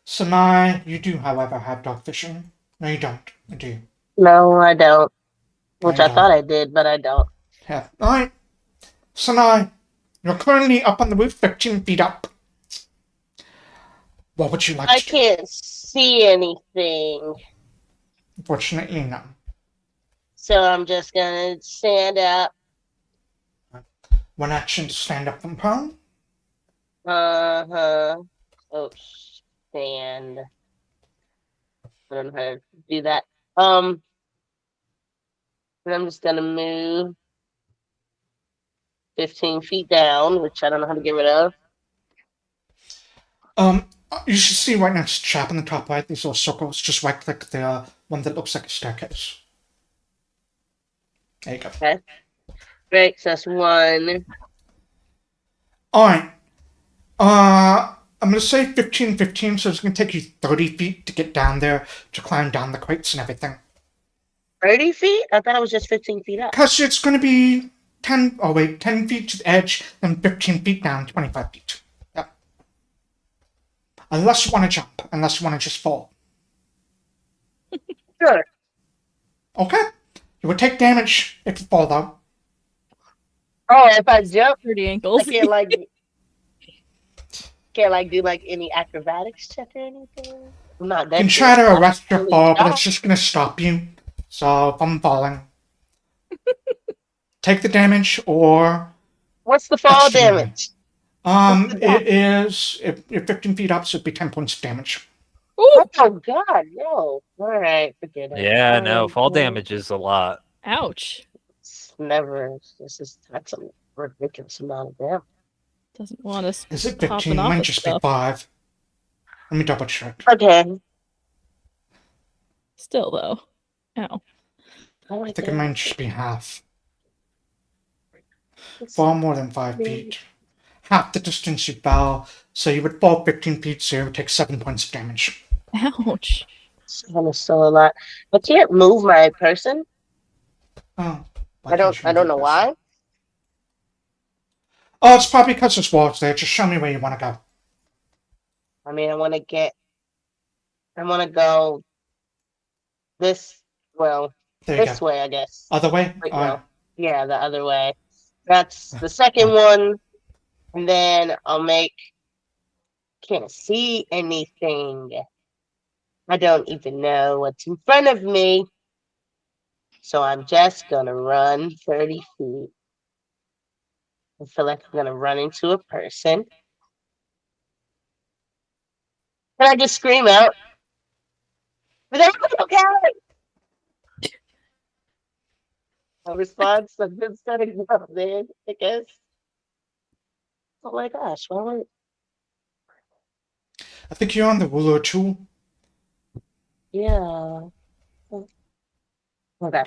Sanai, you do, however, have dark vision. No, you don't. You do. No, I don't. Which I I don't. thought I did, but I don't. Yeah. Alright. Sanai, you're currently up on the roof, 15 feet up. What would you like I to do? can't see anything. Unfortunately, no. So I'm just gonna stand up. One action to stand up from prone. Oh, stand. I don't know how to do that. And I'm just gonna move 15 feet down, which I don't know how to get rid of. You should see right next to chap in the top right, these little circles. Just right click the one that looks like a staircase. There you go. Okay. Great, so that's 1. Alright. I'm gonna say 15, so it's gonna take you 30 feet to get down there to climb down the crates and everything. 30 feet? I thought it was just 15 feet up. Because it's gonna be 10 feet to the edge, then 15 feet down, 25 feet. Yep. Unless you want to jump, unless you want to just fall. Sure. Okay? You would take damage if you fall, though. Oh, if I jump, pretty I ankles. can't like do like any acrobatics check or anything. I'm not You dead. can try to arrest your fall, but it's just gonna stop you. So from falling. Take the damage or What's the fall extra damage? What's the It is if you're 15 feet up, so it'd be 10 points of damage. Ooh, Oh God, no! All right, forget it. Yeah, no, fall damage is a lot. ouch. It's never. That's a ridiculous amount of damage. Doesn't want us Is it popping 15? off Might of just be stuff. 5. Let me double check. Okay. Still though. Ow. Oh, I think it might just be half. It's Fall more than 5 feet. Half the distance you fell, so you would fall 15 feet, so you would take 7 points of damage. Ouch. still a lot. I can't move my person. Oh, why I don't. can't you I move don't your know person? why. Oh, it's probably because there's walls there. Just show me where you want to go. I mean, I want to go this. Well, There you this go. way, I guess. Other way? Wait, Alright. no. Yeah, the other way. That's the second one, and then I'll make. Can't see anything. I don't even know what's in front of me. So I'm just gonna run 30 feet. I feel like I'm gonna run into a person. Can I just scream out? Is everybody okay? A response I've been setting up, man, I guess. Oh my gosh, why would I think you're on the ruler tool. yeah. Okay.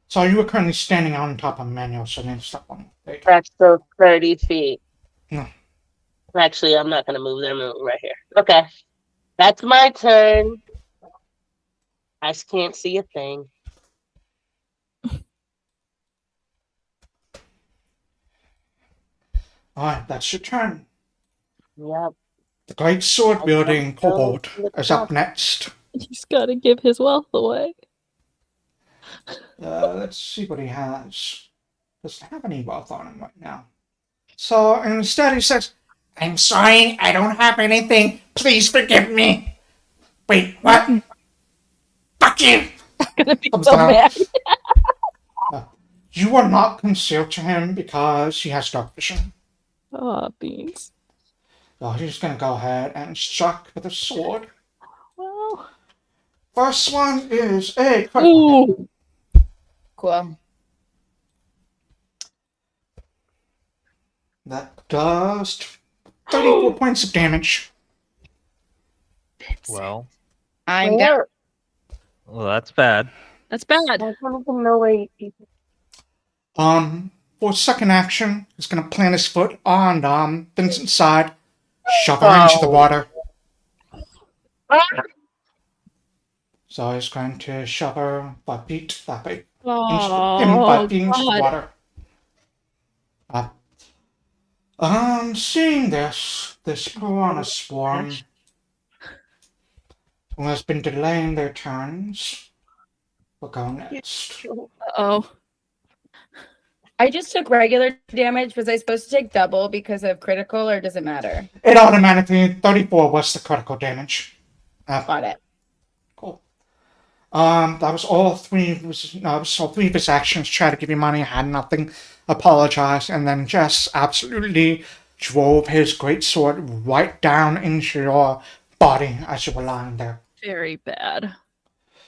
So you were currently standing on top of Emmanuel, so then step on. There you go. That's still 30 feet. No. Actually, I'm not gonna move them right here. Okay. That's my turn. I just can't see a thing. Alright, that's your turn. Yep. The great sword wielding kobold is up Up. next. He's gotta give his wealth away. Let's see what he has. Doesn't have any wealth on him right now. So instead he says, I'm sorry, I don't have anything. Please forgive me. Wait, what? Fuck you! Gonna be Comes so down. mad. You are not concealed to him because he has dark vision. Oh, beans. So he's gonna go ahead and strike with a sword. Well. First one is a critical hit. Ooh. Cool. That does 34 points of damage. Well, I'm down. Where? well, that's bad. That's bad. I don't even know where you. For second action, he's gonna plant his foot on Vincent's side, shove her into the Oh. water. Ah! So he's going to shove her 5 feet that way. Oh, Him 5 feet into the God. water. Seeing this piranha swarm who has been delaying their turns will go next. Uh-oh. I just took regular damage. Was I supposed to take double because of critical, or does it matter? It automatically 34 was the critical damage. Got it. Cool. That was all three. Was all three of his actions. Try to give you money, had nothing. Apologized, and then just absolutely drove his great sword right down into your body as you were lying there. Very bad.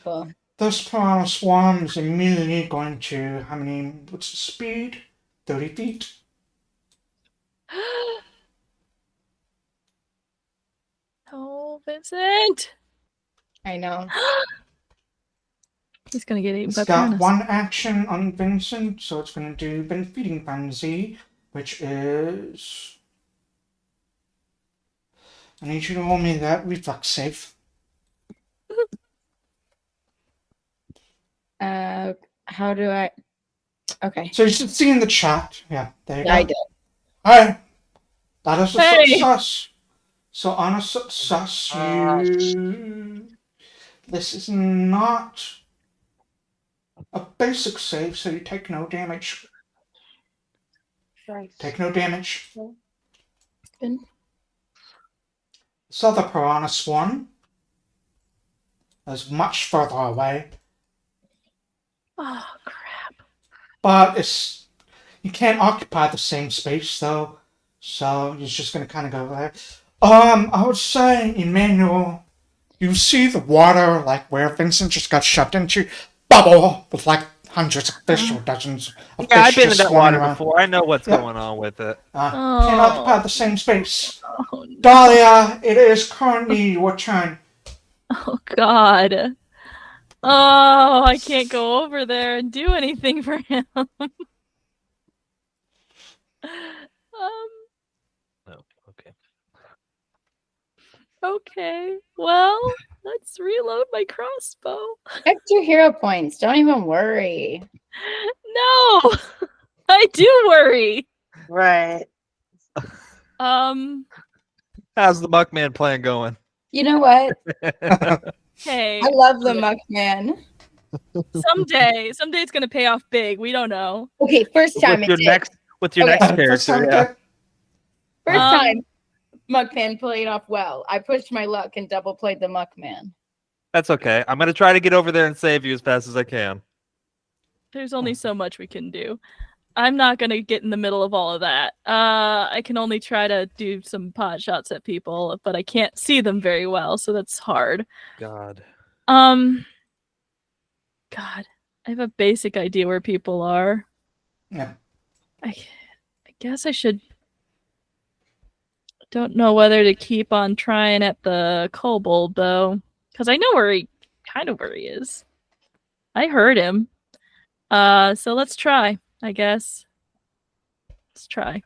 Cool. This piranha swarm is immediately going to how many? What's the speed? 30 feet. Oh, Vincent. I know. He's gonna get eaten It's by got piranhas. one action on Vincent, so it's going to do Feeding Frenzy, which is. I need you to roll me that reflex save. How do I? Okay. So you should see in the chat. Yeah, there you go. I did. Alright. That is a Hey! success. So on a success, you. This is not a basic save, so you take no damage. Take no damage. Good. This other piranha swarm is much further away. Oh crap! But you can't occupy the same space though, so you're just gonna kind of go there. I would say, Emmanuel, you see the water like where Vincent just got shoved into, bubble with like hundreds of fish or dozens of Yeah, fish I've been in just that swarming water around. before. I know what's Yep. going on with it. Can't occupy the same space. Oh, no. Dahlia, it is currently your turn. Oh God. Oh, I can't go over there and do anything for him. Oh, okay. Okay. Well, let's reload my crossbow. Extra hero points. Don't even worry. No, I do worry. Right. How's the Muckman plan going? You know what? Hey, I love the Muckman. someday it's gonna pay off big. We don't know. Okay, first time with it your did. with your Okay. next First time character, yeah. it First Um, time Muckman played off well. I pushed my luck and double played the Muckman. That's okay. I'm gonna try to get over there and save you as fast as I can. There's only so much we can do. I'm not gonna get in the middle of all of that. I can only try to do some pot shots at people, but I can't see them very well, so that's hard. God. God, I have a basic idea where people are. Yeah. I guess I should. Don't know whether to keep on trying at the kobold though, because I know where he is. I heard him. So let's try. I guess. Let's try.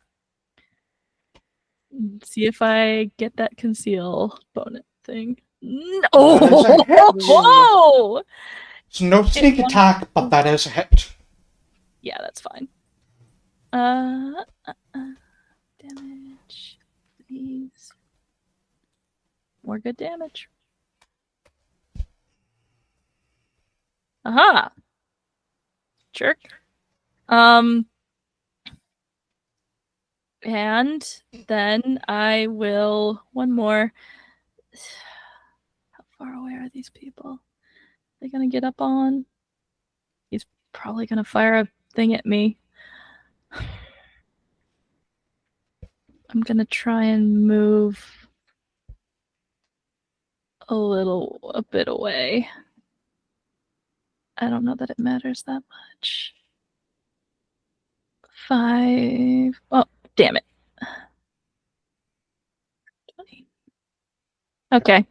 See if I get that conceal bonus thing. No! That is a hit. Whoa! It's no sneak attack, but that is a hit. Yeah, that's fine. Damage, please. More good damage. Aha! Jerk. And then I will one more. How far away are these people? They gonna get up on? He's probably gonna fire a thing at me. I'm gonna try and move a bit away. I don't know that it matters that much. 5. Oh, damn it. 20. Okay.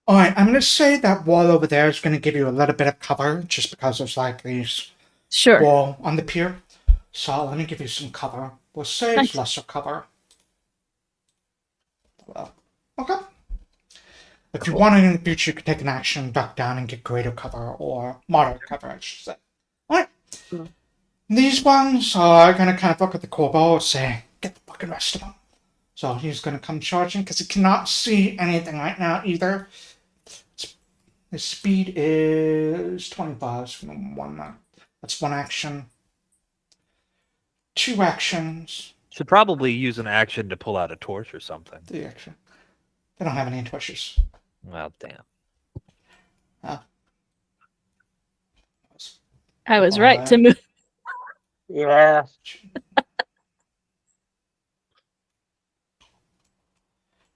Alright, I'm gonna say that wall over there is gonna give you a little bit of cover just because there's like these Sure. wall on the pier. So let me give you some cover. We'll say it's Nice. lesser cover. Well, okay. If you want it in the future, you could take an action, duck down, and get greater cover, or moderate cover, I should say. Alright. Mm. These ones are gonna kind of look at the kobold and say, get the fucking rest of them. So he's gonna come charging, because he cannot see anything right now either. His speed is 25 from one. That's one action. 2 actions. Should probably use an action to pull out a torch or something. 3 action. They don't have any torches. Well, damn. I was right to move. Yeah.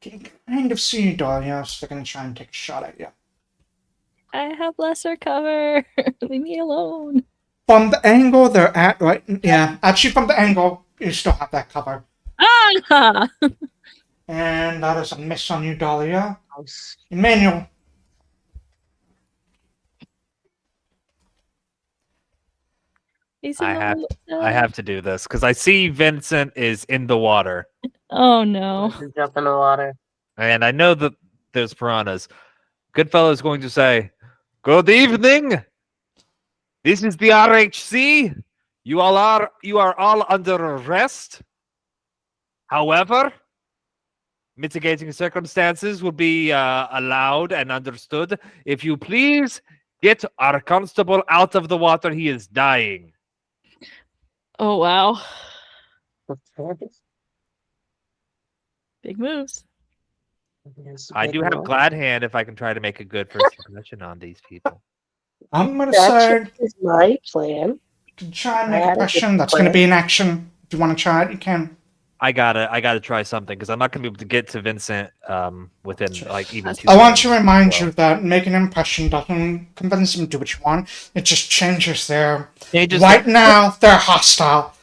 Can kind of see you, Dahlia, so they're gonna try and take a shot at you. I have lesser cover. Leave me alone. From the angle they're at, right? Yeah, actually, from the angle, you still have that cover. Ah! And that is a miss on you, Dahlia. Nice. Emmanuel. He's I in the have- window. I have to do this because I see Vincent is in the water, Oh no. Jump in the water. and I know that there's piranhas. Goodfellow is going to say, "Good evening. This is the RHC. You are all under arrest. However, mitigating circumstances will be allowed and understood. If you please get our constable out of the water, he is dying." Oh wow. Big moves. That's a I big do have one. glad hand if I can try to make a good first impression on these people. I'm gonna That say is my plan. you can try and I make a had a question. different That's gonna plan. be in action. If you want to try it, you can. I gotta try something because I'm not gonna be able to get to Vincent within like even 2 I want to turns. remind Well, you that making an impression doesn't convince them to do what you want. It just changes their. they just Right now, they're hostile.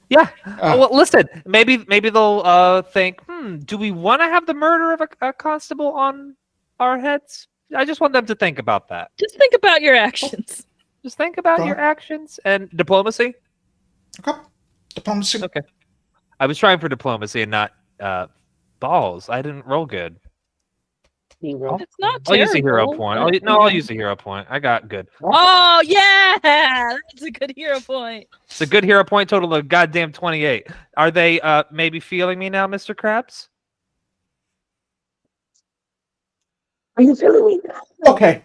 yeah. Uh, Well, listen, maybe they'll think, do we want to have the murder of a constable on our heads? I just want them to think about that. Just think about your actions. Just think about Go your ahead. actions and diplomacy. Okay. Diplomacy. Okay. I was trying for diplomacy and not balls. I didn't roll good. Hero. It's not I'll use a hero terrible. point. but- I'll use a hero point. I got good. Oh yeah, that's a good hero point. It's a good hero point total of goddamn 28. Are they maybe feeling me now, Mr. Krabs? Are you feeling me now? Okay.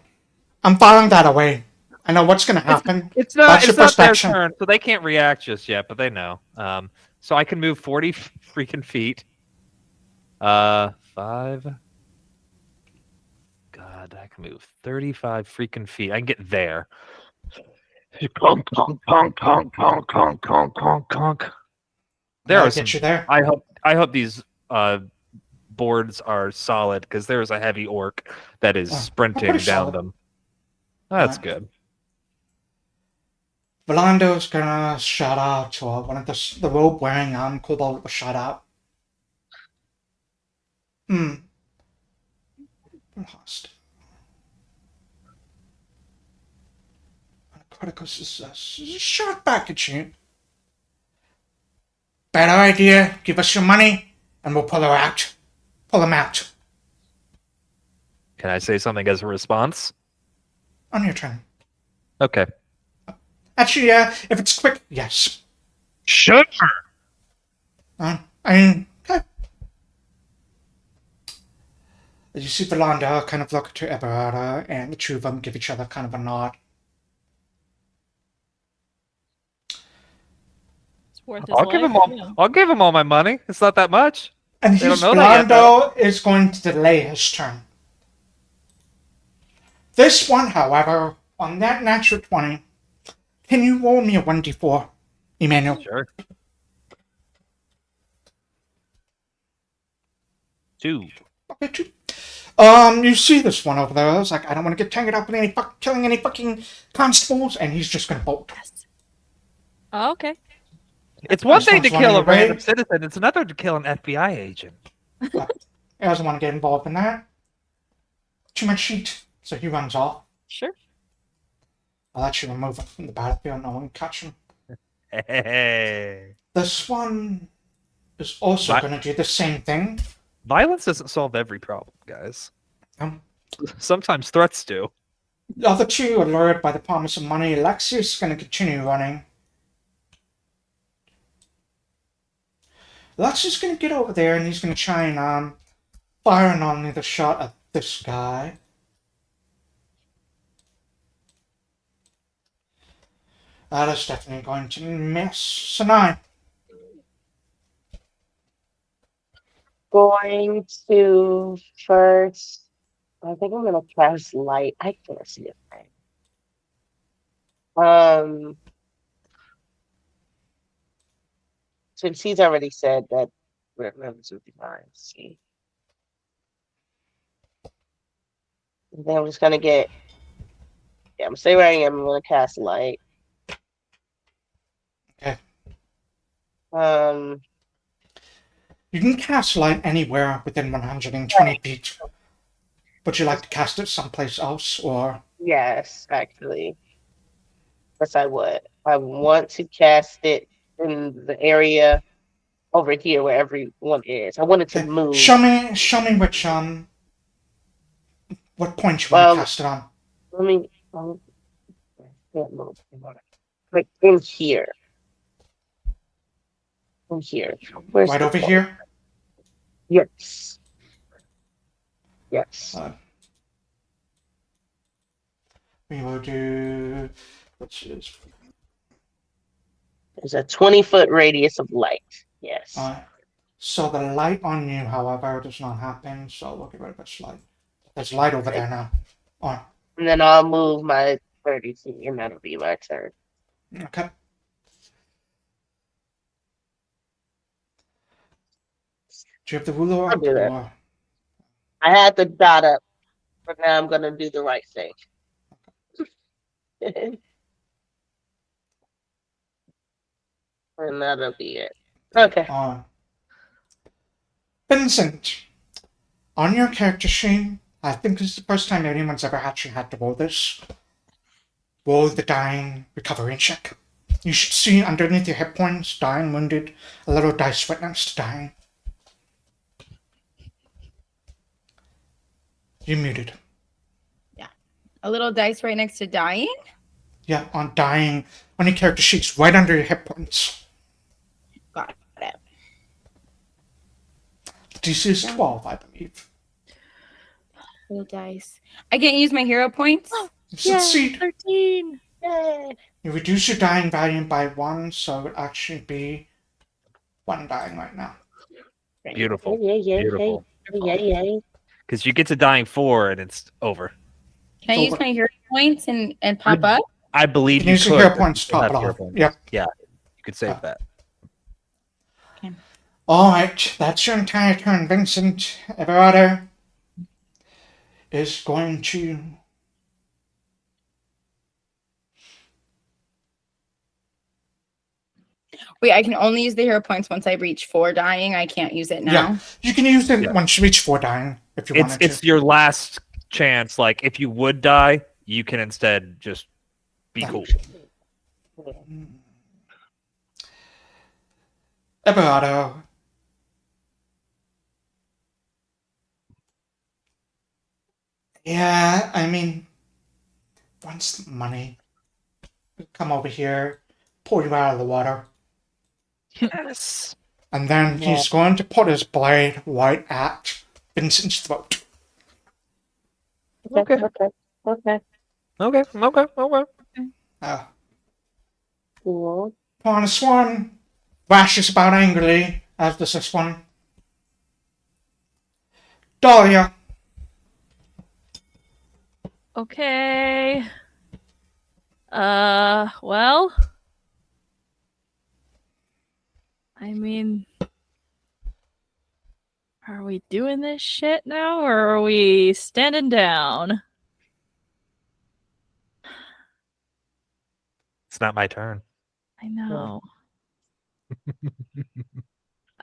I'm filing that away. I know what's gonna happen. It's not That's your it's not first their action. turn, so they can't react just yet, but they know. So I can move 40 freaking feet. 5. God, I can move 35 freaking feet. I can get there. Conk, conk, conk, conk, conk, conk, conk, conk, conk. There That'll are some. get you there. I hope these boards are solid because there's a heavy orc that is Oh, sprinting pretty down solid. them. That's Alright. good. Volando's gonna shout out to one of the robe wearing kobold will shout out. Lost. Criticus is shot back at you. Better idea. Give us your money, and we'll pull her out. Pull him out. Can I say something as a response? On your turn. Okay. Actually, if it's quick, yes. Sure. I mean, okay. You see Volanda kind of look to Eberharda, and the two of them give each other kind of a nod. It's worth his I'll life. give him all. yeah. I'll give him all my money. It's not that much. And They don't he's know that yet, Volando is going to delay his turn. This one, however, on that natural 20, can you roll me a 1d4, Emmanuel? Sure. 2. Okay, two. You see this one over there. It's like, I don't want to get tangled up in killing any fucking constables, and he's just gonna bolt. Oh, okay. It's one This thing to one's kill a running away. random citizen. It's another to kill an FBI agent. He doesn't want to get involved in that. Too much heat, so he runs off. Sure. I'll actually remove him from the battlefield. No one can catch him. Hey. This one is also What? going to do the same thing. Violence doesn't solve every problem, guys. Um, Sometimes threats do. The other two are lured by the promise of money. Alexias is going to continue running. Alexias is going to get over there and he's going to try and fire an only shot at this guy. That is definitely going to miss. Sanai. Going to first. I think I'm gonna cast light. I can't see a thing. Since he's already said that members would be fine. See. And then I'm just gonna get. Yeah, I'm gonna stay where I am. I'm gonna cast light. Okay. You You can cast light anywhere within 120 feet. Would you like to cast it someplace else, or? Yes, actually. Yes, I would. I want to cast it in the area over here where everyone is. I wanted to Okay. move. Show me which what point you want to cast it on. Let me. Can't move. Like in here. In here. Where's Right the over point? here. Yes. Yes. We will do, which is There's a 20-foot radius of light. Yes. So the light on you, however, does not happen. So we'll get rid of this light. There's light over there now. On. And then I'll move my 30 feet, and that'll be my turn. Okay. Do you have the ruler I'll up? do that. Or... I had the dot up, but now I'm gonna do the right thing. And that'll be it. Okay. On. Vincent, on your character sheet, I think this is the first time anyone's ever actually had to roll this. Roll the dying recovery check. You should see underneath your hit points, dying, wounded, a little dice right next to dying. You're muted. A little dice right next to dying. Yeah, on dying, on your character sheets, right under your hit points. Got it. DC is 12, I believe. Little dice. I can't use my hero points. You succeed. 13. Yay. You reduce your dying value by 1, so it would actually be 1 dying right now. Beautiful. Yay. Beautiful. Yay. Because you get to dying 4 and it's over. Can I use Over. my hero points and pop up? I You believe can you use could. your hero but points you to still top have it hero off. points. Yep. Yeah, you could save that. Alright, that's your entire turn, Vincent. Everardo is going to... Wait, I can only use the hero points once I reach 4 dying. I can't use it now. Yeah, you can use it Yeah. once you reach 4 dying, if you wanted It's to. your last chance. Like, if you would die, you can instead just be Yeah. cool. Everardo. Yeah, I mean, wants money. Come over here, pull you out of the water, Yes. and then Yeah. he's going to put his blade right at Vincent's throat. Okay. Okay. Cool. This one lashes about angrily, as does this one. Dahlia. Okay. Well. I mean, are we doing this shit now, or are we standing down? It's not my turn. I know.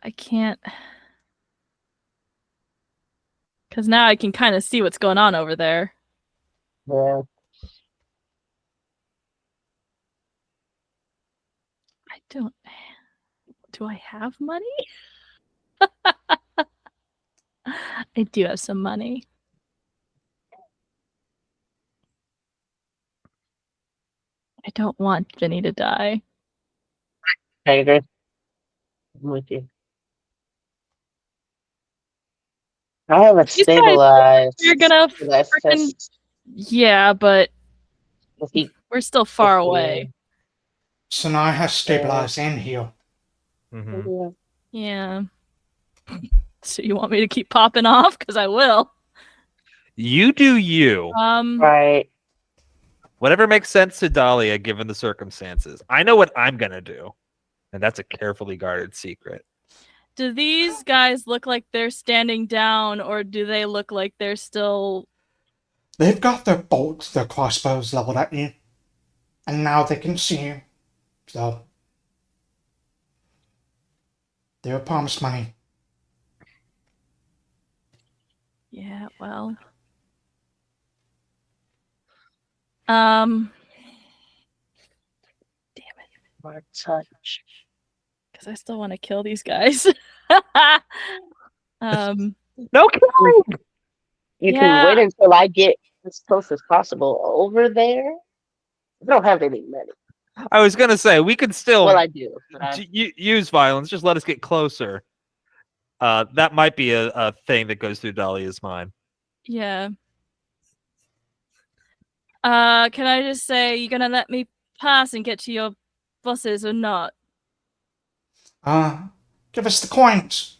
I can't. Because now I can kind of see what's going on over there. Yeah. I don't. Do I have money? I do have some money. I don't want Vinny to die. Hater. I'm with you. I have a These guys, stabilized. You're gonna That's frickin' just yeah, but if he we're still far if he- away. Sanai has stabilized and heal. Mm-hmm. Yeah. So you want me to keep popping off? Because I will. You do you. Right. Whatever makes sense to Dahlia given the circumstances. I know what I'm gonna do, and that's a carefully guarded secret. Do these guys look like they're standing down, or do they look like they're still? They've got their bolts, their crossbows leveled at you, and now they can see you. So they were promised money. Yeah. Well. Damn it. My touch. Because I still want to kill these guys. No killing. You Yeah. can wait until I get as close as possible over there. I don't have any money. I was gonna say we could still Well, I do. But I, use violence. Just let us get closer. That might be a thing that goes through Dahlia's mind. Yeah. Can I just say you're gonna let me pass and get to your bosses or not? Give us the coins.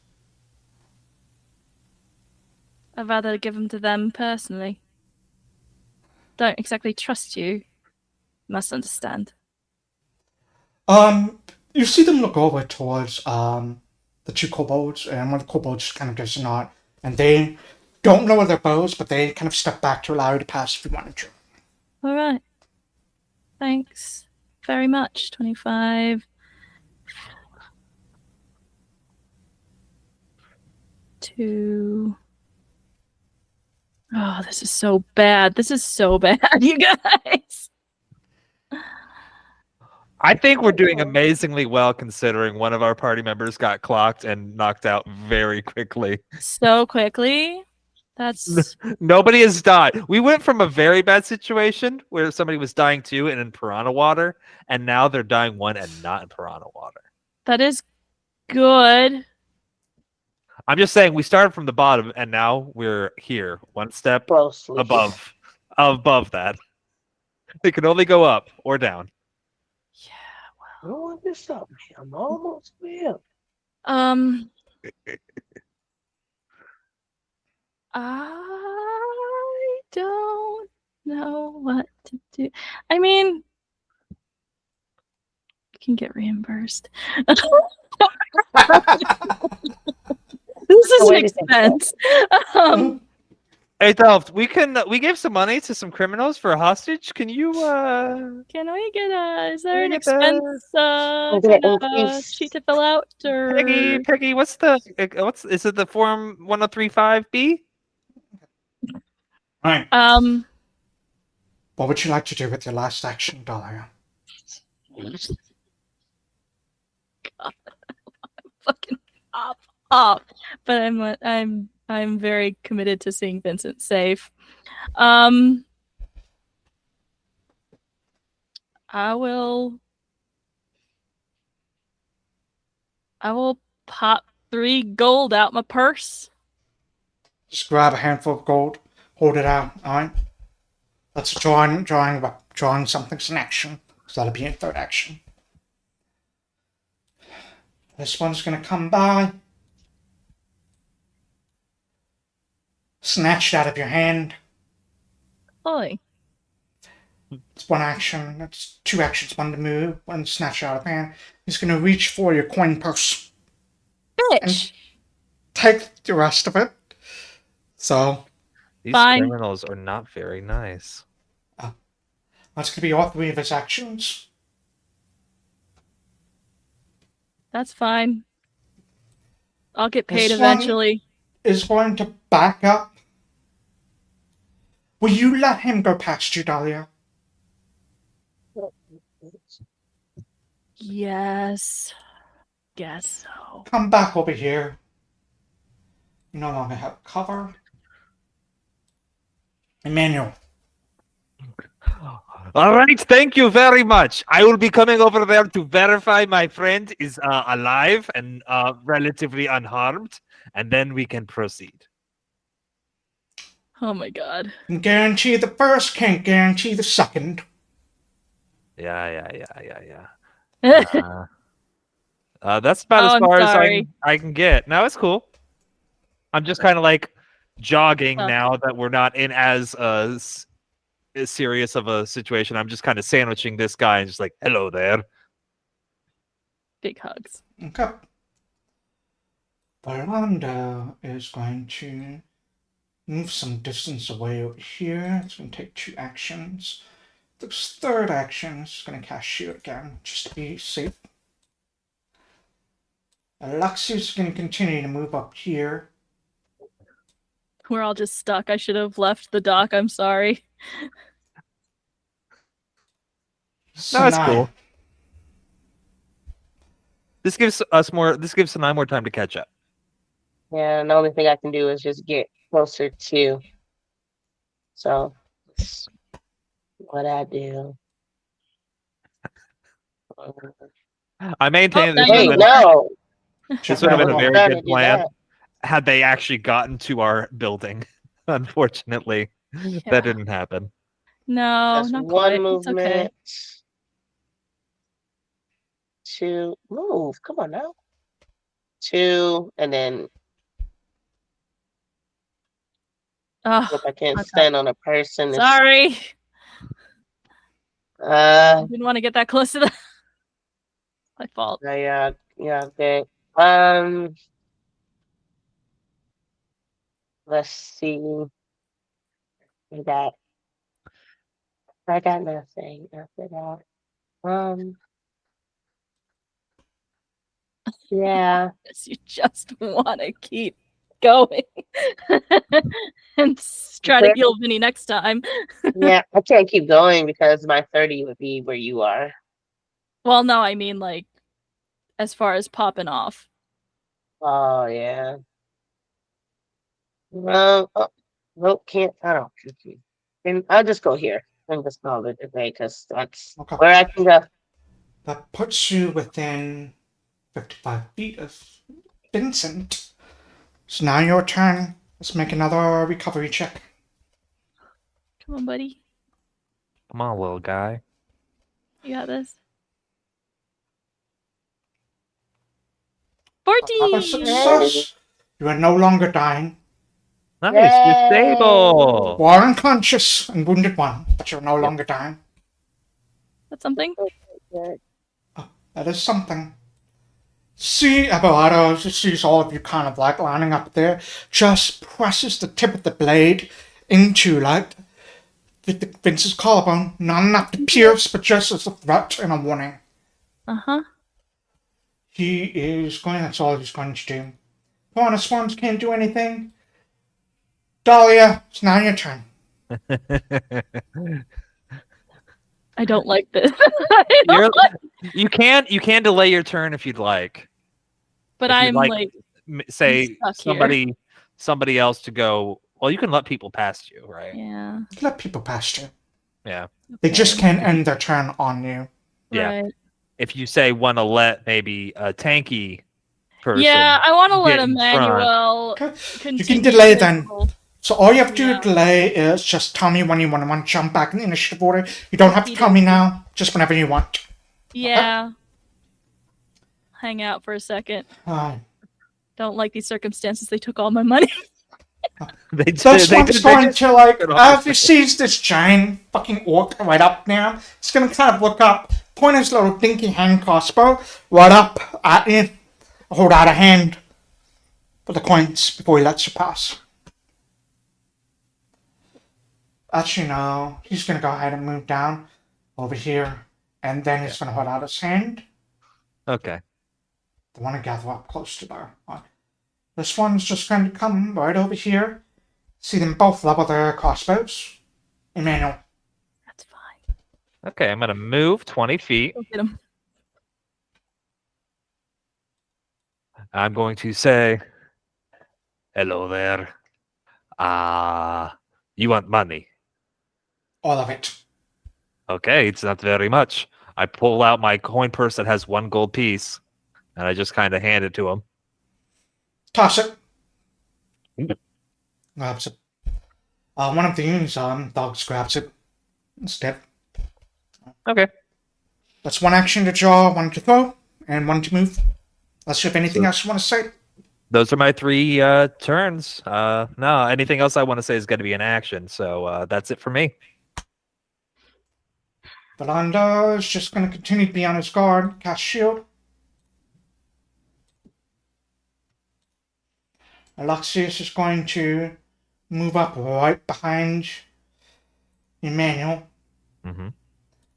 I'd rather give them to them personally. Don't exactly trust you. Must understand. You see them look over towards the two kobolds, and one of the kobolds kind of gives a nod, and they don't lower their bows, but they kind of step back to allow you to pass if you wanted to. All right. Thanks very much. 25. Two. Oh, this is so bad. This is so bad, you guys. I think we're doing amazingly well considering one of our party members got clocked and knocked out very quickly. So quickly. That's Nobody has died. We went from a very bad situation where somebody was dying too and in piranha water, and now they're dying one and not in piranha water. that is good. I'm just saying we started from the bottom and now we're here, one step Closely. above that. It can only go up or down. I don't want this up, man. I'm almost there. I don't know what to do. I mean, you can get reimbursed. This is Oh, an wait a second. expense. Hey Delft, we gave some money to some criminals for a hostage. Can you Can we get is there we an get the- expense I'm gonna kind of increase. sheet to fill out or Peggy, what's is it the form 1035B? Right. What would you like to do with your last action, Dahlia? fucking off. But I'm very committed to seeing Vincent safe. I will pop 3 gold out my purse. Just grab a handful of gold, hold it out, alright? That's drawing something's an action, so that'll be a third action. This one's gonna come by, snatch it out of your hand. Oi. It's one action, that's two actions, one to move, one to snatch it out of hand. He's gonna reach for your coin purse and Bitch. take the rest of it. So, These Fine. criminals are not very nice. that's gonna be all three of his actions. That's fine. I'll get paid This one- eventually. Is going to back up. Will you let him go past you, Dahlia? Yes. Guess so. Come back over here. You no longer have cover. Emmanuel. All right, thank you very much. I will be coming over there to verify my friend is alive and relatively unharmed, and then we can proceed. Oh my god. Can guarantee the first, can't guarantee the second. Yeah. That's about Oh, as I'm far as sorry. I can get. Now it's cool. I'm just kind of like jogging Fuck. now that we're not in as serious of a situation. I'm just kind of sandwiching this guy and just like, hello there. Big hugs. Okay. Veranda is going to move some distance away over here. It's going to take two actions. This third action is going to cast Shield again, just to be safe. Alexias is going to continue to move up here. We're all just stuck. I should have left the dock. I'm sorry. No, it's Sanai. cool. This gives Sanai more time to catch up. Yeah, and the only thing I can do is just get closer to. So, that's what I do. I maintain this now would you- have been no. this would have been a I very wasn't trying to good do plan that. had they actually gotten to our building. Unfortunately, Yeah. that didn't happen. No, That's not one quite. movement. It's okay. Two. Move. Come on now. Two, and then Oh, If I can't okay. stand on a person, it's, Sorry. I uh, didn't want to get that close to the. My fault. yeah, okay. Let's see. That I got nothing after that. Yeah, Yes, you just want to keep going and try to Okay. heal Vinny next time. yeah. I can't keep going because my 30 would be where you are. Well, no, I mean like as far as popping off. Oh yeah. Oh, nope, can't. I don't. And I'll just go here and just call it a day because that's Okay. where I can go. That puts you within 55 feet of Vincent. So now your turn. Let's make another recovery check. Come on, buddy. Come on, little guy. You got this. Another 14. success. You are no longer dying. Nice, you're Yay! stable. You are unconscious and wounded one, but you're no longer dying. That's something. Good. That is something. See, Abelardo sees all of you kind of like lining up there, just presses the tip of the blade into like Vince's collarbone, not enough to pierce, but just as a threat and a warning. Uh-huh. He is going, that's all he's going to do. Piranha Swarms can't do anything. Dahlia, it's now your turn. I don't like this. You can delay your turn if you'd like. But If you'd I'm like, say stuck here. somebody else to go. Well, you can let people past you, right? Yeah. Let people past you. Yeah. They just Okay. can't end their turn on you. Yeah. Right. If you say want to let maybe a tanky person, Yeah, I want to let get in front. Emmanuel Okay. continue. You can delay to then. roll. So all you have to do Yeah. to delay is just tell me when you want to jump back in the initiative order. You don't have to tell Okey-dokey. me now, just whenever you want. Yeah. Hang out for a second. Uh, Don't like these circumstances. They took all my money. They this they one's did- going just- to like, it off as the he sees this giant fucking orc right up now, it's going to kind of look up, point his little dinky hand crossbow right up at you, hold out a hand for the coins before he lets you pass. Actually, no, he's going to go ahead and move down over here, and then he's going to hold out his hand. Okay. They want to gather up close to there. This one's just going to come right over here. See them both level their crossbows. Emmanuel. That's fine. Okay, I'm gonna move 20 feet. Go get him. I'm going to say, "Hello there. You want money? All of it. Okay, it's not very much." I pull out my coin purse that has 1 gold piece, and I just kind of hand it to him. Toss it. Mm. Grabs it. One of these dogs grabs it instead. Okay. That's one action to draw, one to throw, and one to move. Unless you have anything else you want to say. Those are my 3 turns. No, anything else I want to say is going to be an action. So that's it for me. Valanda is just going to continue to be on his guard, cast shield. Alexias is going to move up right behind Emmanuel. Mm-hmm.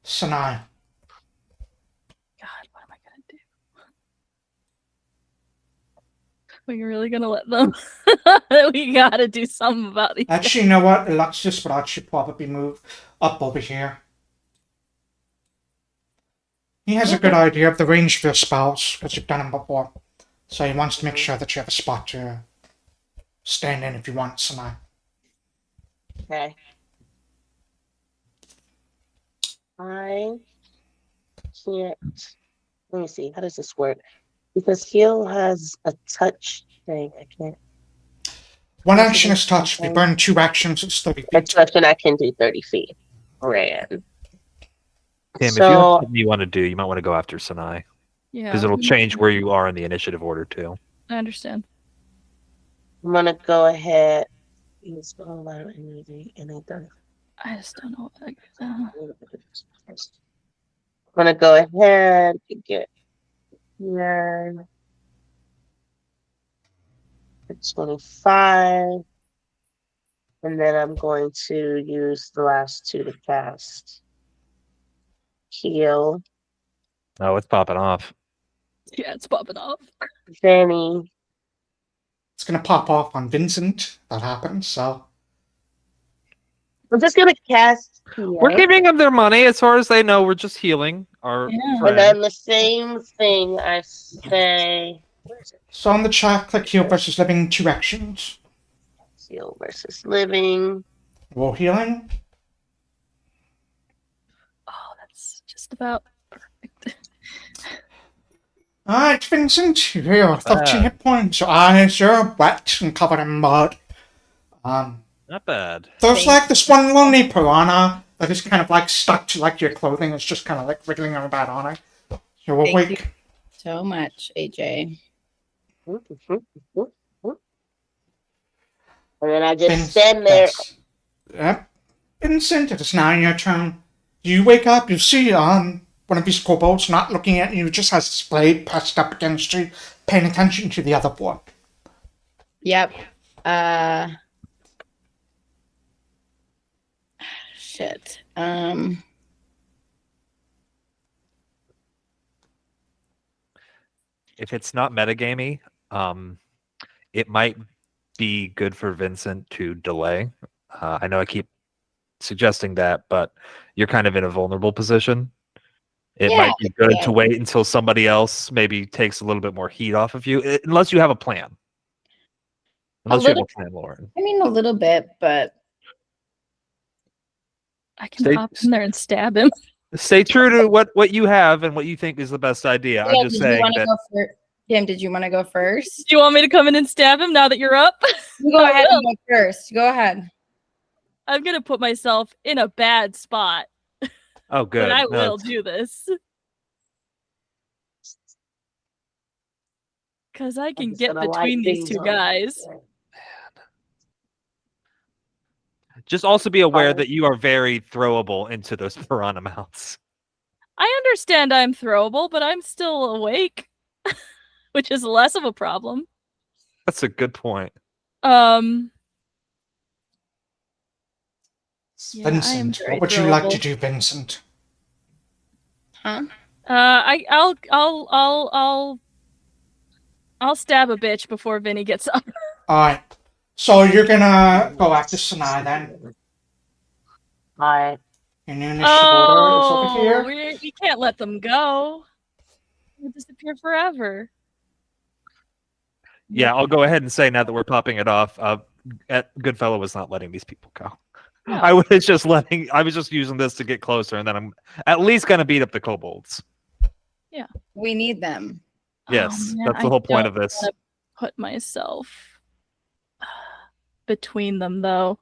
Sanai. God, what am I gonna do? We're really gonna let them? We gotta do something about these. Actually, you know what? Alexias would actually probably move up over here. He has a good idea of the range of your spells, because you've done them before. So he wants to make sure that you have a spot to stand in if you want, Sanai. Okay. I can't. Let me see. How does this work? Because heal has a touch thing. I can't. One action is touch. If you burn 2 actions, it's 30 A feet. touch and I can do 30 feet. Ran. Tim, if you have So something you want to do, you might want to go after Sanai. Yeah, Because it'll change where you are in the initiative order, too. I understand. I'm gonna go ahead Use all our energy and it does. I just don't know. I'm gonna go ahead and get here. 25. And then I'm going to use the last 2 to cast. Heal. Oh, it's popping off. Yeah, it's popping off. Fanny. It's gonna pop off on Vincent. That happens. So I'm just gonna cast heal. We're giving them their money as far as they know. We're just healing our Yeah. friend. And then the same thing I say. Where is it? so on the chat, click heal versus living 2 actions. Heal versus living. Roll healing. Oh, that's just about perfect. Alright, Vincent, you're 13 Ah. hit points. Your eyes are wet and covered in mud. Not bad. There's Thank like this one lonely piranha that is kind of like stuck to like your clothing. It's just kind of like wriggling about on it. You're Thank awake. so much, AJ. And then I just stand there. Yep. Vincent, it is now your turn. You wake up, you see one of these kobolds not looking at you, just has his blade pressed up against you, paying attention to the other boy. Yep. Shit. If it's not metagamey, it might be good for Vincent to delay. I know I keep suggesting that, but you're kind of in a vulnerable position. It Yeah, might be good yeah. to wait until somebody else maybe takes a little bit more heat off of you, unless you have a plan. Unless you have a plan, Lauren. I mean, a little bit, but I can hop in there and stab him. Stay true to what you have and what you think is the best idea. I'm just saying that. Tim, did you want to go first? Do you want me to come in and stab him now that you're up? You go ahead and go first. Go ahead. I'm gonna put myself in a bad spot, Oh, good. but I No, will it's- do this. Because I can just get gonna light between these things two on. guys. Just also be aware that you are very throwable into those piranha mouths. I understand I'm throwable, but I'm still awake, which is less of a problem. That's a good point. Yeah, I am Vincent, very what would you like to throwable. do, Vincent? Huh? I'll stab a bitch before Vinny gets up. Alright. So you're gonna go after Sanai then? Alright. Your new initiative order is over here. We can't let them go. They'll disappear forever. Yeah, I'll go ahead and say now that we're popping it off. Goodfellow was not letting these people go. No. I was just using this to get closer, and then I'm at least gonna beat up the kobolds. We need them. Yes, man, that's the I whole point don't of this. wanna Put myself between them, though.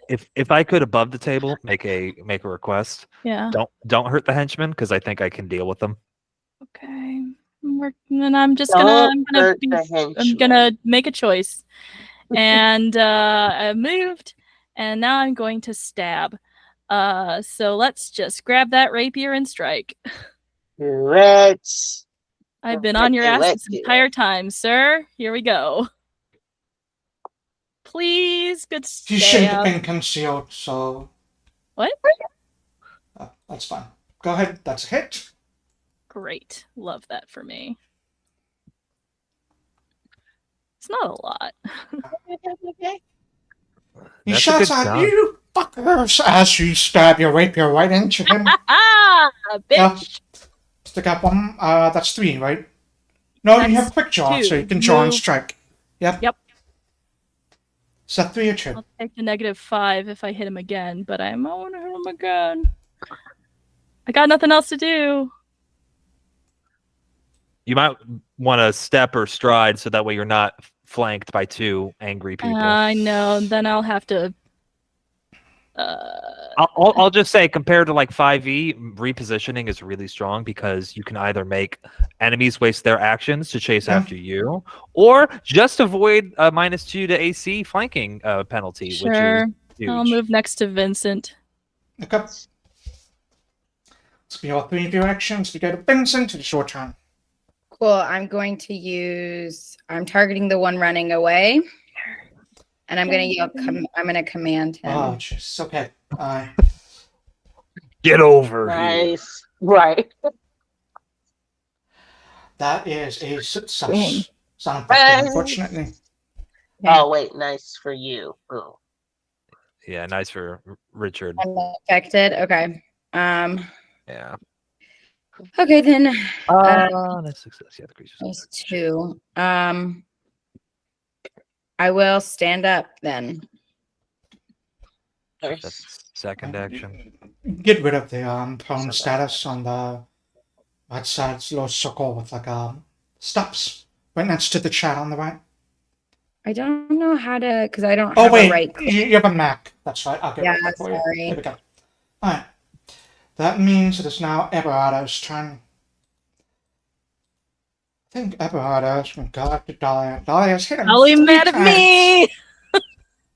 If I could above the table make a request, Yeah. don't hurt the henchmen because I think I can deal with them. Okay. And I'm just Don't gonna hurt the I'm henchmen. gonna make a choice. And I moved, and now I'm going to stab. So let's just grab that rapier and strike. Do it. I've been on your ass this entire time, sir. Here we go. Please, good You shouldn't have stab. been concealed, so What? that's fine. Go ahead, that's a hit. Great. Love that for me. It's not a lot. He That's a shouts good at shot. you fuckers as you stab your rapier right into him. Ah, bitch! Stick up one. That's 3, right? No, you have That's quick draw, 2. so you can draw and Move. strike. Yep. Yep. Is that 3 or 2? I'll take the -5 if I hit him again, but I might want to hit him again. I got nothing else to do. You might want to step or stride so that way you're not flanked by 2 angry people. I know. Then I'll have to I'll just say, compared to like 5e, repositioning is really strong because you can either make enemies waste their actions to chase Yeah. after you, or just avoid a -2 to AC flanking penalty, which Sure. is huge. I'll move next to Vincent. Okay. Let's be all three of your actions. We go to Vincent. It's your turn. Cool. I'm going to use. I'm targeting the one running away, and I'm going to yell. I'm going to command him. Oh, jeez. Okay. Get over here. Nice. Right. That is a success. Boom. Sound effective, unfortunately. Oh, wait. Nice for you. Ooh. Yeah, nice for Richard. I'm affected. Okay. Yeah. Okay then. That's success. Yeah, the creature's There's 2. I will stand up then. That's second action. Get rid of the prone status on the right side. It's a little circle with like stops right next to the chat on the right. I don't know how to, because I don't Oh have wait, a right click. you have a Mac. That's right. I'll get rid of that for you. Sorry. There we go. All right. That means it is now Everardo's turn. I think Everardo's going to go after Dahlia. Dahlia's hit him. I'll be 3 mad at times. me.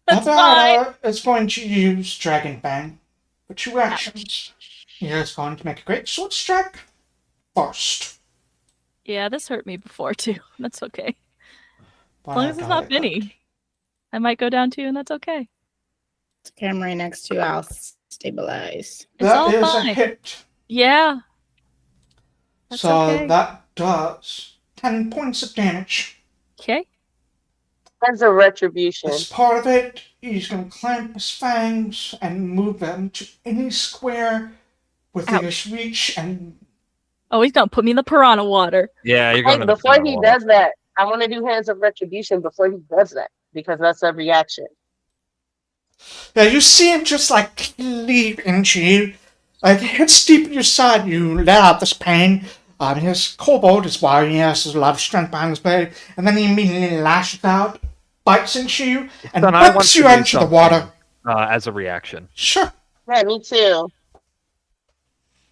That's fine. Everardo is going to use Dragon Bang for 2 actions. He is going to make a great sword strike first. Yeah, this hurt me before too. That's okay. As Why long as it's not Dahlia Vinny. I might go down too, and that's okay. Okay, I'm right next to. I'll stabilize. It's all That is fine. a hit. Yeah. That's So okay. that does 10 points of damage. Okay. That's a retribution. As part of it, he's going to clamp his fangs and move them to any square within his reach. And Oh, he's gonna put me in the piranha water. Yeah, you're going Hey, to the before final he one. does that, I want to do hands of retribution before he does that because that's a reaction. yeah, you see him just like cleave into you. Like it hits deep in your side. You let out this pain. His kobold is wiry. He has a lot of strength behind his blade. And then he immediately lashes out, bites into you, and Sanai wants whips to you do into the something, water. as a reaction. Sure. Yeah, me too.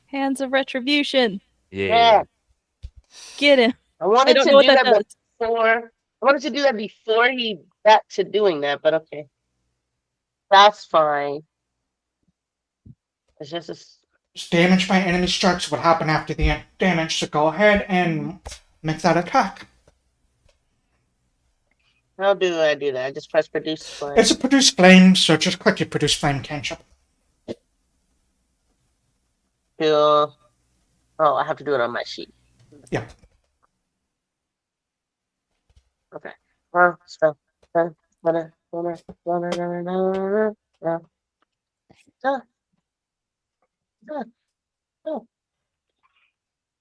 Hands of retribution. Yeah. Get him. I I wanted don't to know what do that that does. before. I wanted to do that before he got to doing that, but okay, that's fine. It's just Damage by enemy strikes would happen after the damage, so go ahead and make that attack. how do I do that? I just press produce flame. It's a produce flame, so just click your produce flame cantrip. Oh, I have to do it on my sheet. Yep. Okay. Well, so.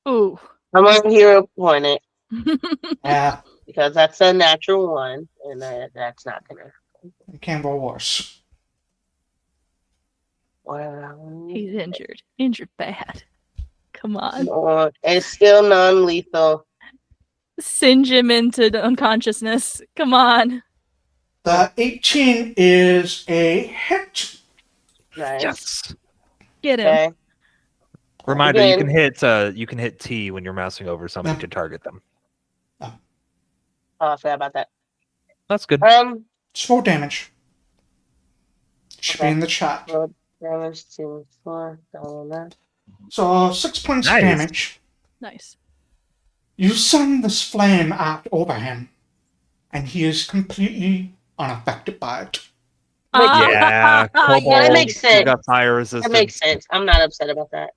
Ooh. I'm on hero pointed Yeah, because that's a natural 1, and that's not gonna. it can roll worse. Well, He's injured. Injured bad. Come on. and it's still non-lethal. Singe him into unconsciousness. Come on. The 18 is a hit. Nice. Yes. Get him. Okay. Reminder: Again. you can hit T when you're mousing over somebody Yeah. to target them. Oh, I forgot about that. That's good. It's 4 damage. Should be Okay. in the chat. Roll damage to 4. So 6 points of Nice. damage. Nice. You send this flame out over him, and he is completely unaffected by it. Yeah, kobold. Yeah, that makes You sense. got fire That resistance. makes sense. I'm not upset about that.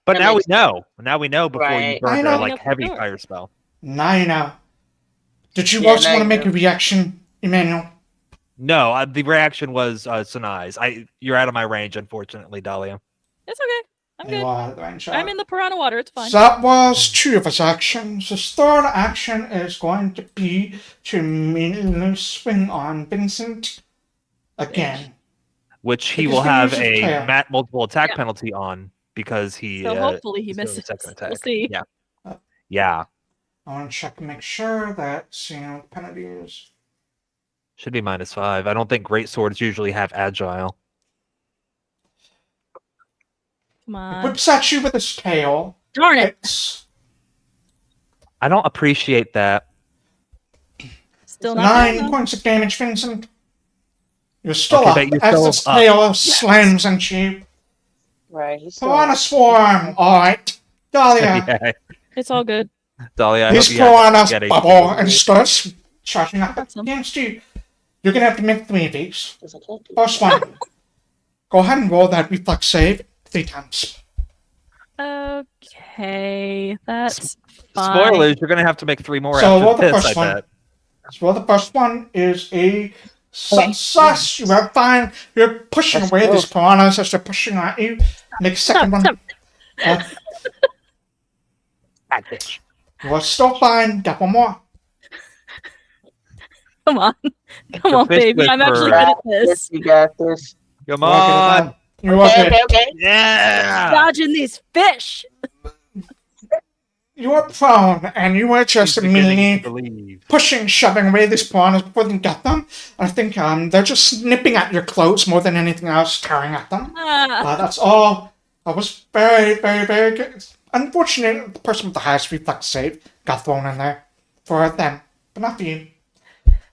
But that now we makes know. Now we know before you Right. burn I their know. like heavy Sure. fire spell. Now you know. Did you Yeah, also now want to you make know. a reaction, Emmanuel? No, the reaction was Sanai's. You're out of my range, unfortunately, Dahlia. It's okay. I'm You good. are out of the range. I'm in the piranha water. It's fine. So that was 2 of his actions. His third action is going to be to immediately swing on Vincent again. Which he Because will he have uses a prayer. multiple attack Yeah. penalty on because he. So hopefully he is doing the misses. second attack. We'll see. Yeah. Uh, Yeah. I want to check and make sure that penalty is. Should be -5. I don't think great swords usually have agile. Come He on. whips at you with his tail. Darn it. It's I don't appreciate that. Still not down, 9 though. points of damage, Vincent. You're still Okay, up but you're as still its up. tail slams into you. Right. He's still Piranha up. Swarm. Alright. Dahlia. Yeah, It's all good. Dahlia, I These hope you have piranhas get a bubble and starts charging up Got some. against you. You're gonna have to make 3 of these. 'Cause I can't do First one. Go ahead and roll that reflex save 3 times. Okay, that's fine. Spoilers, you're gonna have to make 3 more So roll after the this, first I one. bet. So well, the first one is a success. You are fine. You're pushing Let's away go. these piranhas as they're pushing at you. Make second one. Stop. Uh, Bad bitch. you are still fine. Got one more. Come on. Come The on, fish baby. I'm actually whisperer. good at this. You got this. Come Work it on. out. You work Okay, it. okay, okay. Yeah. Dodging these fish. You are prone, and you were just She's beginning to immediately believe. pushing, shoving away these piranhas before they get them. I think they're just nipping at your clothes more than anything else, tearing at them. Ah, That's all. That was very, very, very good. Unfortunately, the person with the highest reflex save got thrown in there for them, but not for you.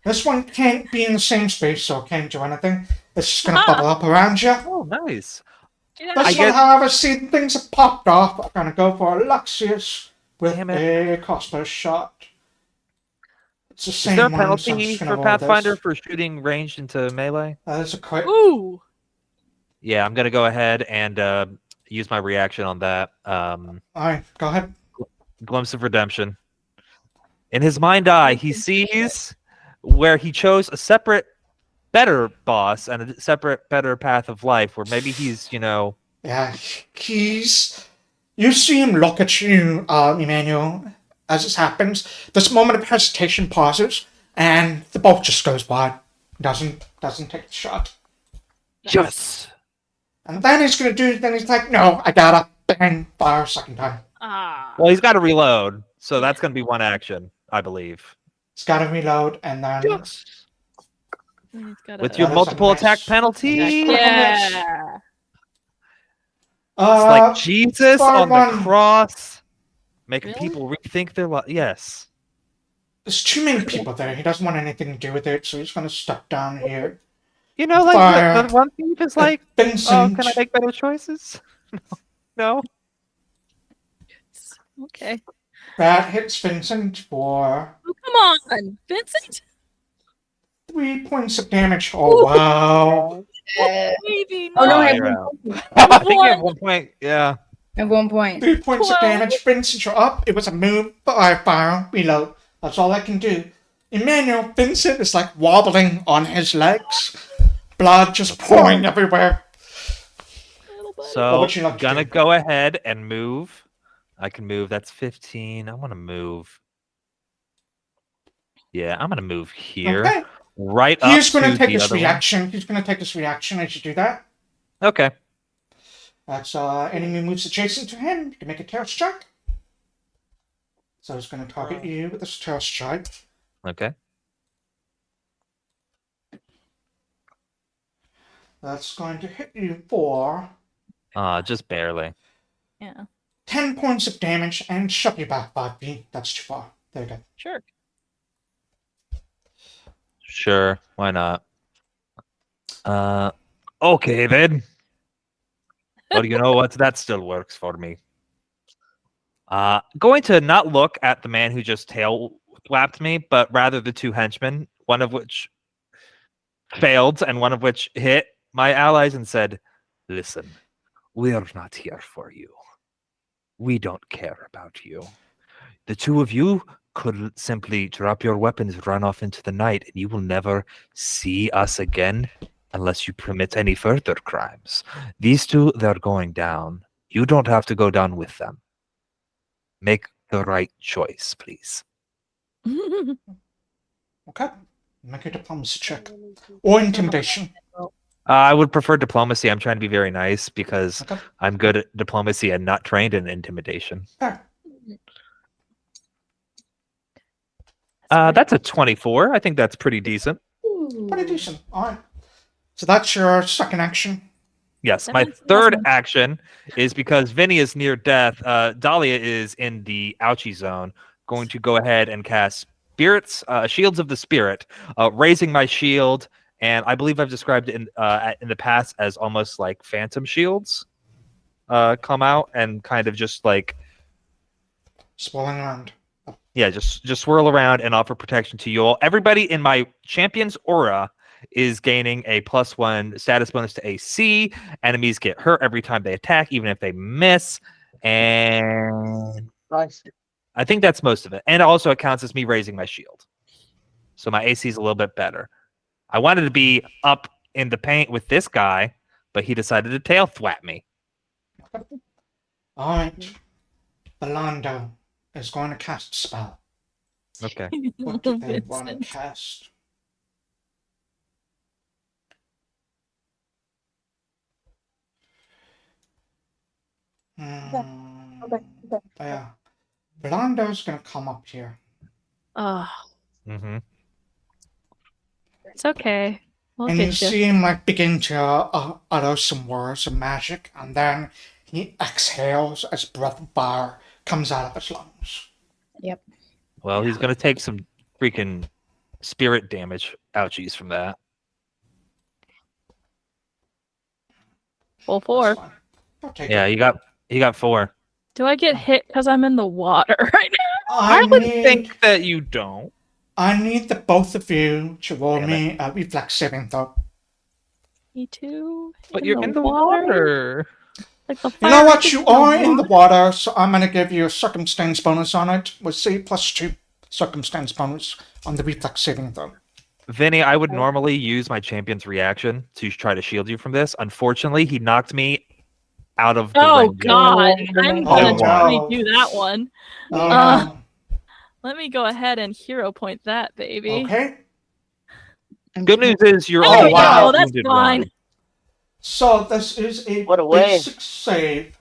This one can't be in the same space, so it can't do anything. It's just gonna bubble up around you. Oh, nice. yeah. This I one, get- however, see things have popped off. I'm gonna go for Alexias with Damn it. a crossbow shot. It's the Is same there a one, so I'm penalty just gonna for roll Pathfinder this. for shooting ranged into melee? That is a crit. Ooh. Yeah, I'm gonna go ahead and use my reaction on that. Alright, go ahead. Glimpse of Redemption. In his mind eye, he sees where he chose a separate, better boss and a separate, better path of life. Where maybe he's, Yeah, you see him look at you, Emmanuel, as this happens. This moment of hesitation pauses, and the bolt just goes wide. Doesn't take the shot. yes. And then he's like, no, I gotta bang, fire a second time. Ah. Well, he's got to reload, so that's gonna be one action, I believe. He's gotta reload, and then He's got With a- your That is a multiple attack miss. penalty, Yeah. it's like Jesus far on the one. cross, making Really? people rethink their life. Yes. There's too many people there. He doesn't want anything to do with it, so he's gonna step down here. Like Fire. the one thief is like, Vincent. oh, can I make better choices? No. Okay. That hits Vincent for Oh, come on, Vincent. 3 points of damage. Oh, wow. Maybe Oh, no, not. I you're have out. one. I think you have 1 point. Yeah. At one point. 3 points of 12. damage. Vincent, you're up. It was a move, but I fire, reload. That's all I can do. Emmanuel, Vincent is like wobbling on his legs. Blood just pouring everywhere. Little buddy. What So would you like to gonna do? go ahead and move. I can move. That's 15. I want to move. Yeah, I'm gonna move here. Okay. Right up He's going to to take the his other one. reaction. He's going to take his reaction as you do that. Okay. That's enemy moves adjacent to him. You can make a terror strike. So he's going to target you with this terror strike. Okay. That's going to hit you for Just barely. Yeah. 10 points of damage and shove you back 5 feet. That's too far. There you go. Sure. Sure. Why not? Okay then. Well, you know what? That still works for me. Going to not look at the man who just tail flapped me, but rather the 2 henchmen, one of which failed and one of which hit my allies and said, "Listen, we're not here for you. We don't care about you. The 2 of you could simply drop your weapons, run off into the night, and you will never see us again unless you permit any further crimes. These 2, they're going down. You don't have to go down with them. Make the right choice, please." Okay. Make a diplomacy check. Or intimidation. I would prefer diplomacy. I'm trying to be very nice because Okay. I'm good at diplomacy and not trained in intimidation. Fair. That's a 24. I think that's pretty decent. Pretty decent. Alright. So that's your second action. Yes, That my makes third sense. action is because Vinny is near death. Dahlia is in the ouchie zone. Going to go ahead and cast Shields of the Spirit, raising my shield, and I believe I've described it in the past as almost like phantom shields. Come out and kind of just like Swirling around. just swirl around and offer protection to you all. Everybody in my champion's aura is gaining a +1 status bonus to AC. Enemies get hurt every time they attack, even if they miss. And Nice. I think that's most of it. And also it counts as me raising my shield. So my AC is a little bit better. I wanted to be up in the paint with this guy, but he decided to tail thwap me. Alright. Belando is going to cast a spell. Okay. What do they want to Vincent. cast? Okay. Yeah. Belando's going to come up here. Oh, Mm-hmm. it's okay. We'll And you get you. see him like begin to utter some words of magic, and then he exhales as breath of fire comes out of his lungs. Well, he's going to take some freaking spirit damage ouchies from that. Full That's 4. fine. I'll take Yeah, it. he got 4. Do I get hit because I'm in the water right now? I I would need, think that you don't. I need the both of you to roll Damn me a reflex saving throw. Me too. But you're in the water. Like the You know fire what? is You are in the water, so I'm going to give you a circumstance bonus on it. We'll say +2 circumstance bonus on the reflex saving throw. Vinny, I would normally use my champion's reaction to try to shield you from this. Unfortunately, he knocked me out of the Oh range. God! I'm gonna Oh, totally no. do that one. Oh, no. Let me go ahead and hero point that, baby. Okay. Good news is you're There Oh, all we wow. go. That's wounded fine. one. So this is a What a way. basic save.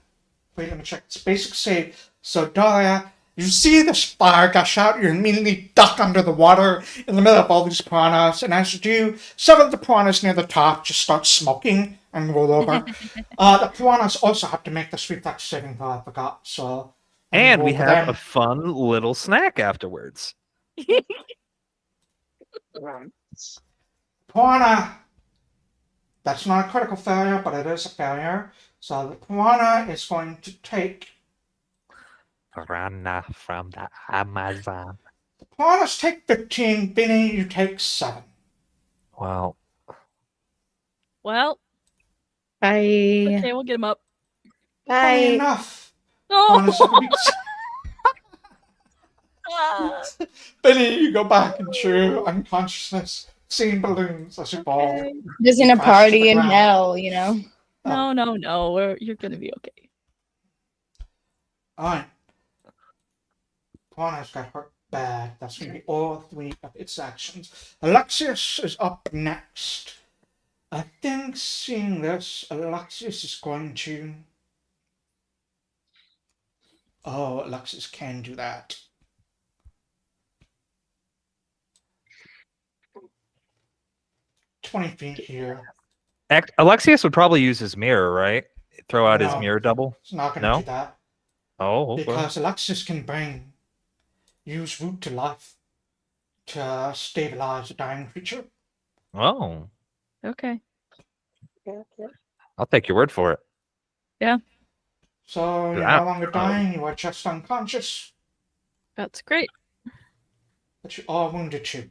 Wait, let me check. It's a basic save. So Dahlia, you see this fire gush out, you immediately duck under the water in the middle of all these piranhas, and as you do, some of the piranhas near the top just start smoking and roll over. The piranhas also have to make this reflex saving throw, I forgot, so... And we roll for have them. a fun little snack afterwards. Piranha! That's not a critical failure, but it is a failure. So the piranha is going to take... Piranha from the Amazon. The piranhas take 15, Benny, you take 7. Wow. Well, Bye. okay, we'll get him up. Funny Bye. enough. Oh, Piranhas have reached... Benny, you go back into unconsciousness, seeing balloons as you fall. okay. Just in You a crash to party the in ground. hell, you know? No. You're gonna be okay. Alright. Piranha's got hurt bad. That's going to be all 3 of its actions. Alexias is up next. I think seeing this, Alexias is going to... Oh, Alexias can do that. $20 feet here. Alexias would probably use his mirror, right? Throw out his No. mirror double. It's not going to No? do that. Oh, okay. Because Alexias can use root to life to stabilize a dying creature. Oh, Okay. I'll take your word for it. So you're Yeah. no longer dying, you are just unconscious, That's great. but you are wounded too.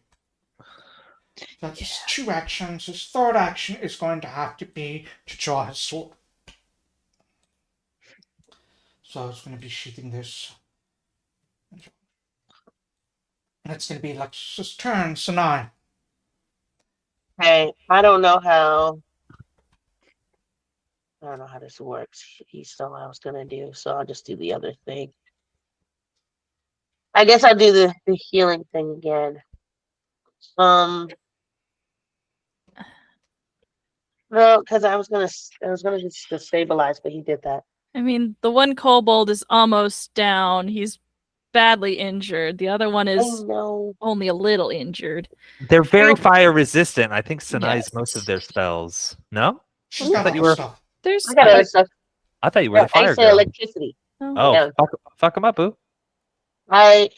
That's 2 actions. His third action is going to have to be to draw his sword. So it's going to be sheathing this. And it's going to be Alexia's turn, Sanai. Hey, I don't know how this works. He told me I was gonna do, so I'll just do the other thing. I guess I'll do the healing thing again. No, because I was gonna just stabilize, but he did that. I mean, the one kobold is almost down. He's badly injured. The other one I is know. only a little injured. They're very Well, fire resistant. I think Sanai's yes. most of their spells. No? She's got thought other you were- stuff. There's I got other stuff. I thought you were the I fire say girl. electricity. Oh, Yeah. fuck him up, boo. I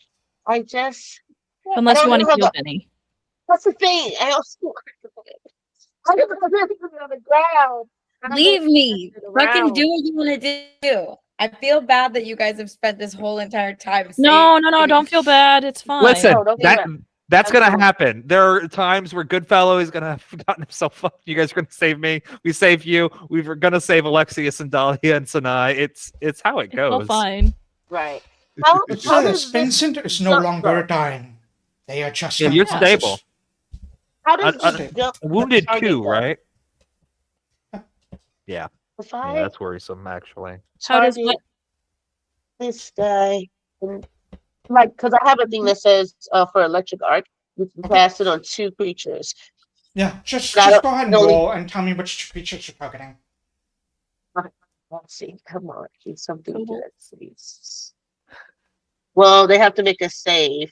just. I unless you don't want know to how heal the- Benny. That's the thing. I also. I don't know how to put it on the ground. I don't know Leave how to me. turn it Fucking around. do what you want to do. I feel bad that you guys have spent this whole entire time No, saying don't feel bad. It's fine. Listen, No, don't feel that's I'm gonna cool. happen. There are times where Goodfellow is gonna have gotten himself fucked. You guys are gonna save me. We save you. We're gonna save Alexias and Dahlia and Sanai. It's how it It's all goes. fine. Right. It's How this. does this Vincent is no jump longer go? dying. They are just Yeah, you're unconscious. stable. How does this Stable. jump Wounded target too, go? right? Yeah. If Yeah, I that's worrisome actually. How does target what? this guy, and, like, because I have a thing that says for electric arc, you can cast it on 2 creatures. Yeah, just Got it. go ahead and Only- roll and tell me which creatures you're targeting. Let's see. Come on, do something Kobold. good, please. Well, they have to make a save.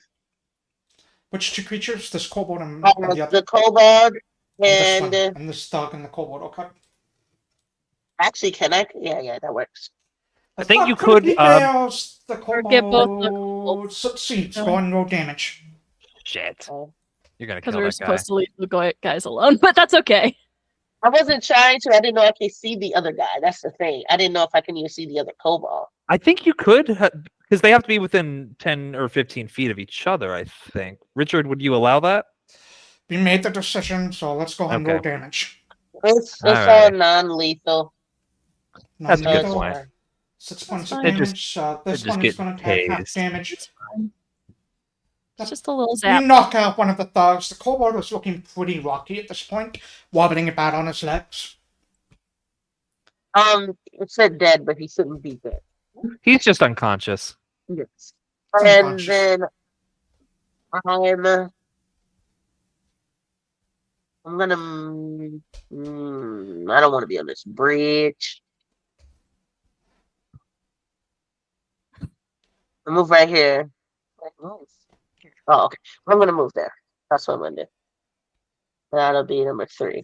Which 2 creatures? This kobold and the other. The kobold This and one. And this dog and the kobold. Okay. actually, can I? Yeah, that works. I think you thought for the could, details, the Or get both the kobold. So, see, No. go and roll damage. Shit. Oh. You're gonna Because kill we were that guy. supposed to leave the guys alone, but that's okay. I wasn't trying to. I didn't know I could see the other guy. That's the thing. I didn't know if I can even see the other kobold. I think you could, because they have to be within 10 or 15 feet of each other, I think. Richard, would you allow that? We made the decision, so let's go ahead and roll damage. It's Alright. non-lethal. That's a good Non-lethal, point. 6 points of fine. It just- damage. This just one is get going to take half tased. damage. It's fine. Yep. It's just a little You zap. knock out one of the thugs. The kobold was looking pretty rocky at this point, wobbling about on his legs. It said dead, but he shouldn't be dead. He's just unconscious. Yes. It's And unconscious. then I'm gonna. I don't want to be on this bridge. I move right here. Oh, okay. I'm gonna move there. That's what I'm gonna do. That'll be number 3.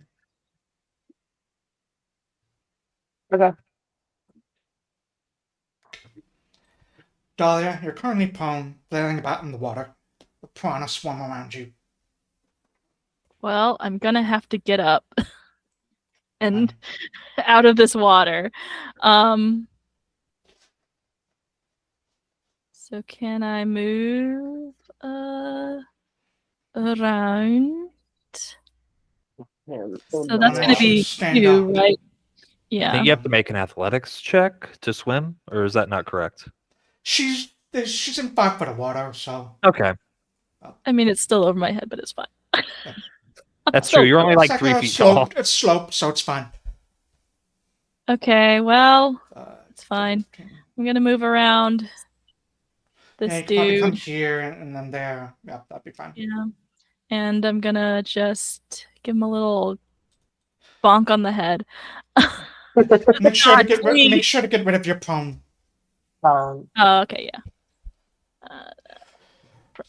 Okay. Dahlia, you're currently prone, flailing about in the water. The piranha swarm around you. Well, I'm gonna have to get up and out of this water. So can I move around? So that's I gonna should be stand 2, up. right? I Yeah. think you have to make an athletics check to swim, or is that not correct? She's in 5 foot of water, so. Okay, I mean, it's still over my head, but it's fine. that's So true. You're only It's like 3 a feet tall. slope. It's sloped, so it's fine. Okay, well, it's fine. 15. I'm gonna move around Yeah, this you can probably come dude. here and then there. Yeah, that'd be fine. Yeah. And I'm gonna just give him a little bonk on the head. Make sure to God, get rid. please. Make sure to get rid of your prone. Oh, okay, yeah.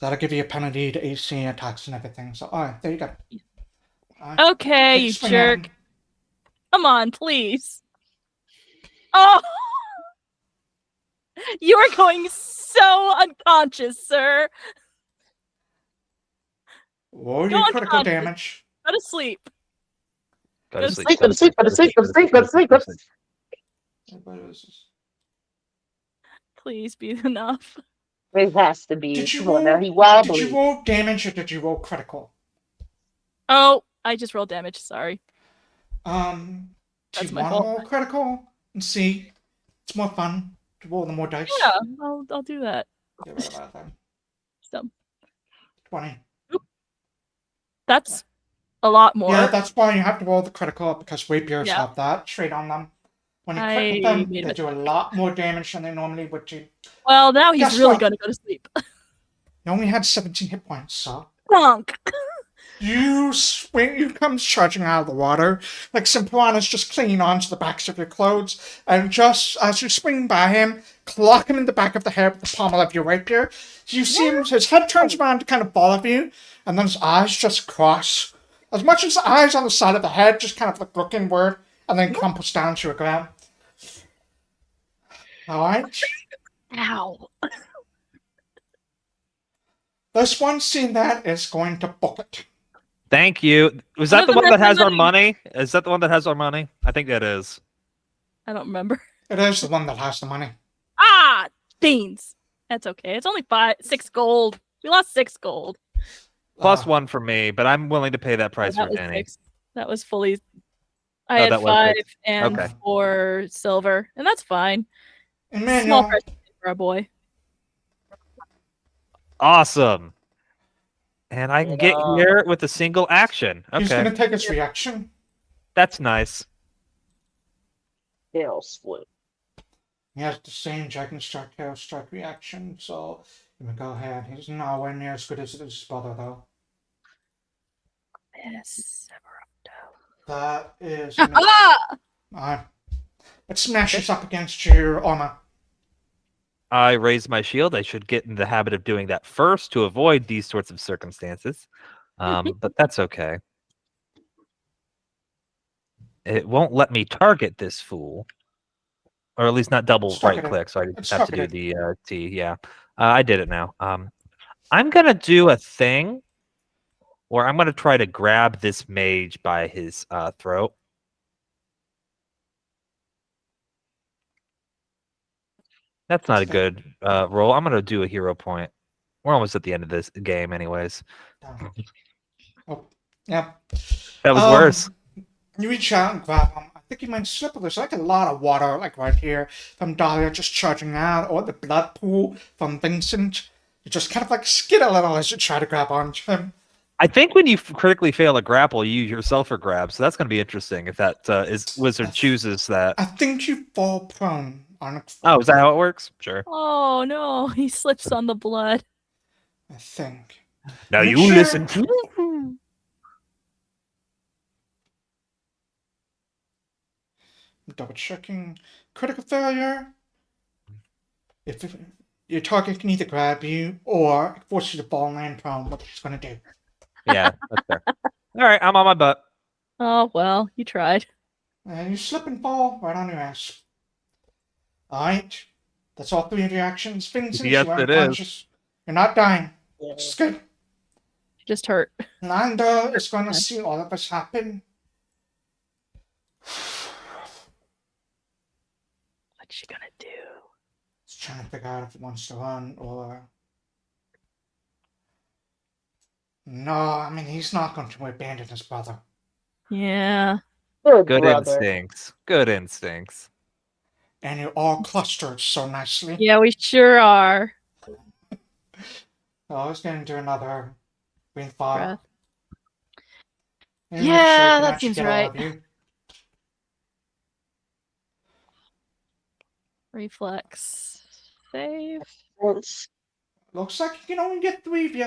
That'll give you a penalty to AC attacks and everything. So, all right, there you go. Okay, Take a you swing at jerk. him. Come on, please. Oh! You are going so unconscious, sir. Roll Go your on, critical Tom. damage. Go to sleep. Go Go to to sleep. sleep, go to sleep, go to sleep, go to sleep, go to sleep, go to sleep. Please be enough. It has to be. Did you Come on now, roll? he Did wobbly. you roll damage or did you roll critical? Oh, I just rolled damage. Sorry. Do That's you my want to fault. roll critical and see? It's more fun to roll the more dice. Yeah, I'll do that. Get rid of that then. So 20. that's a lot more. Yeah, that's why you have to roll the critical because rapiers Yeah. have that trait on them. When you I crit with them, made they a do a lot more damage than they normally would do. Well, now he's Guess really what? gonna go to sleep. You only had 17 hit points, so. Bonk. You swing, you come charging out of the water, like some piranhas just clinging onto the backs of your clothes, and just as you swing by him, clock him in the back of the head with the pommel of your rapier. You see him, his head turns around to kind of follow you, and then his eyes just cross. As much as the eyes on the side of the head just kind of look inward, and then crumples down to a ground. Alright. Ow. This one seeing that is going to book it. Thank you. Was One that of the them one that has has my our money? Is that the one that has our money? I think that is. I don't remember. It is the one that has the money. Ah, beans. That's okay. It's only 6 gold. We lost 6 gold. Plus 1 for me, but I'm willing to pay that Oh, price that for was Vinny. 6. That was fully. I Oh, had that was 5 6. and Okay. 4 silver, and that's fine. Small Emmanuel, price for a boy. Awesome. And I can get Yeah. here with a single action. he's Okay. going to take his reaction. That's nice. Tail split. He has the same Dragon Strike, Tail Strike reaction, so he will go ahead. He's nowhere near as good as his brother, though. Yes. That is. Ah! It smashes up against your armor. I raise my shield. I should get in the habit of doing that first to avoid these sorts of circumstances. But that's okay. It won't let me target this fool. Or at least not double It's right targeted. click, so I It's just have to do targeted. the T. Yeah. I did it now. I'm going to do a thing where I'm going to try to grab this mage by his throat. That's not a good roll. I'm going to do a hero point. We're almost at the end of this game anyways. Oh, yeah. That was worse. You reach out and grab him. I think you might slip. There's like a lot of water, like right here, from Dahlia just charging out, or the blood pool from Vincent. You just kind of like skid a little as you try to grab onto him. I think when you critically fail a grapple, you yourself are grabbed. So that's going to be interesting if that is wizard chooses that. I think you fall prone on it. Oh, is that how it works? Sure. Oh no, he slips on the blood. I think. Now Make you sure- listen. Double checking. Critical failure. If your target can either grab you or force you to fall and land prone, what it's going to do. Yeah, that's fair. All right, I'm on my butt. Oh well, you tried. And you slip and fall right on your ass. Alright. That's all 3 of your actions. Vincent, Yes, you're it is. unconscious. You're not dying. Yeah. It's good. Just hurt. Landa is going to see all of this happen. What's she gonna do? He's trying to figure out if he wants to run or. No, I mean, he's not going to abandon his brother. Yeah. Good Good brother. instincts. Good instincts. And you're all clustered so nicely. Yeah, we sure are. So I was going to do another green fire. Breath. Yeah, that seems right. Reflex. Save. Once. Looks like you can only get 3 of you.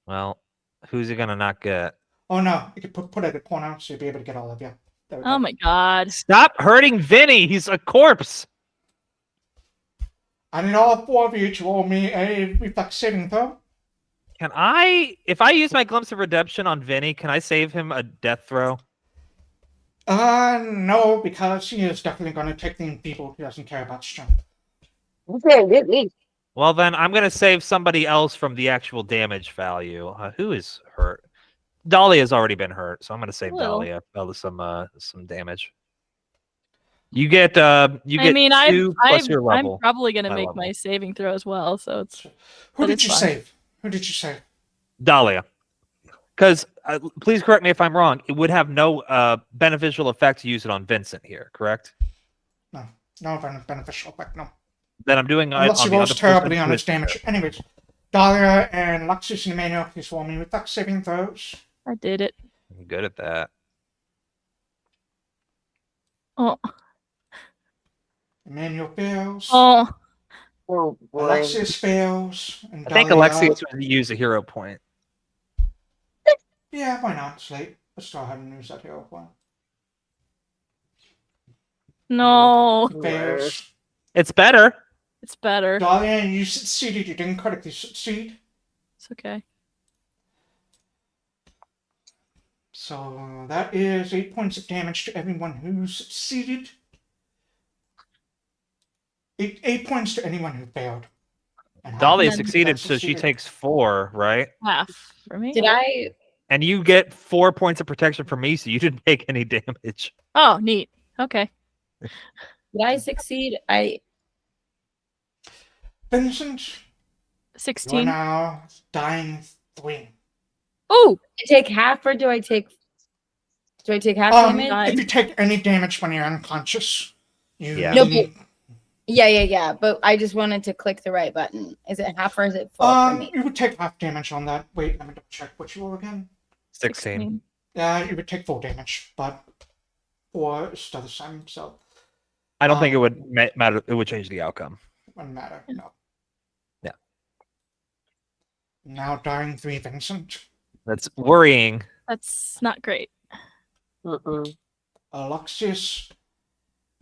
Well, who's he gonna not get? Oh no, you could put it at a corner so you'll be able to get all of you. There we go. Oh my god. Stop hurting Vinny. He's a corpse. I need all 4 of you to roll me a reflex saving throw. Can I, if I use my glimpse of redemption on Vinny, can I save him a death throw? No, because he is definitely going to take the enfeebled. He doesn't care about strength. You can't get me. Well, then I'm gonna save somebody else from the actual damage value. Who is hurt? Dahlia has already been hurt, so I'm gonna save Little. Dahlia some damage. You get I mean, 2 plus your I'm level. probably gonna my make level. my saving throw as well, so it's Who But did it's you fine. save? Who did you save? Dahlia. Because please correct me if I'm wrong. It would have no beneficial effect to use it on Vincent here, correct? No beneficial effect, no. Then I'm doing it Unless on he the rolls other terribly person on who his is- damage. Anyways, Dahlia and Alexias and Emmanuel, please roll me reflex saving throws. I did it. I'm good at that. Oh, Emmanuel fails. oh, Oh boy. Alexias fails. And I think Dahlia, Alexias would use a hero point. Yeah, why not? It's late. Let's go ahead and use that hero point. no, Fails. It's better. it's better. Dahlia, you succeeded. You didn't critically succeed. It's okay. So that is 8 points of damage to everyone who succeeded. 8 points to anyone who failed. And Dahlia then- succeeded, so she takes 4, right? Half for me. Did I? And you get 4 points of protection from me, so you didn't take any damage. Oh, neat. Okay. Did I succeed? Vincent, you're 16. now dying 3. Oh, I take half, or do I take? Do I take half damage? If you take any damage when you're unconscious, you Yeah. No, need- Yeah. But I just wanted to click the right button. Is it half or is it full for me? you would take half damage on that. Wait, let me double check what you roll again. 16. Yeah, you would take full damage, but 4 is still the same, so I don't think it would matter. It would change the outcome. it wouldn't matter. No. Yeah. Now dying 3, Vincent. That's worrying. that's not great. Mm-mm. Alexias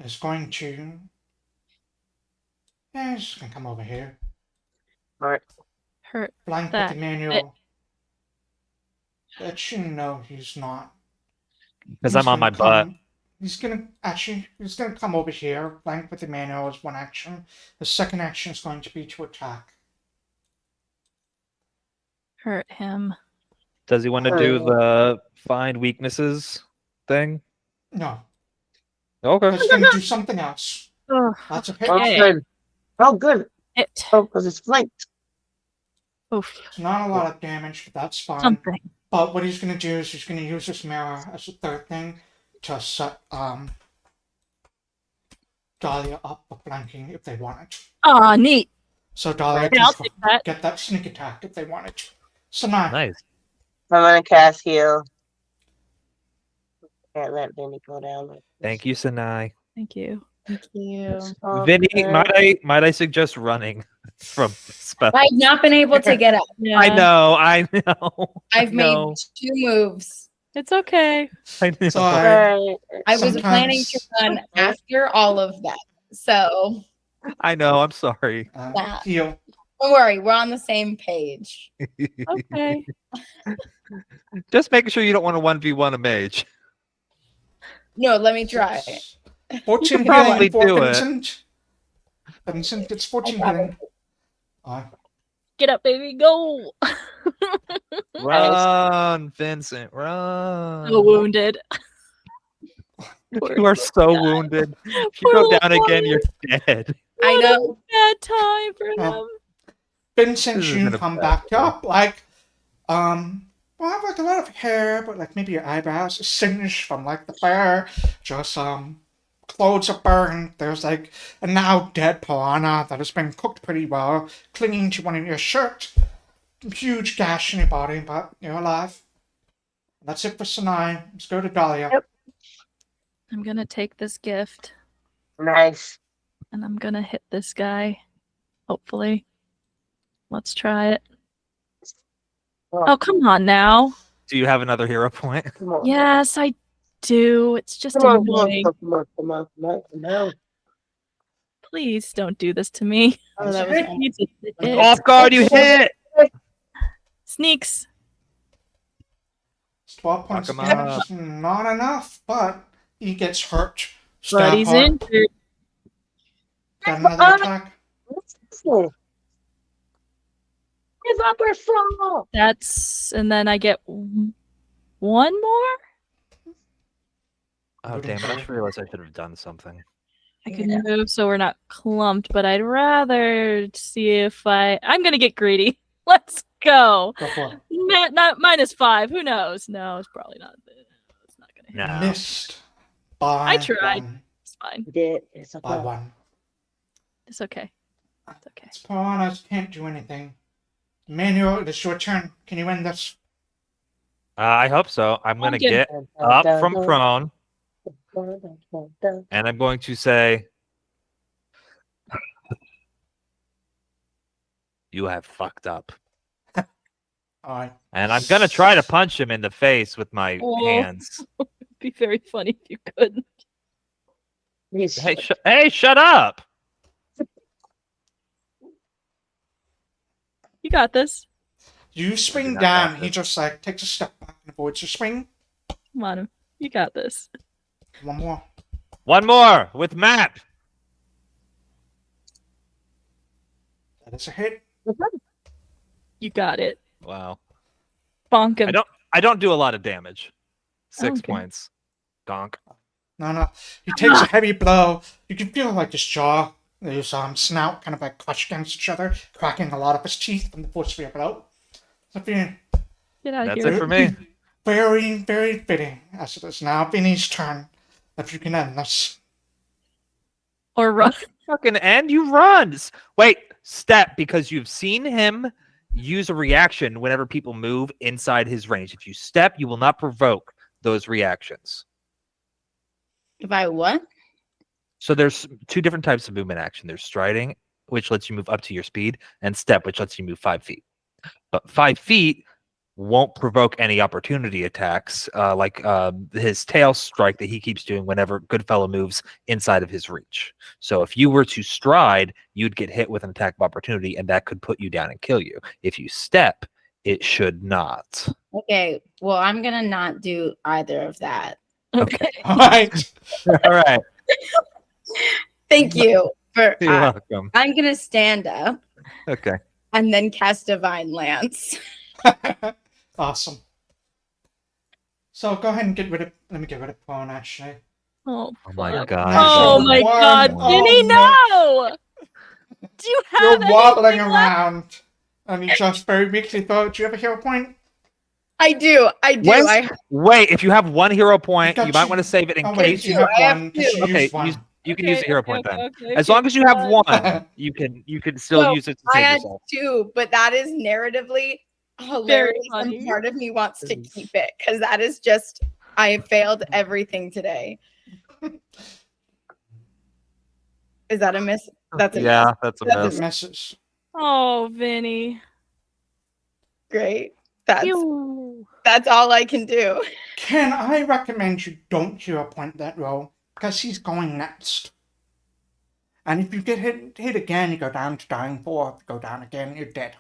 is going to. Yeah, he's gonna come over here. Alright. Hurt. Flank That- with Emmanuel. Let you know he's not. Because He's I'm on my gonna butt. come- He's gonna come over here. Flank with Emmanuel as one action. The second action is going to be to attack. Hurt him. Does he want to do the find weaknesses thing? No, Okay. he's gonna do something else. Oh, That's a hit. Oh, Okay. good. Oh, good. it. Oh, because it's flanked. Oof. It's not a lot of damage, but that's fine. Something. But what he's gonna do is he's gonna use this mirror as a third thing to set Dahlia up for flanking if they want it. Ah, neat. So Dahlia Yeah, I'll can take that. get that sneak attack if they want it. Sanai, Nice. I'm gonna cast heal. Can't let Vinny go down. Like Thank you, Sanai. Thank you. Thank you. Vinny, might I suggest running from spell? I've not been able to get up. Yeah, I know. I've made know. 2 moves. It's okay. I know. Sorry. I was planning to Sometimes- run after all of that. So I know. I'm sorry. Heal. don't worry, we're on the same page. Okay. Just making sure you don't want to 1v1 a mage. No, let me try. 14 could probably healing for do it. Vincent. Vincent gets 14 healing. Get up, baby. Go. Run, Vincent. Run. So wounded. You are so wounded. If you Poor go little down again, boy. you're dead. I What know. a bad time for Oh. him. Vincent, This you isn't a come bad back up like, well, have like a lot of hair, but like maybe your eyebrows are singed from like the fire. Just clothes are burned. There's like a now dead piranha that has been cooked pretty well, clinging to one of your shirts. Huge gash in your body, but you're alive. That's it for Sanai. Let's go to Dahlia. Yep. I'm gonna take this gift Nice. and I'm gonna hit this guy. Hopefully. Let's try it. Oh, come on now. Do you have another hero point? Come on. Yes, I do. It's just Come on, annoying. come on. Please don't do this to me. Oh, that was Hey. I need to hit it. Off guard, you hit. Sneaks. 12 points of Fuck him damage is not enough, but he gets hurt. But he's hard. injured. Got another attack. His upper floor. That's and then I get one more. Oh damn it! I just realized I should have done something. I can move so we're not clumped, but I'd rather see if I'm gonna get greedy. Let's go. Go for it. Not -5. Who knows? No, it's probably not. It's not gonna hit. No. Missed by I tried. one. It's fine. You did. It's By okay. one. It's okay. It's okay. These piranhas can't do anything. Emmanuel, it is your turn. Can you end this? I hope so. I'm gonna good. get up from prone, and I'm going to say, "You have fucked up." Alright. And I'm gonna try to punch him in the face with my Oh. hands. It'd be very funny if you could. Hey, shut up! You got this. You swing not down, got he this. just like takes a step back and avoids your swing. Come on, you got this. One more. One more with map. That is a hit. You got it. Wow. Bonk him. I don't do a lot of damage. 6 Okay. points. Gonk. No. He takes a heavy blow. You can feel like his jaw, his snout kind of like crush against each other, cracking a lot of his teeth from the force of your blow. So Get out of That's here. it for me. Very, very fitting, as it is now Vinny's turn. If you can end this. Or run. Fucking end, you runs. Wait, step, because you've seen him use a reaction whenever people move inside his range. If you step, you will not provoke those reactions. If I what? So there's 2 different types of movement action. There's striding, which lets you move up to your speed, and step, which lets you move 5 feet. But 5 feet won't provoke any opportunity attacks, like his tail strike that he keeps doing whenever Goodfellow moves inside of his reach. So if you were to stride, you'd get hit with an attack of opportunity, and that could put you down and kill you. If you step, it should not. Okay, well, I'm gonna not do either of that. Okay. Alright. All right. Thank you for. You're welcome. I'm gonna stand up Okay. and then cast Divine Lance. Awesome. So go ahead and get rid of. Let me get rid of prone actually. Oh, Oh my fuck. god. Oh Natural my one. god, Oh, Vinny, no. no! Do you You're have wobbling anything left? around. And you just very weakly thought, do you have a hero point? I do. Wait, if you have 1 hero point, got you might two. want to save it in Oh, wait, case you you. have I have one. Because two. you Okay, used one. you can use a hero point then. As Okay, long as you have but- 1, you can still No, use it to I save had yourself. 2, but that is narratively hilarious, and funny. part of me wants to keep it because that is just I have failed everything today. Is that a miss? That's a Yeah, that's a That's a miss. Misses. Oh, Vinny. great. That's Ew. that's all I can do. Can I recommend you don't hero point that roll? Because he's going next. And if you get hit again, you go down to dying 4. If you go down again, you're dead.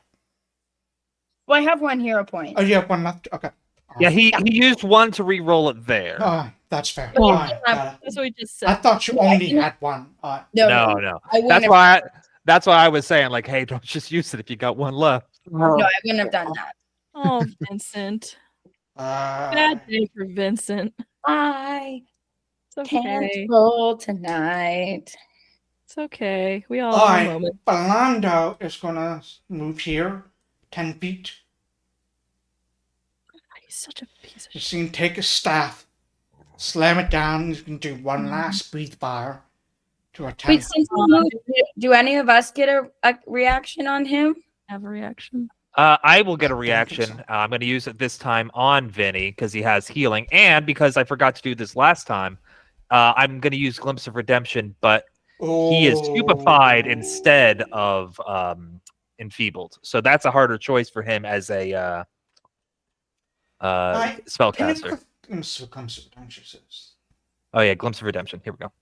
Well, I have 1 hero point. Oh, you have one left? Okay. Yeah, he used 1 to re-roll it there. That's fair. Well, Alright, got it. That's what we just I said. thought you only had 1. No. I wouldn't That's why I was saying, like, hey, don't just use it if you got 1 left. no, I wouldn't have done that. Oh, Vincent. Bad day for Vincent. I It's can't okay. roll tonight. It's okay. We all have a Alright, moment. Belando is gonna move here 10 feet. He's such a piece of You shit. see him take his staff, slam it down. You can do one last breathe fire to attack. Wait, since we moved, do any of us get a reaction on him? Have a reaction. I will get a I don't think reaction. so. I'm going to use it this time on Vinny because he has healing, and because I forgot to do this last time, I'm going to use Glimpse of Redemption, but he is stupefied instead of enfeebled. So that's a harder choice for him as a spellcaster. Let me see what Glimpse of Redemption says. Oh yeah, Glimpse of Redemption. Here we go.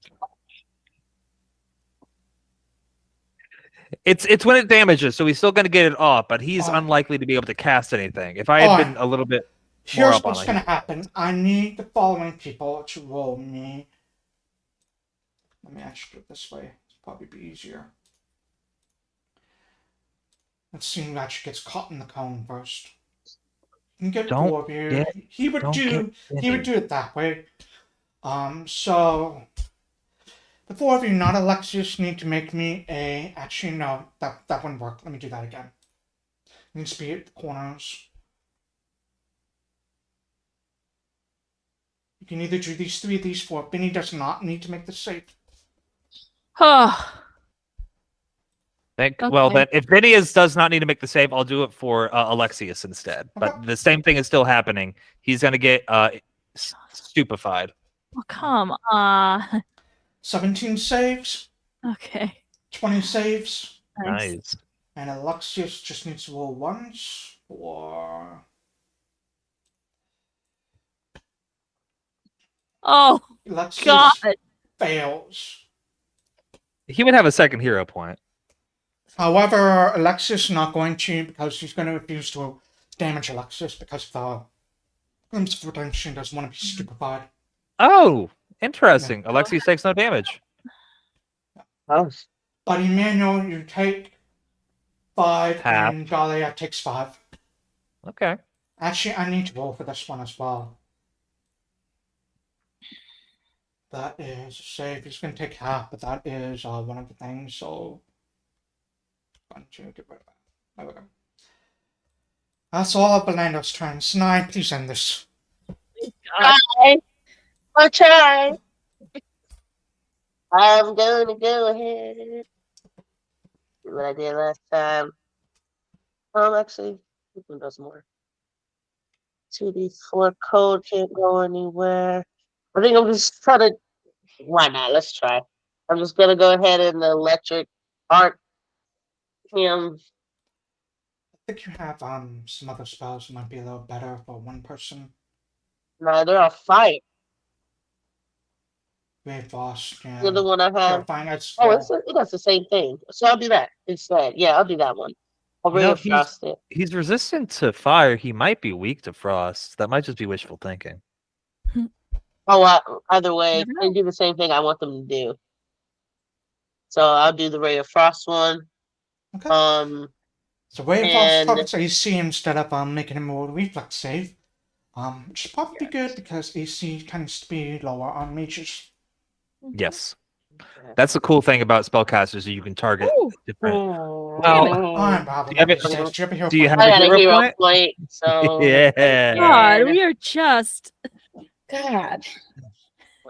It's when it damages, so he's still going to get it off, but he's unlikely to be able to cast anything. If I had been a little bit more Here's up on what's it. going to happen. I need the following people to roll me. Let me actually do it this way. It's probably be easier. Let's see who actually gets caught in the cone first. You can get Don't 4 of you. get- He would do it that way. So the 4 of you, not Alexias, need to make me a. Actually, no, that wouldn't work. Let me do that again. It needs to be at the corners. You can either do these 3 or these 4. Benny does not need to make the save. Oh, Well, Okay. then, if Vinny does not need to make the save, I'll do it for Alexias instead. But the same thing is still happening. He's going to get stupefied. well, come on. 17 saves, Okay. 20 saves, Nice. and Alexias just needs to roll once for. Oh, Alexias God. fails. He would have a second hero point. However, Alexias is not going to, because he's going to refuse to damage Alexias because of Glimpse of redemption doesn't want to be stupefied. Oh, interesting. Alexias takes no damage. Oh, But Emmanuel, you take 5, Half. and Dahlia takes 5. Okay. Actually, I need to roll for this one as well. That is, say, he's going to take half, but that is one of the things, so... One, two, get rid of that. There we go. That's all of Belando's turn. Sanai, please end this. I'll try. I'm going to go ahead. Do what I did last time. Actually, this one does more. 2d4 code can't go anywhere. I think I'm just trying to. Why not? Let's try. I'm just gonna go ahead and electric arc him. I think you have some other spells that might be a little better for one person. No, they're all fight. Wave Boss, yeah. The other one I have. Terrifying, that's Oh, it does the same thing. So I'll do that instead. Yeah, I'll do that one. I'll You know, frost it. he's resistant to fire. He might be weak to frost. That might just be wishful thinking. Oh, either way, Never know. they do the same thing I want them to do. So I'll do the Ray of Frost one. Okay. So Wave Boss and- targets AC instead of making him roll a reflex save. Which is probably good because AC tends to be lower on mages. Yes. That's the cool thing about spellcasters is you can target Ooh. different. I'm Bravo. Do you have it- Do you have a hero do you point? have I got a hero hero point? point, so Yeah. God, we are just. God.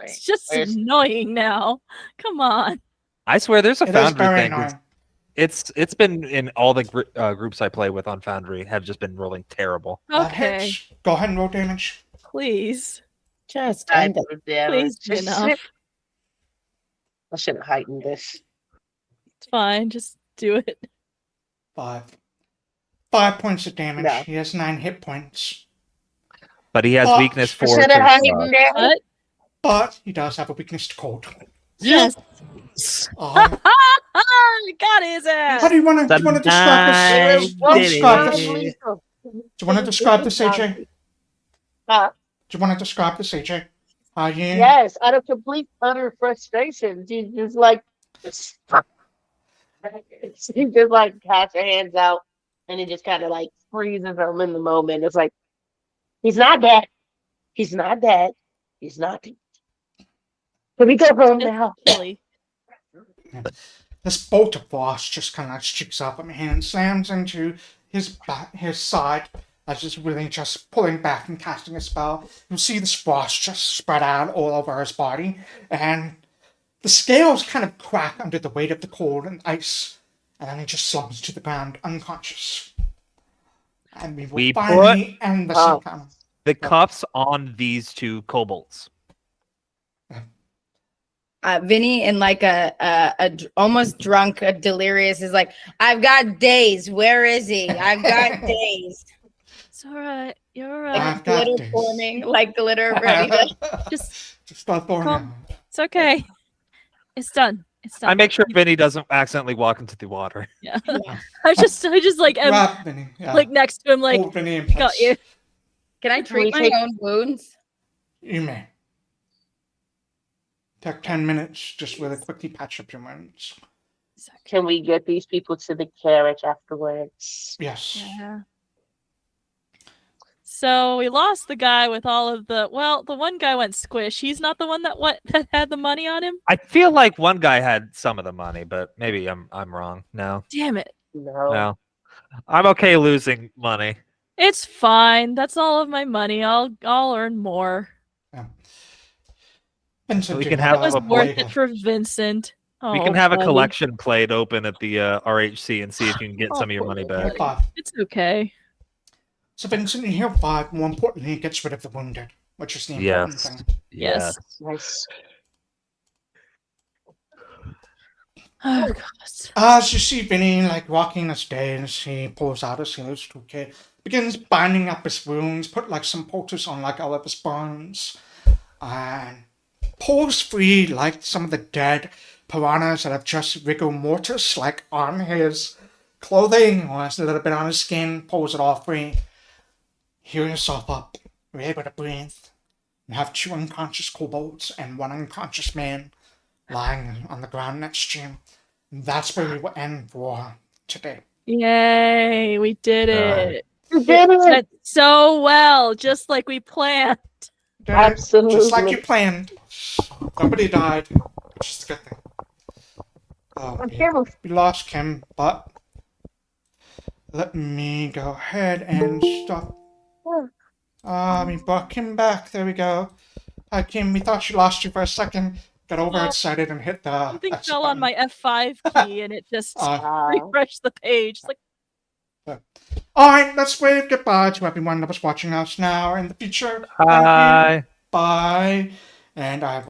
It's just Where's- annoying now. Come on. I swear, there's a It is Foundry very thing. annoying. It's been in all the groups I play with on Foundry have just been rolling terrible. That Okay, hits. Go ahead and roll damage. please. Just I end it. Please be enough. I should have heightened this. It's fine. Just do it. 5. 5 points of damage. No. He has 9 hit points. But he has Oh, weakness I for. should have heightened it. What? But he does have a weakness to cold. Yes. Um, Got his ass. how do you want to describe this? Sanai did it. Lethal. Do you want to describe this, AJ? Huh? Do you want to describe this, AJ? How you? Yes, out of complete utter frustration, she just like she just like has her hands out and it just kind of like freezes him in the moment. It's like he's not dead. He's not dead. He's not dead. Can we go home now? Really? This bolt of frost just kind of shoots up at my hand and slams into his side as it's really just pulling back and casting a spell. You'll see this frost just spread out all over his body, and the scales kind of crack under the weight of the cold and ice, and then he just slumps to the ground unconscious. And we will We finally end this encounter. The cuffs on these two kobolds. Vinny in like a almost drunk, delirious is like, I've got days. Where is he? I've got days. It's all right. You're all Like right. I've got glitter days. forming, like glitter ready to. Just start throwing Calm. out. it's okay. It's done. It's done. I make sure Vinny doesn't accidentally walk into the water. Yeah. I just like am Grab Vinny. Yeah. like next to him, like Hold Vinny in got place. you. Can I treat my take- own wounds? You may. Take 10 minutes, just really quickly patch up your wounds. Can we get these people to the carriage afterwards? Yes. Yeah. So we lost the guy with all of the. Well, the one guy went squish. He's not the one that had the money on him. I feel like one guy had some of the money, but maybe I'm wrong. No, Damn it! no, I'm okay losing money. It's fine. That's all of my money. I'll earn more. Vincent, We you can have have It was a worth boy. it for Vincent. We Oh, can have a buddy. collection plate open at the RHC and see if you can get Oh, some of your poor money boy. back. 5. It's okay. So Vincent, you heal 5. More importantly, it gets rid of the wounded, which is the important Yes. thing. Yes. Nice. Oh God. As you see Vinny, like, walking the stairs, he pulls out his healer's toolkit, begins binding up his wounds, put, like, some poultice on, like, all of his burns, and pulls free, like, some of the dead piranhas that have just rigor mortis, like, on his clothing, or a little bit on his skin, pulls it all free. Heal yourself up. we're able to breathe. We have 2 unconscious kobolds and 1 unconscious man lying on the ground next to you. That's where we will end for today. Yay, we did it. You did It it! went so well, just like we planned. Did it just like Absolutely. you planned. Nobody died, which is a good thing. Oh, we lost Kim, but let me go ahead and stop. We brought Kim back. There we go. Hi, Kim. We thought she lost you for a second. Got overexcited and hit the Something exit fell on button. my F5 key and it just Wow. refreshed the page. It's like, Alright, let's wave goodbye to everyone that was watching us now or in the future. Thank you. Hi. Bye. And I